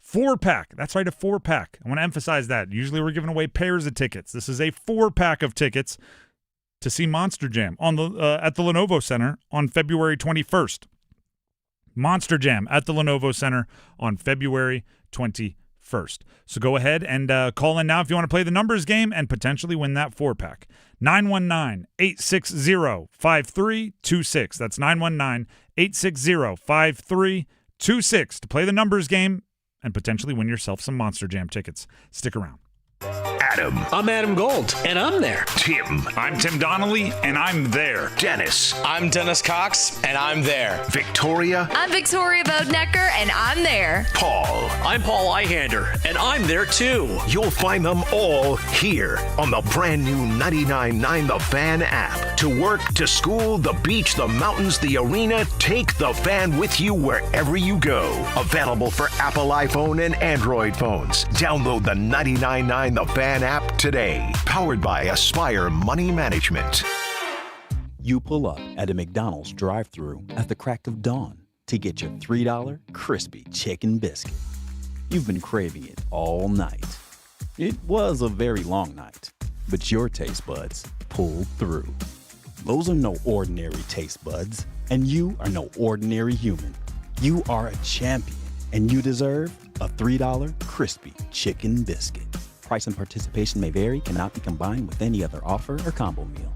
4-pack. That's right, a 4-pack. I want to emphasize that. Usually we're giving away pairs of tickets. This is a 4-pack of tickets to see Monster Jam at the Lenovo Center on February 21st. Monster Jam at the Lenovo Center on February 21st. So go ahead and call in now if you want to play the numbers game and potentially win that 4-pack. 919-860-5326. That's 919-860-5326 to play the numbers game and potentially win yourself some Monster Jam tickets. Stick around. Adam. I'm Adam Gold, and I'm there. Tim. I'm Tim Donnelly, and I'm there. Dennis. I'm Dennis Cox, and I'm there. Victoria. I'm Victoria Bodenecker, and I'm there. Paul. I'm Paul Eihander, and I'm there too. You'll find them all here on the brand new 99.9 The Fan app. To work, to school, the beach, the mountains, the arena, take The Fan with you wherever you go. Available for Apple iPhone and Android phones. Download the 99.9 The Fan app today. Powered by Aspire Money Management. You pull up at a McDonald's drive-thru at the crack of dawn to get your $3 crispy chicken biscuit. You've been craving it all night. It was a very long night, but your taste buds pulled through. Those are no ordinary taste buds, and you are no ordinary human. You are a champion, and you deserve a $3 crispy chicken biscuit. Price and participation may vary, cannot be combined with any other offer or combo meal.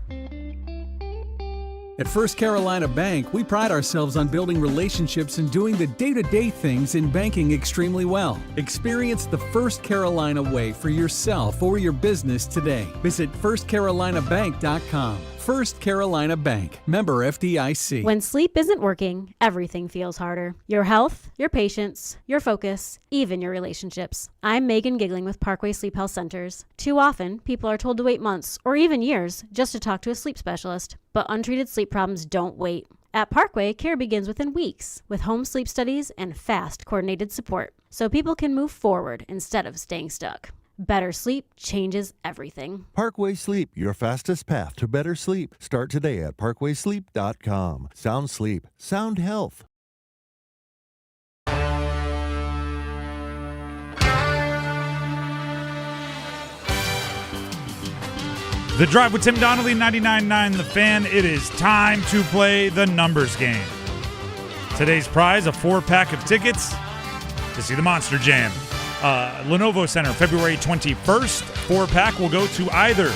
At First Carolina Bank, we pride ourselves on building relationships and doing the day-to-day things in banking extremely well. Experience the First Carolina way for yourself or your business today. Visit firstcarolinabank.com. First Carolina Bank, member FDIC. When sleep isn't working, everything feels harder. Your health, your patience, your focus, even your relationships. I'm Megan Giggling with Parkway Sleep Health Centers. Too often, people are told to wait months or even years just to talk to a sleep specialist, but untreated sleep problems don't wait. At Parkway, care begins within weeks with home sleep studies and fast, coordinated support so people can move forward instead of staying stuck. Better sleep changes everything. Parkway Sleep, your fastest path to better sleep. Start today at parkwaysleep.com. Sound sleep, sound health. The Drive with Tim Donnelly, 99.9 The Fan. It is time to play the numbers game. Today's prize, a 4-pack of tickets to see the Monster Jam. Lenovo Center, February 21st. 4-pack will go to either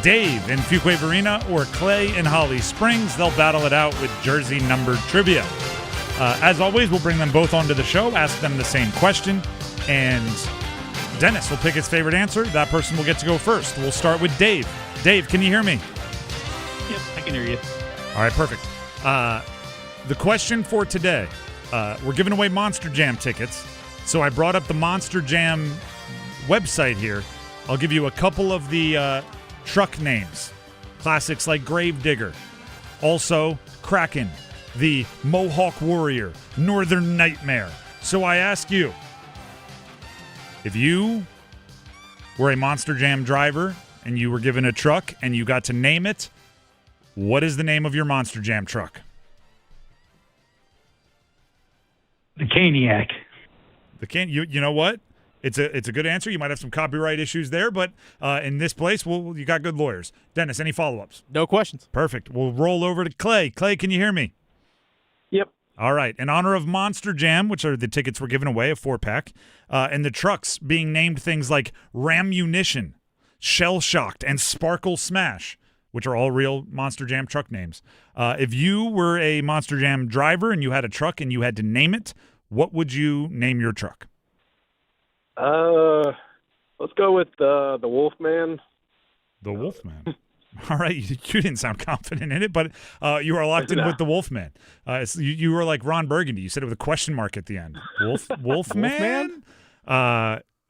Dave in Fuquay Arena or Clay in Holly Springs. They'll battle it out with jersey number trivia. As always, we'll bring them both onto the show, ask them the same question, and Dennis will pick his favorite answer. That person will get to go first. We'll start with Dave. Dave, can you hear me? Yep, I can hear you. All right, perfect. The question for today, we're giving away Monster Jam tickets. So I brought up the Monster Jam website here. I'll give you a couple of the truck names. Classics like Gravedigger. Also, Kraken, the Mohawk Warrior, Northern Nightmare. So I ask you, if you were a Monster Jam driver and you were given a truck and you got to name it, what is the name of your Monster Jam truck? The Caniac. You know what? It's a good answer. You might have some copyright issues there, but in this place, you got good lawyers. Dennis, any follow-ups? No questions. Perfect. We'll roll over to Clay. Clay, can you hear me? Yep. All right. In honor of Monster Jam, which are the tickets we're giving away, a 4-pack, and the trucks being named things like Rammunition, Shell Shocked, and Sparkle Smash, which are all real Monster Jam truck names. If you were a Monster Jam driver and you had a truck and you had to name it, what would you name your truck? Let's go with the Wolfman. The Wolfman. All right, you didn't sound confident in it, but you are locked in with the Wolfman. You were like Ron Burgundy. You said it with a question mark at the end. Wolfman?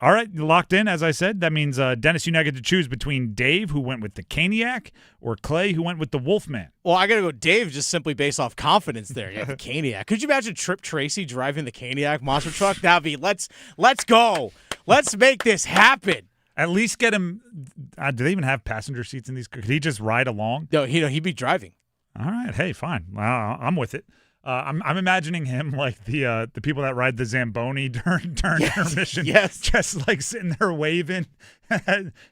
All right, you're locked in, as I said. That means, Dennis, you now get to choose between Dave, who went with the Caniac, or Clay, who went with the Wolfman. Well, I got to go Dave just simply based off confidence there. Yeah, the Caniac. Could you imagine Trip Tracy driving the Caniac monster truck? That'd be, let's go. Let's make this happen. At least get him. Do they even have passenger seats in these? Could he just ride along? No, he'd be driving. All right. Hey, fine. I'm with it. I'm imagining him like the people that ride the Zamboni during intermission. Yes. Just like sitting there waving,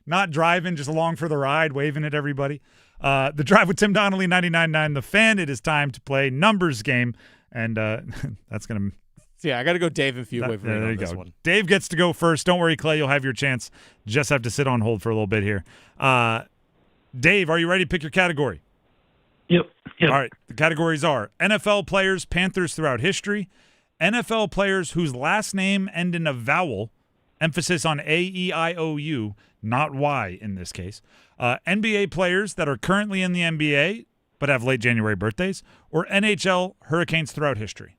not driving, just along for the ride, waving at everybody. The Drive with Tim Donnelly, 99.9 The Fan. It is time to play numbers game, and that's going to. Yeah, I got to go Dave and Fuquay There you this go. one. Dave gets to go first. Don't worry, Clay. You'll have your chance. Just have to sit on hold for a little bit here. Dave, are you ready to pick your category? Yep. All right. The categories are NFL players, Panthers throughout history, NFL players whose last name end in a vowel, emphasis on A-E-I-O-U, not Y in this case, NBA players that are currently in the NBA but have late January birthdays, or NHL Hurricanes throughout history.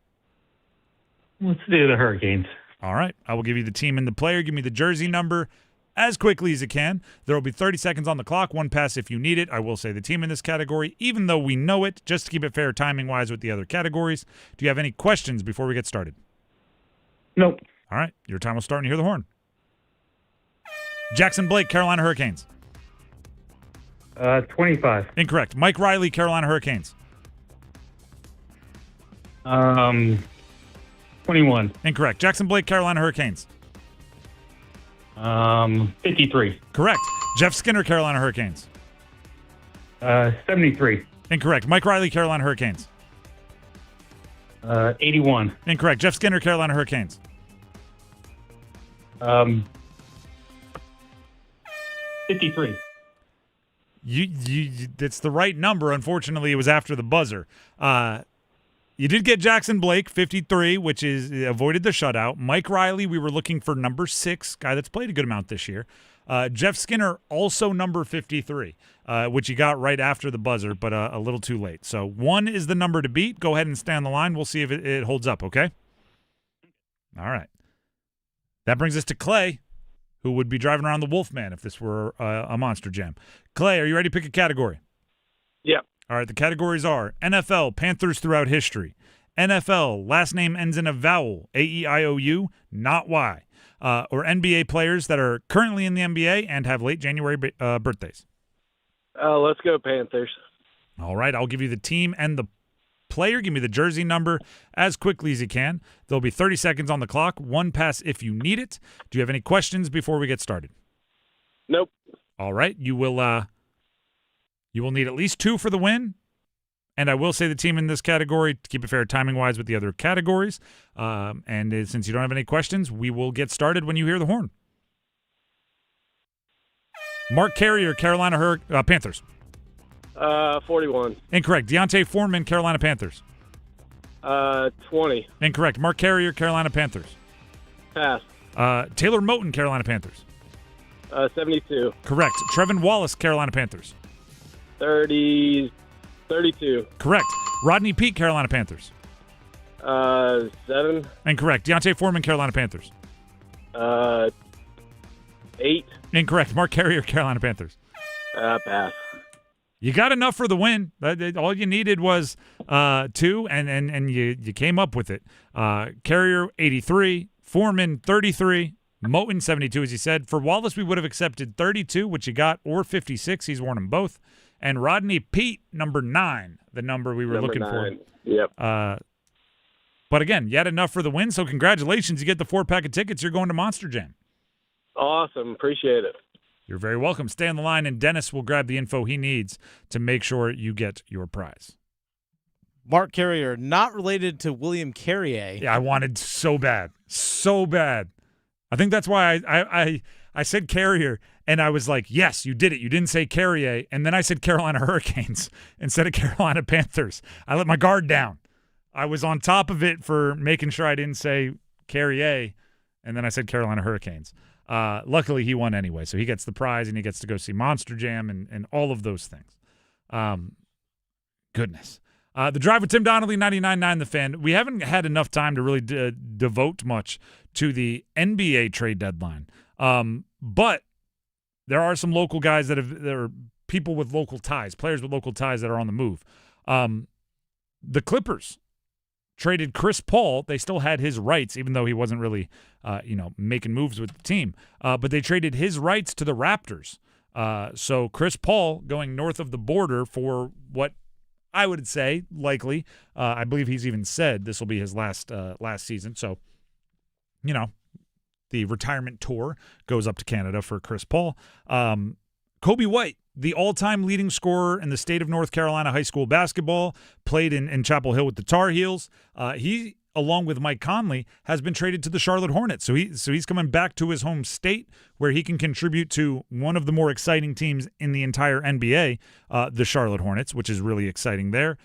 Let's do the Hurricanes. All right. I will give you the team and the player. Give me the jersey number as quickly as you can. There will be 30 seconds on the clock, one pass if you need it. I will say the team in this category, even though we know it, just to keep it fair timing-wise with the other categories. Do you have any questions before we get started? Nope. All right. Your time will start when you hear the horn. Jackson Blake, Carolina Hurricanes. 25. Incorrect. Mike Riley, Carolina Hurricanes. 21. Incorrect. Jackson Blake, Carolina Hurricanes. 53. Correct. Jeff Skinner, Carolina Hurricanes. 73. Incorrect. Mike Riley, Carolina Hurricanes. 81. Incorrect. Jeff Skinner, Carolina Hurricanes. 53. It's the right number. Unfortunately, it was after the buzzer. You did get Jackson Blake, 53, which is avoided the shutout. Mike Riley, we were looking for number 6, guy that's played a good amount this year. Jeff Skinner, also number 53, which he got right after the buzzer, but a little too late. So 1 is the number to beat. Go ahead and stay on the line. We'll see if it holds up, okay? All right. That brings us to Clay, who would be driving around the Wolfman if this were a Monster Jam. Clay, are you ready to pick a category? Yep. All right, the categories are NFL, Panthers throughout history. NFL, last name ends in a vowel, A-E-I-O-U, not Y. or NBA players that are currently in the NBA and have late January birthdays. Let's go Panthers. All right, I'll give you the team and the player. Give me the jersey number as quickly as you can. There'll be 30 seconds on the clock. One pass if you need it. Do you have any questions before we get started? Nope. All right, you will need at least 2 for the win. And I will say the team in this category, to keep it fair timing-wise with the other categories. And since you don't have any questions, we will get started when you hear the horn. Mark Carrier, Carolina Panthers. 41. Incorrect. Deontay Foreman, Carolina Panthers. 20. Incorrect. Mark Carrier, Carolina Panthers. Pass. Taylor Moton, Carolina Panthers. 72. Correct. Trevin Wallace, Carolina Panthers. 32. Correct. Rodney Peete, Carolina Panthers. 7. Incorrect. Deontay Foreman, Carolina Panthers. 8. Incorrect. Mark Carrier, Carolina Panthers. Pass. You got enough for the win. All you needed was 2, and you came up with it. Carrier, 83. Foreman, 33. Moton, 72, as you said. For Wallace, we would have accepted 32, which you got, or 56. He's worn them both. And Rodney Peete, number 9, the number we were looking for. Yep. But again, you had enough for the win, so congratulations. You get the 4-pack of tickets. You're going to Monster Jam. Awesome. Appreciate it. You're very welcome. Stay on the line, and Dennis will grab the info he needs to make sure you get your prize. Mark Carrier, not related to William Carrier. Yeah, I wanted so bad. So bad. I think that's why I said Carrier, and I was like, yes, you did it. You didn't say Carrier. And then I said Carolina Hurricanes instead of Carolina Panthers. I let my guard down. I was on top of it for making sure I didn't say Carrier, and then I said Carolina Hurricanes. Luckily, he won anyway, so he gets the prize, and he gets to go see Monster Jam and all of those things. Goodness. The Drive with Tim Donnelly, 99.9 The Fan. We haven't had enough time to really devote much to the NBA trade deadline. But there are some local guys there are people with local ties, players with local ties that are on the move. The Clippers traded Chris Paul. They still had his rights, even though he wasn't really, making moves with the team. But they traded his rights to the Raptors. So Chris Paul going north of the border for what I would say likely. I believe he's even said this will be his last season. So, the retirement tour goes up to Canada for Chris Paul. Kobe White, the all-time leading scorer in the state of North Carolina high school basketball, played in Chapel Hill with the Tar Heels. He, along with Mike Conley, has been traded to the Charlotte Hornets. So he's coming back to his home state where he can contribute to one of the more exciting teams in the entire NBA, the Charlotte Hornets, which is really exciting there.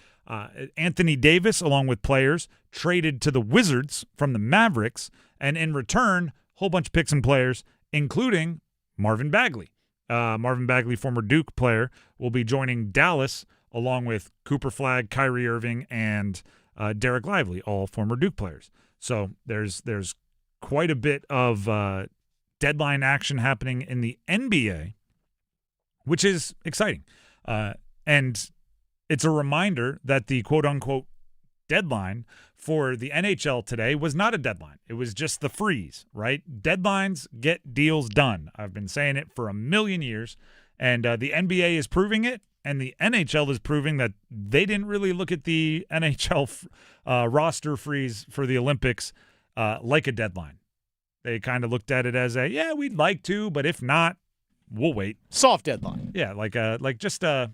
Anthony Davis, along with players, traded to the Wizards from the Mavericks, and in return, a whole bunch of picks and players, including Marvin Bagley. Marvin Bagley, former Duke player, will be joining Dallas along with Cooper Flagg, Kyrie Irving, and Derek Lively, all former Duke players. So there's quite a bit of deadline action happening in the NBA, which is exciting. And it's a reminder that the quote-unquote deadline for the NHL today was not a deadline. It was just the freeze, right? Deadlines get deals done. I've been saying it for a million years, and the NBA is proving it, and the NHL is proving that they didn't really look at the NHL roster freeze for the Olympics like a deadline. They kind of looked at it as we'd like to, but if not, we'll wait. Soft deadline. Yeah, like just a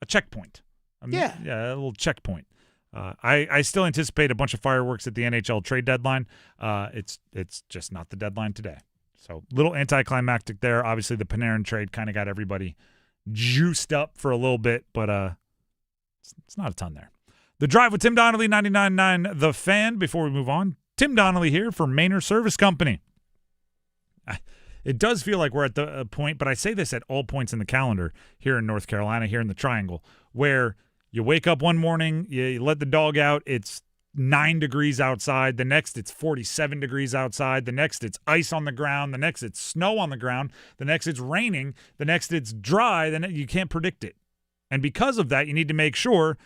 checkpoint. A little checkpoint. I still anticipate a bunch of fireworks at the NHL trade deadline. It's just not the deadline today. So little anticlimactic there. Obviously, the Panarin trade kind of got everybody juiced up for a little bit, but it's not a ton there. The Drive with Tim Donnelly, 99.9 The Fan. Before we move on, Tim Donnelly here for Mainer Service Company. It does feel like we're at the point, but I say this at all points in the calendar here in North Carolina, here in the Triangle, where you wake up one morning, you let the dog out, it's 9 degrees outside. The next, it's 47 degrees outside. The next, it's ice on the ground. The next, it's snow on the ground. The next, it's raining. The next, it's dry. Then you can't predict it. And because of that, you need to make sure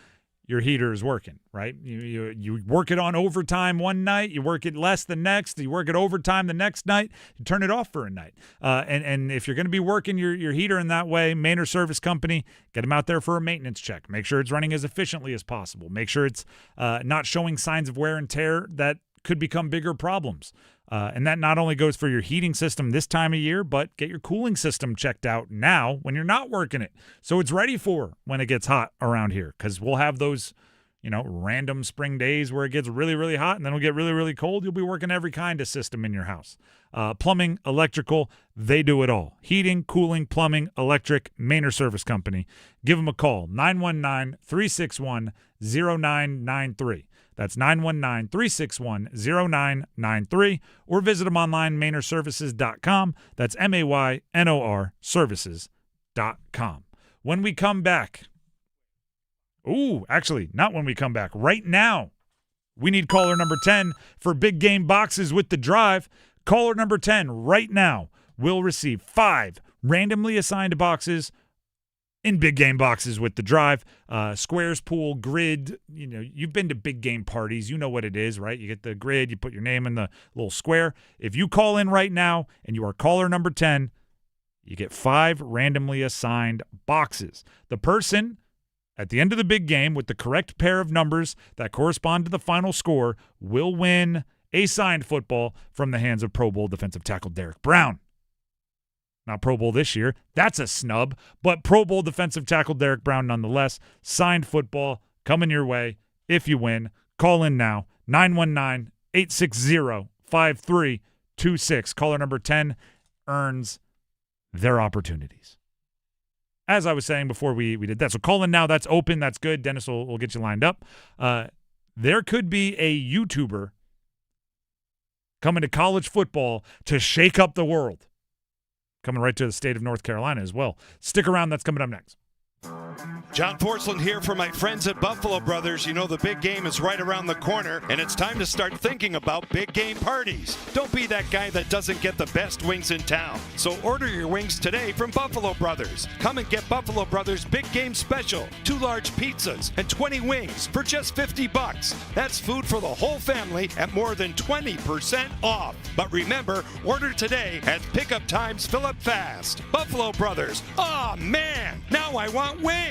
your heater is working, right? You work it on overtime one night, you work it less the next, you work it overtime the next night, you turn it off for a night. And if you're going to be working your heater in that way, Manor Service Company, get them out there for a maintenance check. Make sure it's running as efficiently as possible. Make sure it's not showing signs of wear and tear that could become bigger problems. And that not only goes for your heating system this time of year, but get your cooling system checked out now when you're not working it, so it's ready for when it gets hot around here, because we'll have those, random spring days where it gets really, really hot and then it'll get really, really cold. You'll be working every kind of system in your house. Plumbing, electrical, they do it all. Heating, cooling, plumbing, electric, Manor Service Company. Give them a call, 919-361-0993. That's 919-361-0993, or visit them online, manorservices.com. That's MAYNOR services.com. When we come back, actually, not when we come back, right now, we need caller number 10 for big game boxes with the drive. Caller number 10 right now will receive 5 randomly assigned boxes in big game boxes with the drive. Squares, pool, grid. You've been to big game parties. You know what it is, right? You get the grid, you put your name in the little square. If you call in right now and you are caller number 10, you get 5 randomly assigned boxes. The person at the end of the big game with the correct pair of numbers that correspond to the final score will win a signed football from the hands of Pro Bowl defensive tackle Derek Brown. Not Pro Bowl this year. That's a snub. But Pro Bowl defensive tackle Derek Brown nonetheless. Signed football coming your way if you win. Call in now. 919-860-5326. Caller number 10 earns their opportunities. As I was saying before we did that. So call in now. That's open. That's good. Dennis will get you lined up. There could be a YouTuber coming to college football to shake up the world. Coming right to the state of North Carolina as well. Stick around. That's coming up next. John Porcelain here for my friends at Buffalo Brothers. The big game is right around the corner, and it's time to start thinking about big game parties. Don't be that guy that doesn't get the best wings in town. So order your wings today from Buffalo Brothers. Come and get Buffalo Brothers Big Game Special. 2 large pizzas and 20 wings for just $50. That's food for the whole family at more than 20% off. But remember, order today as pickup times fill up fast. Buffalo Brothers. Oh man, now I want wings.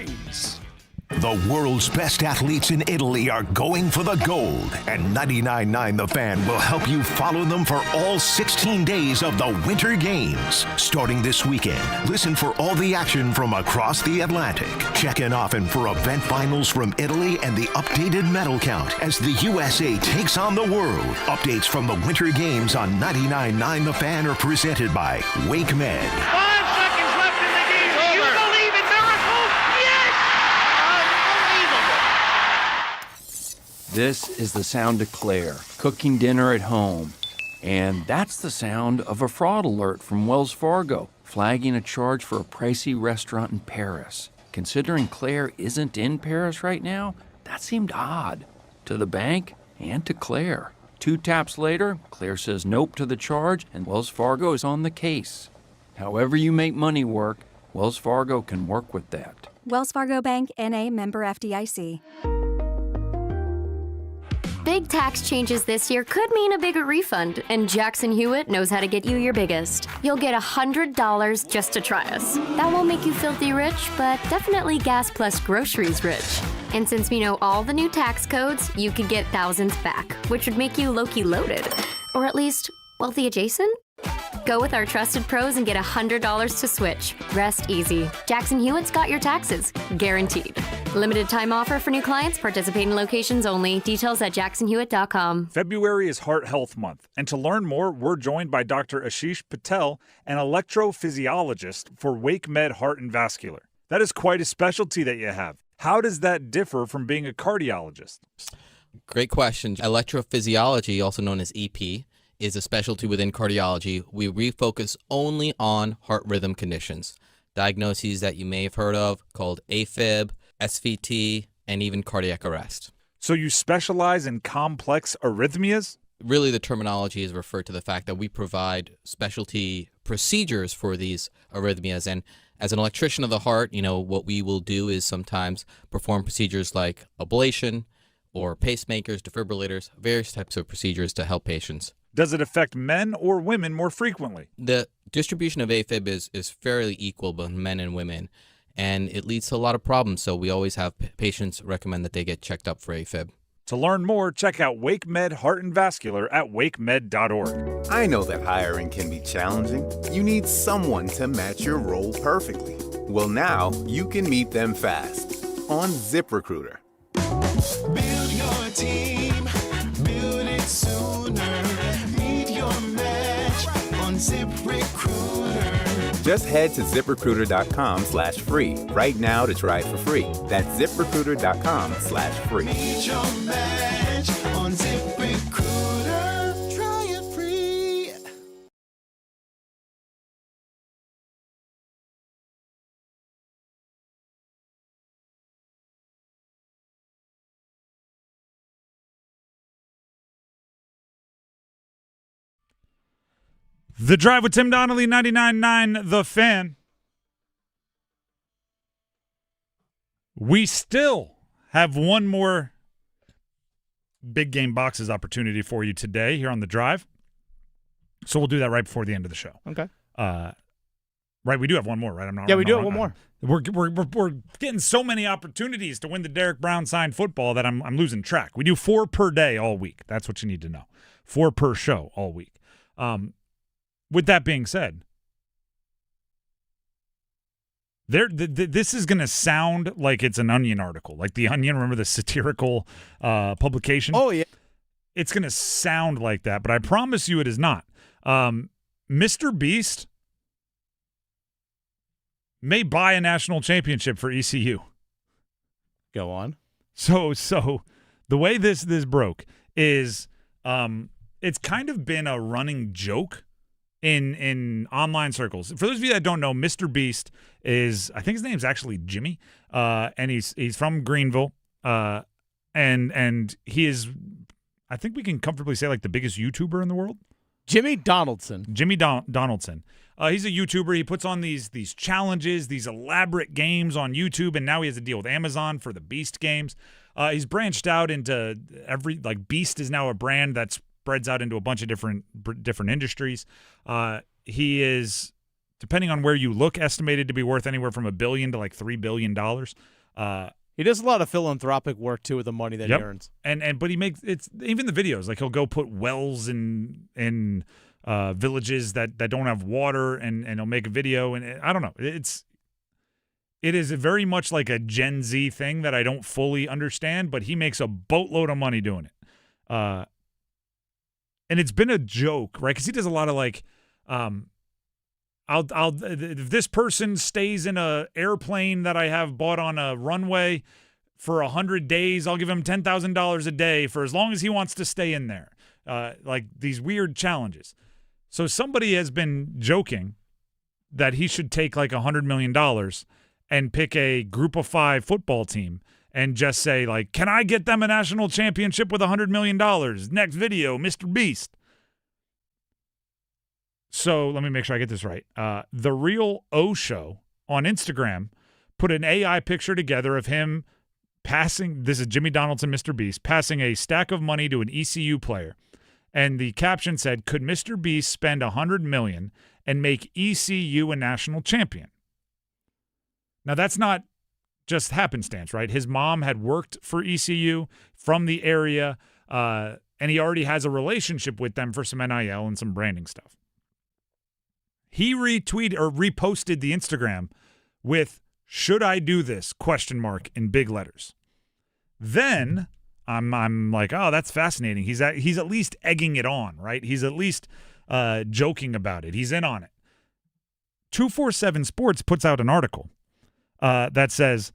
The world's best athletes in Italy are going for the gold, and 99.9 The Fan will help you follow them for all 16 days of the Winter Games. Starting this weekend, listen for all the action from across the Atlantic. Check in often for event finals from Italy and the updated medal count as the USA takes on the world. Updates from the Winter Games on 99.9 The Fan are presented by Wake Med. 5 seconds left in the game. Do you believe in miracles? Yes! Unbelievable. This is the sound of Claire, cooking dinner at home. And that's the sound of a fraud alert from Wells Fargo, flagging a charge for a pricey restaurant in Paris. Considering Claire isn't in Paris right now, that seemed odd to the bank and to Claire. 2 taps later, Claire says nope to the charge, and Wells Fargo is on the case. However you make money work, Wells Fargo can work with that. Wells Fargo Bank, N.A., member FDIC. Big tax changes this year could mean a bigger refund, and Jackson Hewitt knows how to get you your biggest. You'll get $100 just to try us. That won't make you filthy rich, but definitely gas plus groceries rich. And since we know all the new tax codes, you could get thousands back, which would make you low-key loaded. Or at least wealthy adjacent? Go with our trusted pros and get $100 to switch. Rest easy. Jackson Hewitt's got your taxes. Guaranteed. Limited time offer for new clients. Participating locations only. Details at jacksonhewitt.com. February is Heart Health Month, and to learn more, we're joined by Dr. Ashish Patel, an electrophysiologist for Wake Med Heart and Vascular. That is quite a specialty that you have. How does that differ from being a cardiologist? Great question. Electrophysiology, also known as EP, is a specialty within cardiology. We refocus only on heart rhythm conditions, diagnoses that you may have heard of called AFib, SVT, and even cardiac arrest. So you specialize in complex arrhythmias? really the terminology is referred to the fact that we provide specialty procedures for these arrhythmias. And as an electrician of the heart, what we will do is sometimes perform procedures like ablation or pacemakers, defibrillators, various types of procedures to help patients. Does it affect men or women more frequently? The distribution of AFib is fairly equal both men and women, and it leads to a lot of problems. So we always have patients recommend that they get checked up for AFib. To learn more, check out WakeMed Heart and Vascular at wakemed.org. I know that hiring can be challenging. You need someone to match your role perfectly. Well, now you can meet them fast on ZipRecruiter. Build your team, build it sooner. Meet your match on ZipRecruiter. Just head to ZipRecruiter.com/free right now to try it for free. That's ZipRecruiter.com/free. Meet your match on ZipRecruiter. Try it free. The Drive with Tim Donnelly, 99.9 The Fan. We still have one more big game boxes opportunity for you today here on The Drive. So we'll do that right before the end of the show. Okay. Right, we do have one more, right? We do have one more. We're getting so many opportunities to win the Derek Brown signed football that I'm losing track. We do 4 per day all week. That's what you need to know. 4 per show all week. With that being said, this is going to sound like it's an Onion article, like The Onion. Remember the satirical publication? Oh, yeah. It's going to sound like that, but I promise you it is not. Mr. Beast may buy a national championship for ECU. Go on. So the way this broke is it's kind of been a running joke in online circles. For those of you that don't know, Mr. Beast is, I think his name's actually Jimmy, and he's from Greenville, and he is, I think we can comfortably say, like the biggest YouTuber in the world. Jimmy Donaldson. Donaldson. He's a YouTuber. He puts on these challenges, these elaborate games on YouTube, and now he has a deal with Amazon for the Beast games. He's branched out into Beast is now a brand that's spreads out into a bunch of different industries. He is, depending on where you look, estimated to be worth anywhere from $1 billion to like $3 billion. He does a lot of philanthropic work too with the money that he earns. But he makes it's even the videos, like he'll go put wells in villages that don't have water, and he'll make a video, and I don't know. It is very much like a Gen Z thing that I don't fully understand, but he makes a boatload of money doing it. And it's been a joke, right? Because he does a lot of like, if this person stays in a airplane that I have bought on a runway for 100 days, I'll give him $10,000 a day for as long as he wants to stay in there. Like these weird challenges. So somebody has been joking that he should take like $100 million and pick a group of 5 football team and just say, like, can I get them a national championship with $100 million? Next video, Mr. Beast. So let me make sure I get this right. The Real O Show on Instagram put an AI picture together of him passing, this is Jimmy Donaldson, Mr. Beast, passing a stack of money to an ECU player. And the caption said, could Mr. Beast spend $100 million and make ECU a national champion? Now, that's not just happenstance, right? His mom had worked for ECU from the area, and he already has a relationship with them for some NIL and some branding stuff. He retweeted or reposted the Instagram with, should I do this? ? In big letters. Then I'm like, oh, that's fascinating. He's at least egging it on, right? He's at least joking about it. He's in on it. 247 Sports puts out an article that says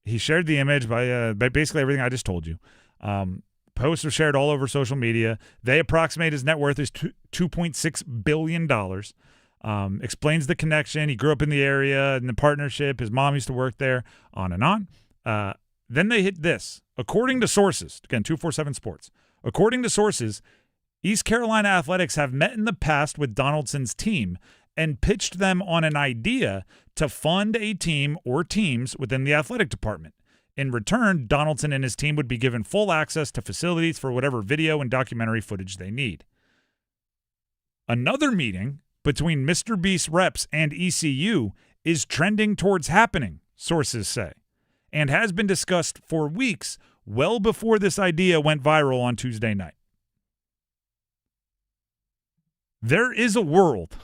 he shared the image by basically everything I just told you. Posts were shared all over social media. They approximate his net worth is $2.6 billion. Explains the connection. He grew up in the area and the partnership. His mom used to work there, on and on. Then they hit this. According to sources, again, 247 Sports, According to sources, East Carolina Athletics have met in the past with Donaldson's team and pitched them on an idea to fund a team or teams within the athletic department. In return, Donaldson and his team would be given full access to facilities for whatever video and documentary footage they need. Another meeting between Mr. Beast reps and ECU is trending towards happening, sources say, and has been discussed for weeks well before this idea went viral on Tuesday night. There is a world.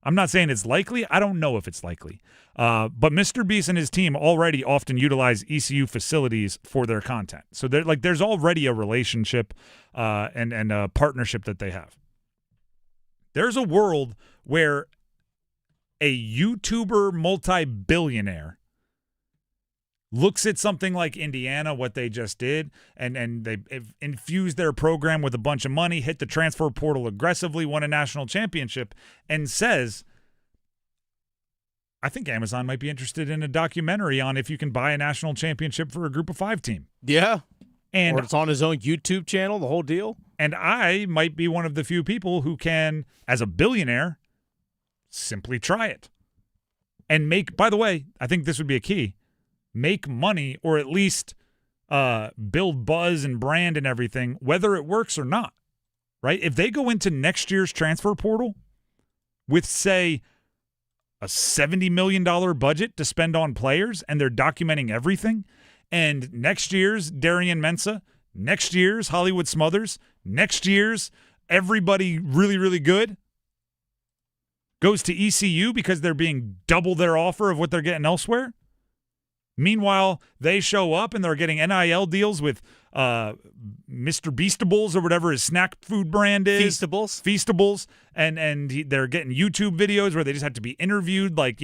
I'm not saying it's likely. I don't know if it's likely. But Mr. Beast and his team already often utilize ECU facilities for their content. So there's already a relationship and a partnership that they have. There's a world where a YouTuber multi-billionaire looks at something like Indiana, what they just did, and they infused their program with a bunch of money, hit the transfer portal aggressively, won a national championship, and says, I think Amazon might be interested in a documentary on if you can buy a national championship for a group of 5 team. Yeah. And or it's on his own YouTube channel, the whole deal. And I might be one of the few people who can, as a billionaire, simply try it. And make, by the way, I think this would be a key, make money or at least build buzz and brand and everything, whether it works or not, right? If they go into next year's transfer portal with, say, a $70 million budget to spend on players and they're documenting everything, and next year's Darian Mensah, next year's Hollywood Smothers, next year's everybody really, really good goes to ECU because they're being double their offer of what they're getting elsewhere. Meanwhile, they show up and they're getting NIL deals with Mr. Beastables or whatever his snack food brand is. Feastables. And they're getting YouTube videos where they just have to be interviewed like,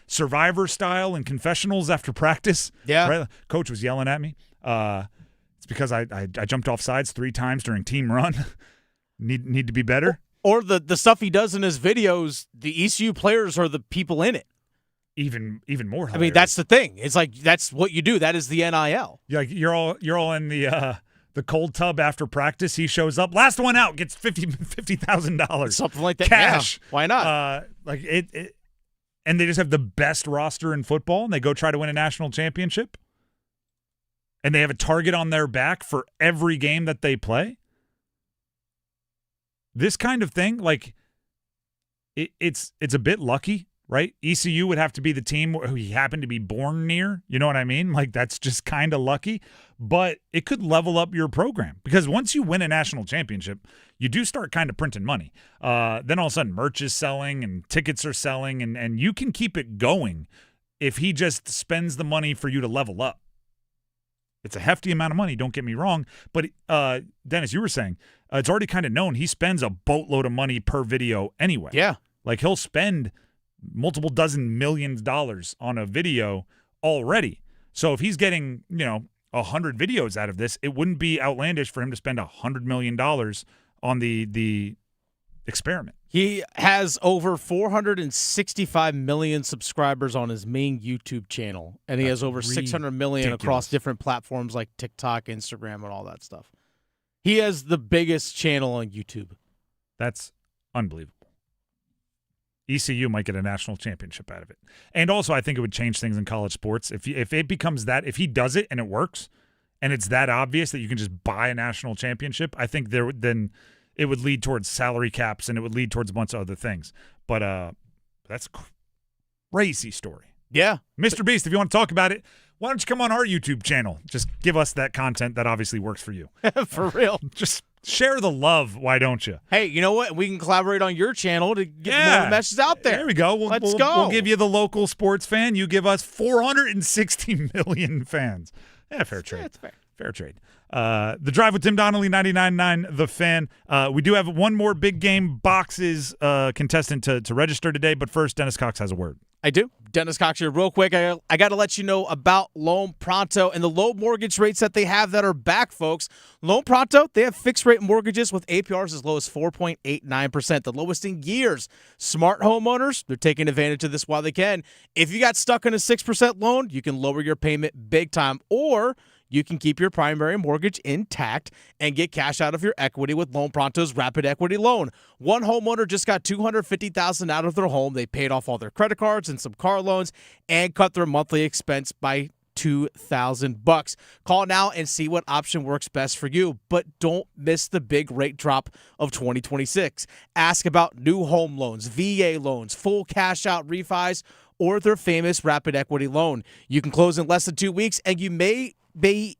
Survivor style and confessionals after practice. Yeah. Right? Coach was yelling at me. It's because I jumped off sides 3 times during team run. Need to be better. Or the stuff he does in his videos, the ECU players are the people in it. Even more hilarious. I mean, that's the thing. It's like that's what you do. That is the NIL. Like you're all in the cold tub after practice. He shows up, last one out, gets $50,000, something like that. Cash. Yeah, why not? Like it, and they just have the best roster in football, and they go try to win a national championship, and they have a target on their back for every game that they play. This kind of thing, like it's a bit lucky. Right? ECU would have to be the team who he happened to be born near. You know what I mean? Like, that's just kind of lucky. But it could level up your program. Because once you win a national championship, you do start kind of printing money. Then all of a sudden, merch is selling and tickets are selling. And you can keep it going if he just spends the money for you to level up. It's a hefty amount of money, don't get me wrong. But, Dennis, you were saying, it's already kind of known he spends a boatload of money per video anyway. Yeah. Like, he'll spend multiple dozen millions of dollars on a video already. So if he's getting, 100 videos out of this, it wouldn't be outlandish for him to spend $100 million on the experiment. He has over 465 million subscribers on his main YouTube channel, and he has over 600 million across different platforms like TikTok, Instagram, and all that stuff. He has the biggest channel on YouTube. That's unbelievable. ECU might get a national championship out of it. And also, I think it would change things in college sports. If it becomes that, if he does it and it works, and it's that obvious that you can just buy a national championship, I think then it would lead towards salary caps and it would lead towards a bunch of other things. But that's a crazy story. Yeah. Mr. Beast, if you want to talk about it, why don't you come on our YouTube channel? Just give us that content that obviously works for you. For real. Just share the love, why don't you? Hey, you know what? We can collaborate on your channel to get more of the messages out there. There we go. Let's go. We'll give you the local sports fan. You give us 460 million fans. Yeah, fair trade. That's fair. Fair trade. The Drive with Tim Donnelly, 99.9 The Fan. We do have one more big game boxes contestant to register today, but first, Dennis Cox has a word. I do. Dennis Cox here. Real quick, I got to let you know about Loan Pronto and the low mortgage rates that they have that are back, folks. Loan Pronto, they have fixed-rate mortgages with APRs as low as 4.89%, the lowest in years. Smart homeowners, they're taking advantage of this while they can. If you got stuck in a 6% loan, you can lower your payment big time, or you can keep your primary mortgage intact and get cash out of your equity with Loan Pronto's Rapid Equity Loan. One homeowner just got $250,000 out of their home. They paid off all their credit cards and some car loans and cut their monthly expense by $2,000. Call now and see what option works best for you, but don't miss the big rate drop of 2026. Ask about new home loans, VA loans, full cash out refis, or their famous Rapid Equity Loan. You can close in less than 2 weeks, and you may be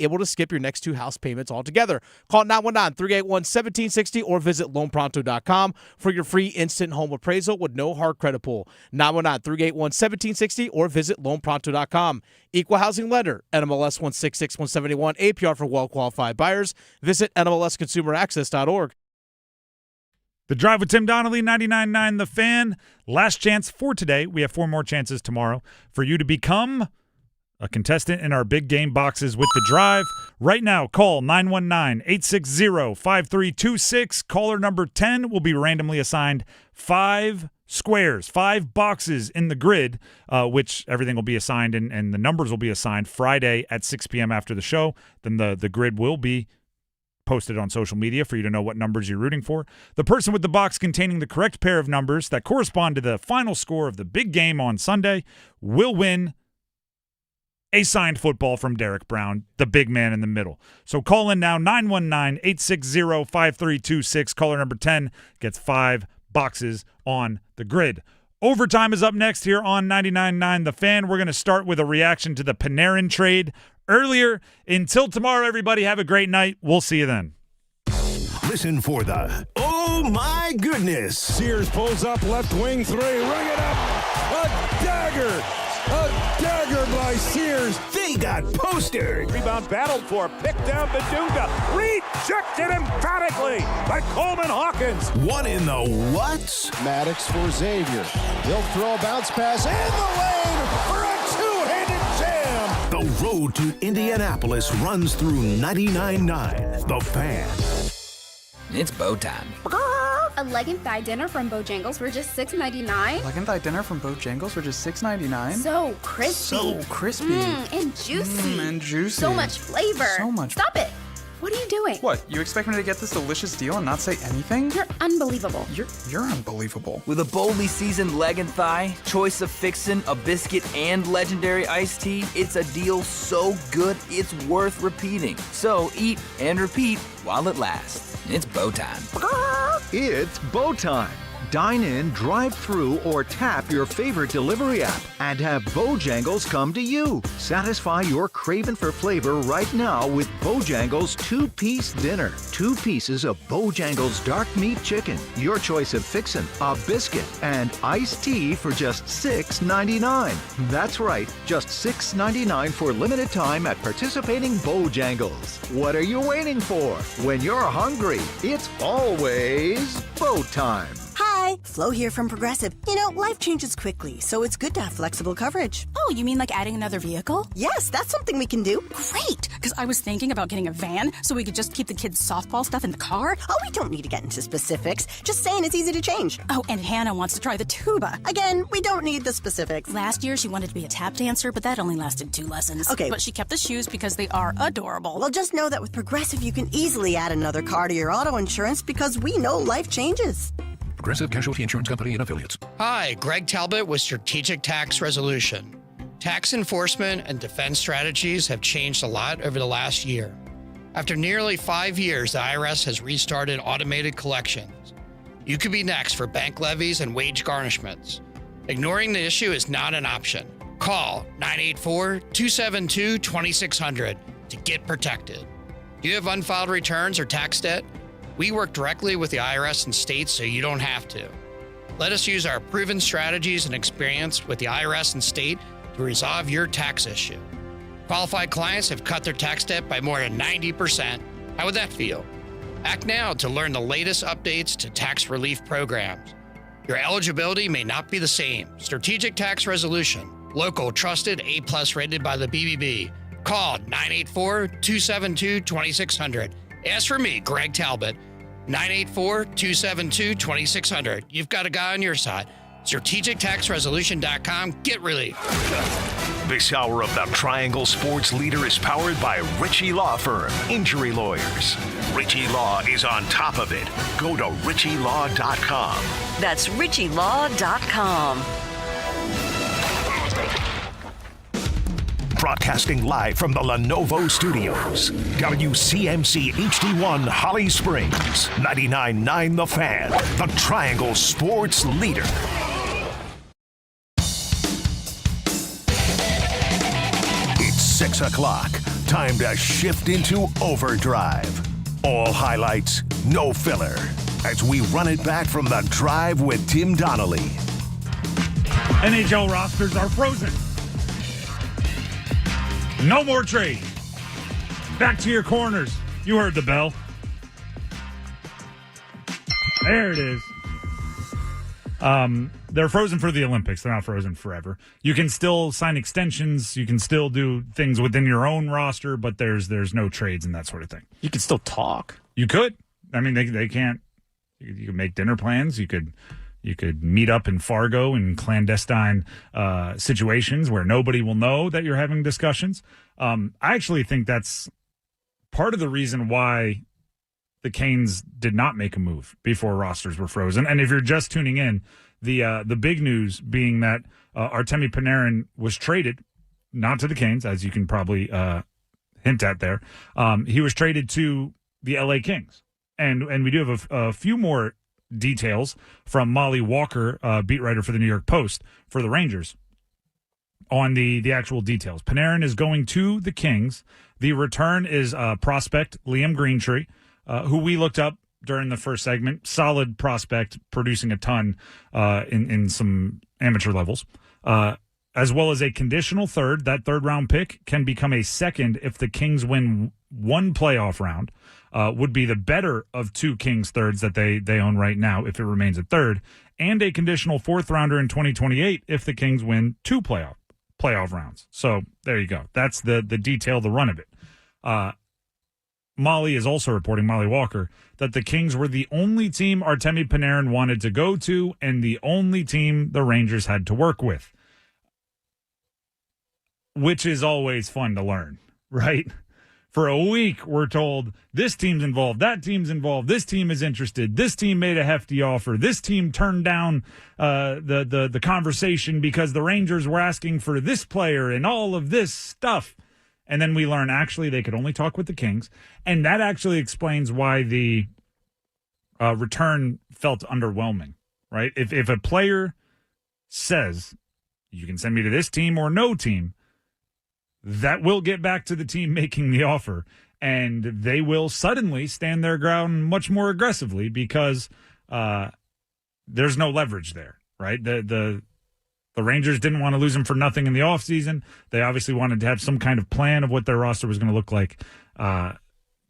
able to skip your next 2 house payments altogether. Call 919-381-1760 or visit loanpronto.com for your free instant home appraisal with no hard credit pull. 919-381-1760 or visit loanpronto.com. Equal housing lender, NMLS 166171, APR for well-qualified buyers. Visit NMLSconsumeraccess.org. The Drive with Tim Donnelly, 99.9 The Fan. Last chance for today. We have 4 more chances tomorrow for you to become a contestant in our big game boxes with The Drive. Right now, call 919-860-5326. Caller number 10 will be randomly assigned 5 squares, 5 boxes in the grid, which everything will be assigned and the numbers will be assigned Friday at 6 p.m. after the show. Then the grid will be posted on social media for you to know what numbers you're rooting for. The person with the box containing the correct pair of numbers that correspond to the final score of the big game on Sunday will win a signed football from Derek Brown, the big man in the middle. So call in now, 919-860-5326. Caller number 10 gets 5 boxes on the grid. Overtime is up next here on 99.9 The Fan. We're going to start with a reaction to the Panarin trade earlier. Until tomorrow, everybody, have a great night. We'll see you then. Listen for the oh my goodness. Sears pulls up left wing 3. Ring it up. A dagger. A dagger by Sears. They got postered. Rebound battled for. Picked down Dugout. Rejected emphatically by Coleman Hawkins. What in the what? Maddox for Xavier. He'll throw a bounce pass in the lane for a two-handed jam. The road to Indianapolis runs through 99.9 The Fan. It's bow time. A leg and thigh dinner from Bojangles for just $6.99. Leg and thigh dinner from Bojangles for just $6.99. So crispy. And juicy. So much flavor. Stop it. What are you doing? What? You expect me to get this delicious deal and not say anything? You're unbelievable. You're unbelievable. With a boldly seasoned leg and thigh, choice of fixin', a biscuit, and legendary iced tea, it's a deal so good it's worth repeating. So eat and repeat while it lasts. It's bow time. It's bow time. Dine in, drive through, or tap your favorite delivery app and have Bojangles come to you. Satisfy your craving for flavor right now with Bojangles 2-piece dinner. 2 pieces of Bojangles dark meat chicken, your choice of fixin', a biscuit, and iced tea for just $6.99. That's right, just $6.99 for limited time at participating Bojangles. What are you waiting for? When you're hungry, it's always bow time. Hi, Flo here from Progressive. You know, life changes quickly, so it's good to have flexible coverage. Oh, you mean like adding another vehicle? Yes, that's something we can do. Great, because I was thinking about getting a van so we could just keep the kids' softball stuff in the car. Oh, we don't need to get into specifics. Just saying it's easy to change. Oh, and Hannah wants to try the tuba. Again, we don't need the specifics. Last year, she wanted to be a tap dancer, but that only lasted 2 lessons. Okay. But she kept the shoes because they are adorable. Well, just know that with Progressive, you can easily add another car to your auto insurance because we know life changes. Progressive Casualty Insurance Company and Affiliates. Hi, Greg Talbot with Strategic Tax Resolution. Tax enforcement and defense strategies have changed a lot over the last year. After nearly 5 years, the IRS has restarted automated collections. You could be next for bank levies and wage garnishments. Ignoring the issue is not an option. Call 984-272-2600 to get protected. Do you have unfiled returns or tax debt? We work directly with the IRS and states so you don't have to. Let us use our proven strategies and experience with the IRS and state to resolve your tax issue. Qualified clients have cut their tax debt by more than 90%. How would that feel? Act now to learn the latest updates to tax relief programs. Your eligibility may not be the same. Strategic Tax Resolution. Local, trusted, A+ rated by the BBB. Call 984-272-2600. Ask for me, Greg Talbot. 984-272-2600. You've got a guy on your side. StrategicTaxResolution.com. Get relief. This hour of the Triangle Sports Leader is powered by Ritchie Law Firm, Injury Lawyers. Ritchie Law is on top of it. Go to RitchieLaw.com. That's RitchieLaw.com. Broadcasting live from the Lenovo Studios. WCMC HD1 Holly Springs. 99.9 The Fan. The Triangle Sports Leader. It's 6 o'clock. Time to shift into overdrive. All highlights, no filler. As we run it back from the drive with Tim Donnelly. NHL rosters are frozen. No more trade. Back to your corners. You heard the bell. There it is. They're frozen for the Olympics. They're not frozen forever. You can still sign extensions. You can still do things within your own roster, but there's no trades and that sort of thing. You can still talk. You could. I mean, they can't. You can make dinner plans. You could meet up in Fargo in clandestine situations where nobody will know that you're having discussions. I actually think that's part of the reason why the Canes did not make a move before rosters were frozen. And if you're just tuning in, the big news being that Artemi Panarin was traded, not to the Canes, as you can probably hint at there. He was traded to the LA Kings. And we do have a few more details from Molly Walker, beat writer for the New York Post for the Rangers, on the actual details. Panarin is going to the Kings. The return is prospect Liam Greentree, who we looked up during the first segment. Solid prospect, producing a ton in some amateur levels, as well as a conditional third. That third-round pick can become a second if the Kings win one playoff round. Would be the better of two Kings thirds that they own right now if it remains at third, and a conditional fourth rounder in 2028 if the Kings win two playoff rounds. So there you go. That's the detail, the run of it. Molly is also reporting, Molly Walker, that the Kings were the only team Artemi Panarin wanted to go to and the only team the Rangers had to work with, which is always fun to learn, right? For a week, we're told this team's involved, that team's involved, this team is interested, this team made a hefty offer, this team turned down the conversation because the Rangers were asking for this player and all of this stuff. And then we learn, actually, they could only talk with the Kings. And that actually explains why the return felt underwhelming, right? If a player says, you can send me to this team or no team, that will get back to the team making the offer, and they will suddenly stand their ground much more aggressively because there's no leverage there, right? The Rangers didn't want to lose him for nothing in the offseason. They obviously wanted to have some kind of plan of what their roster was going to look like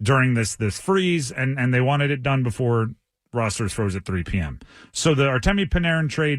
during this freeze, and they wanted it done before rosters froze at 3 p.m. So the Artemi Panarin trade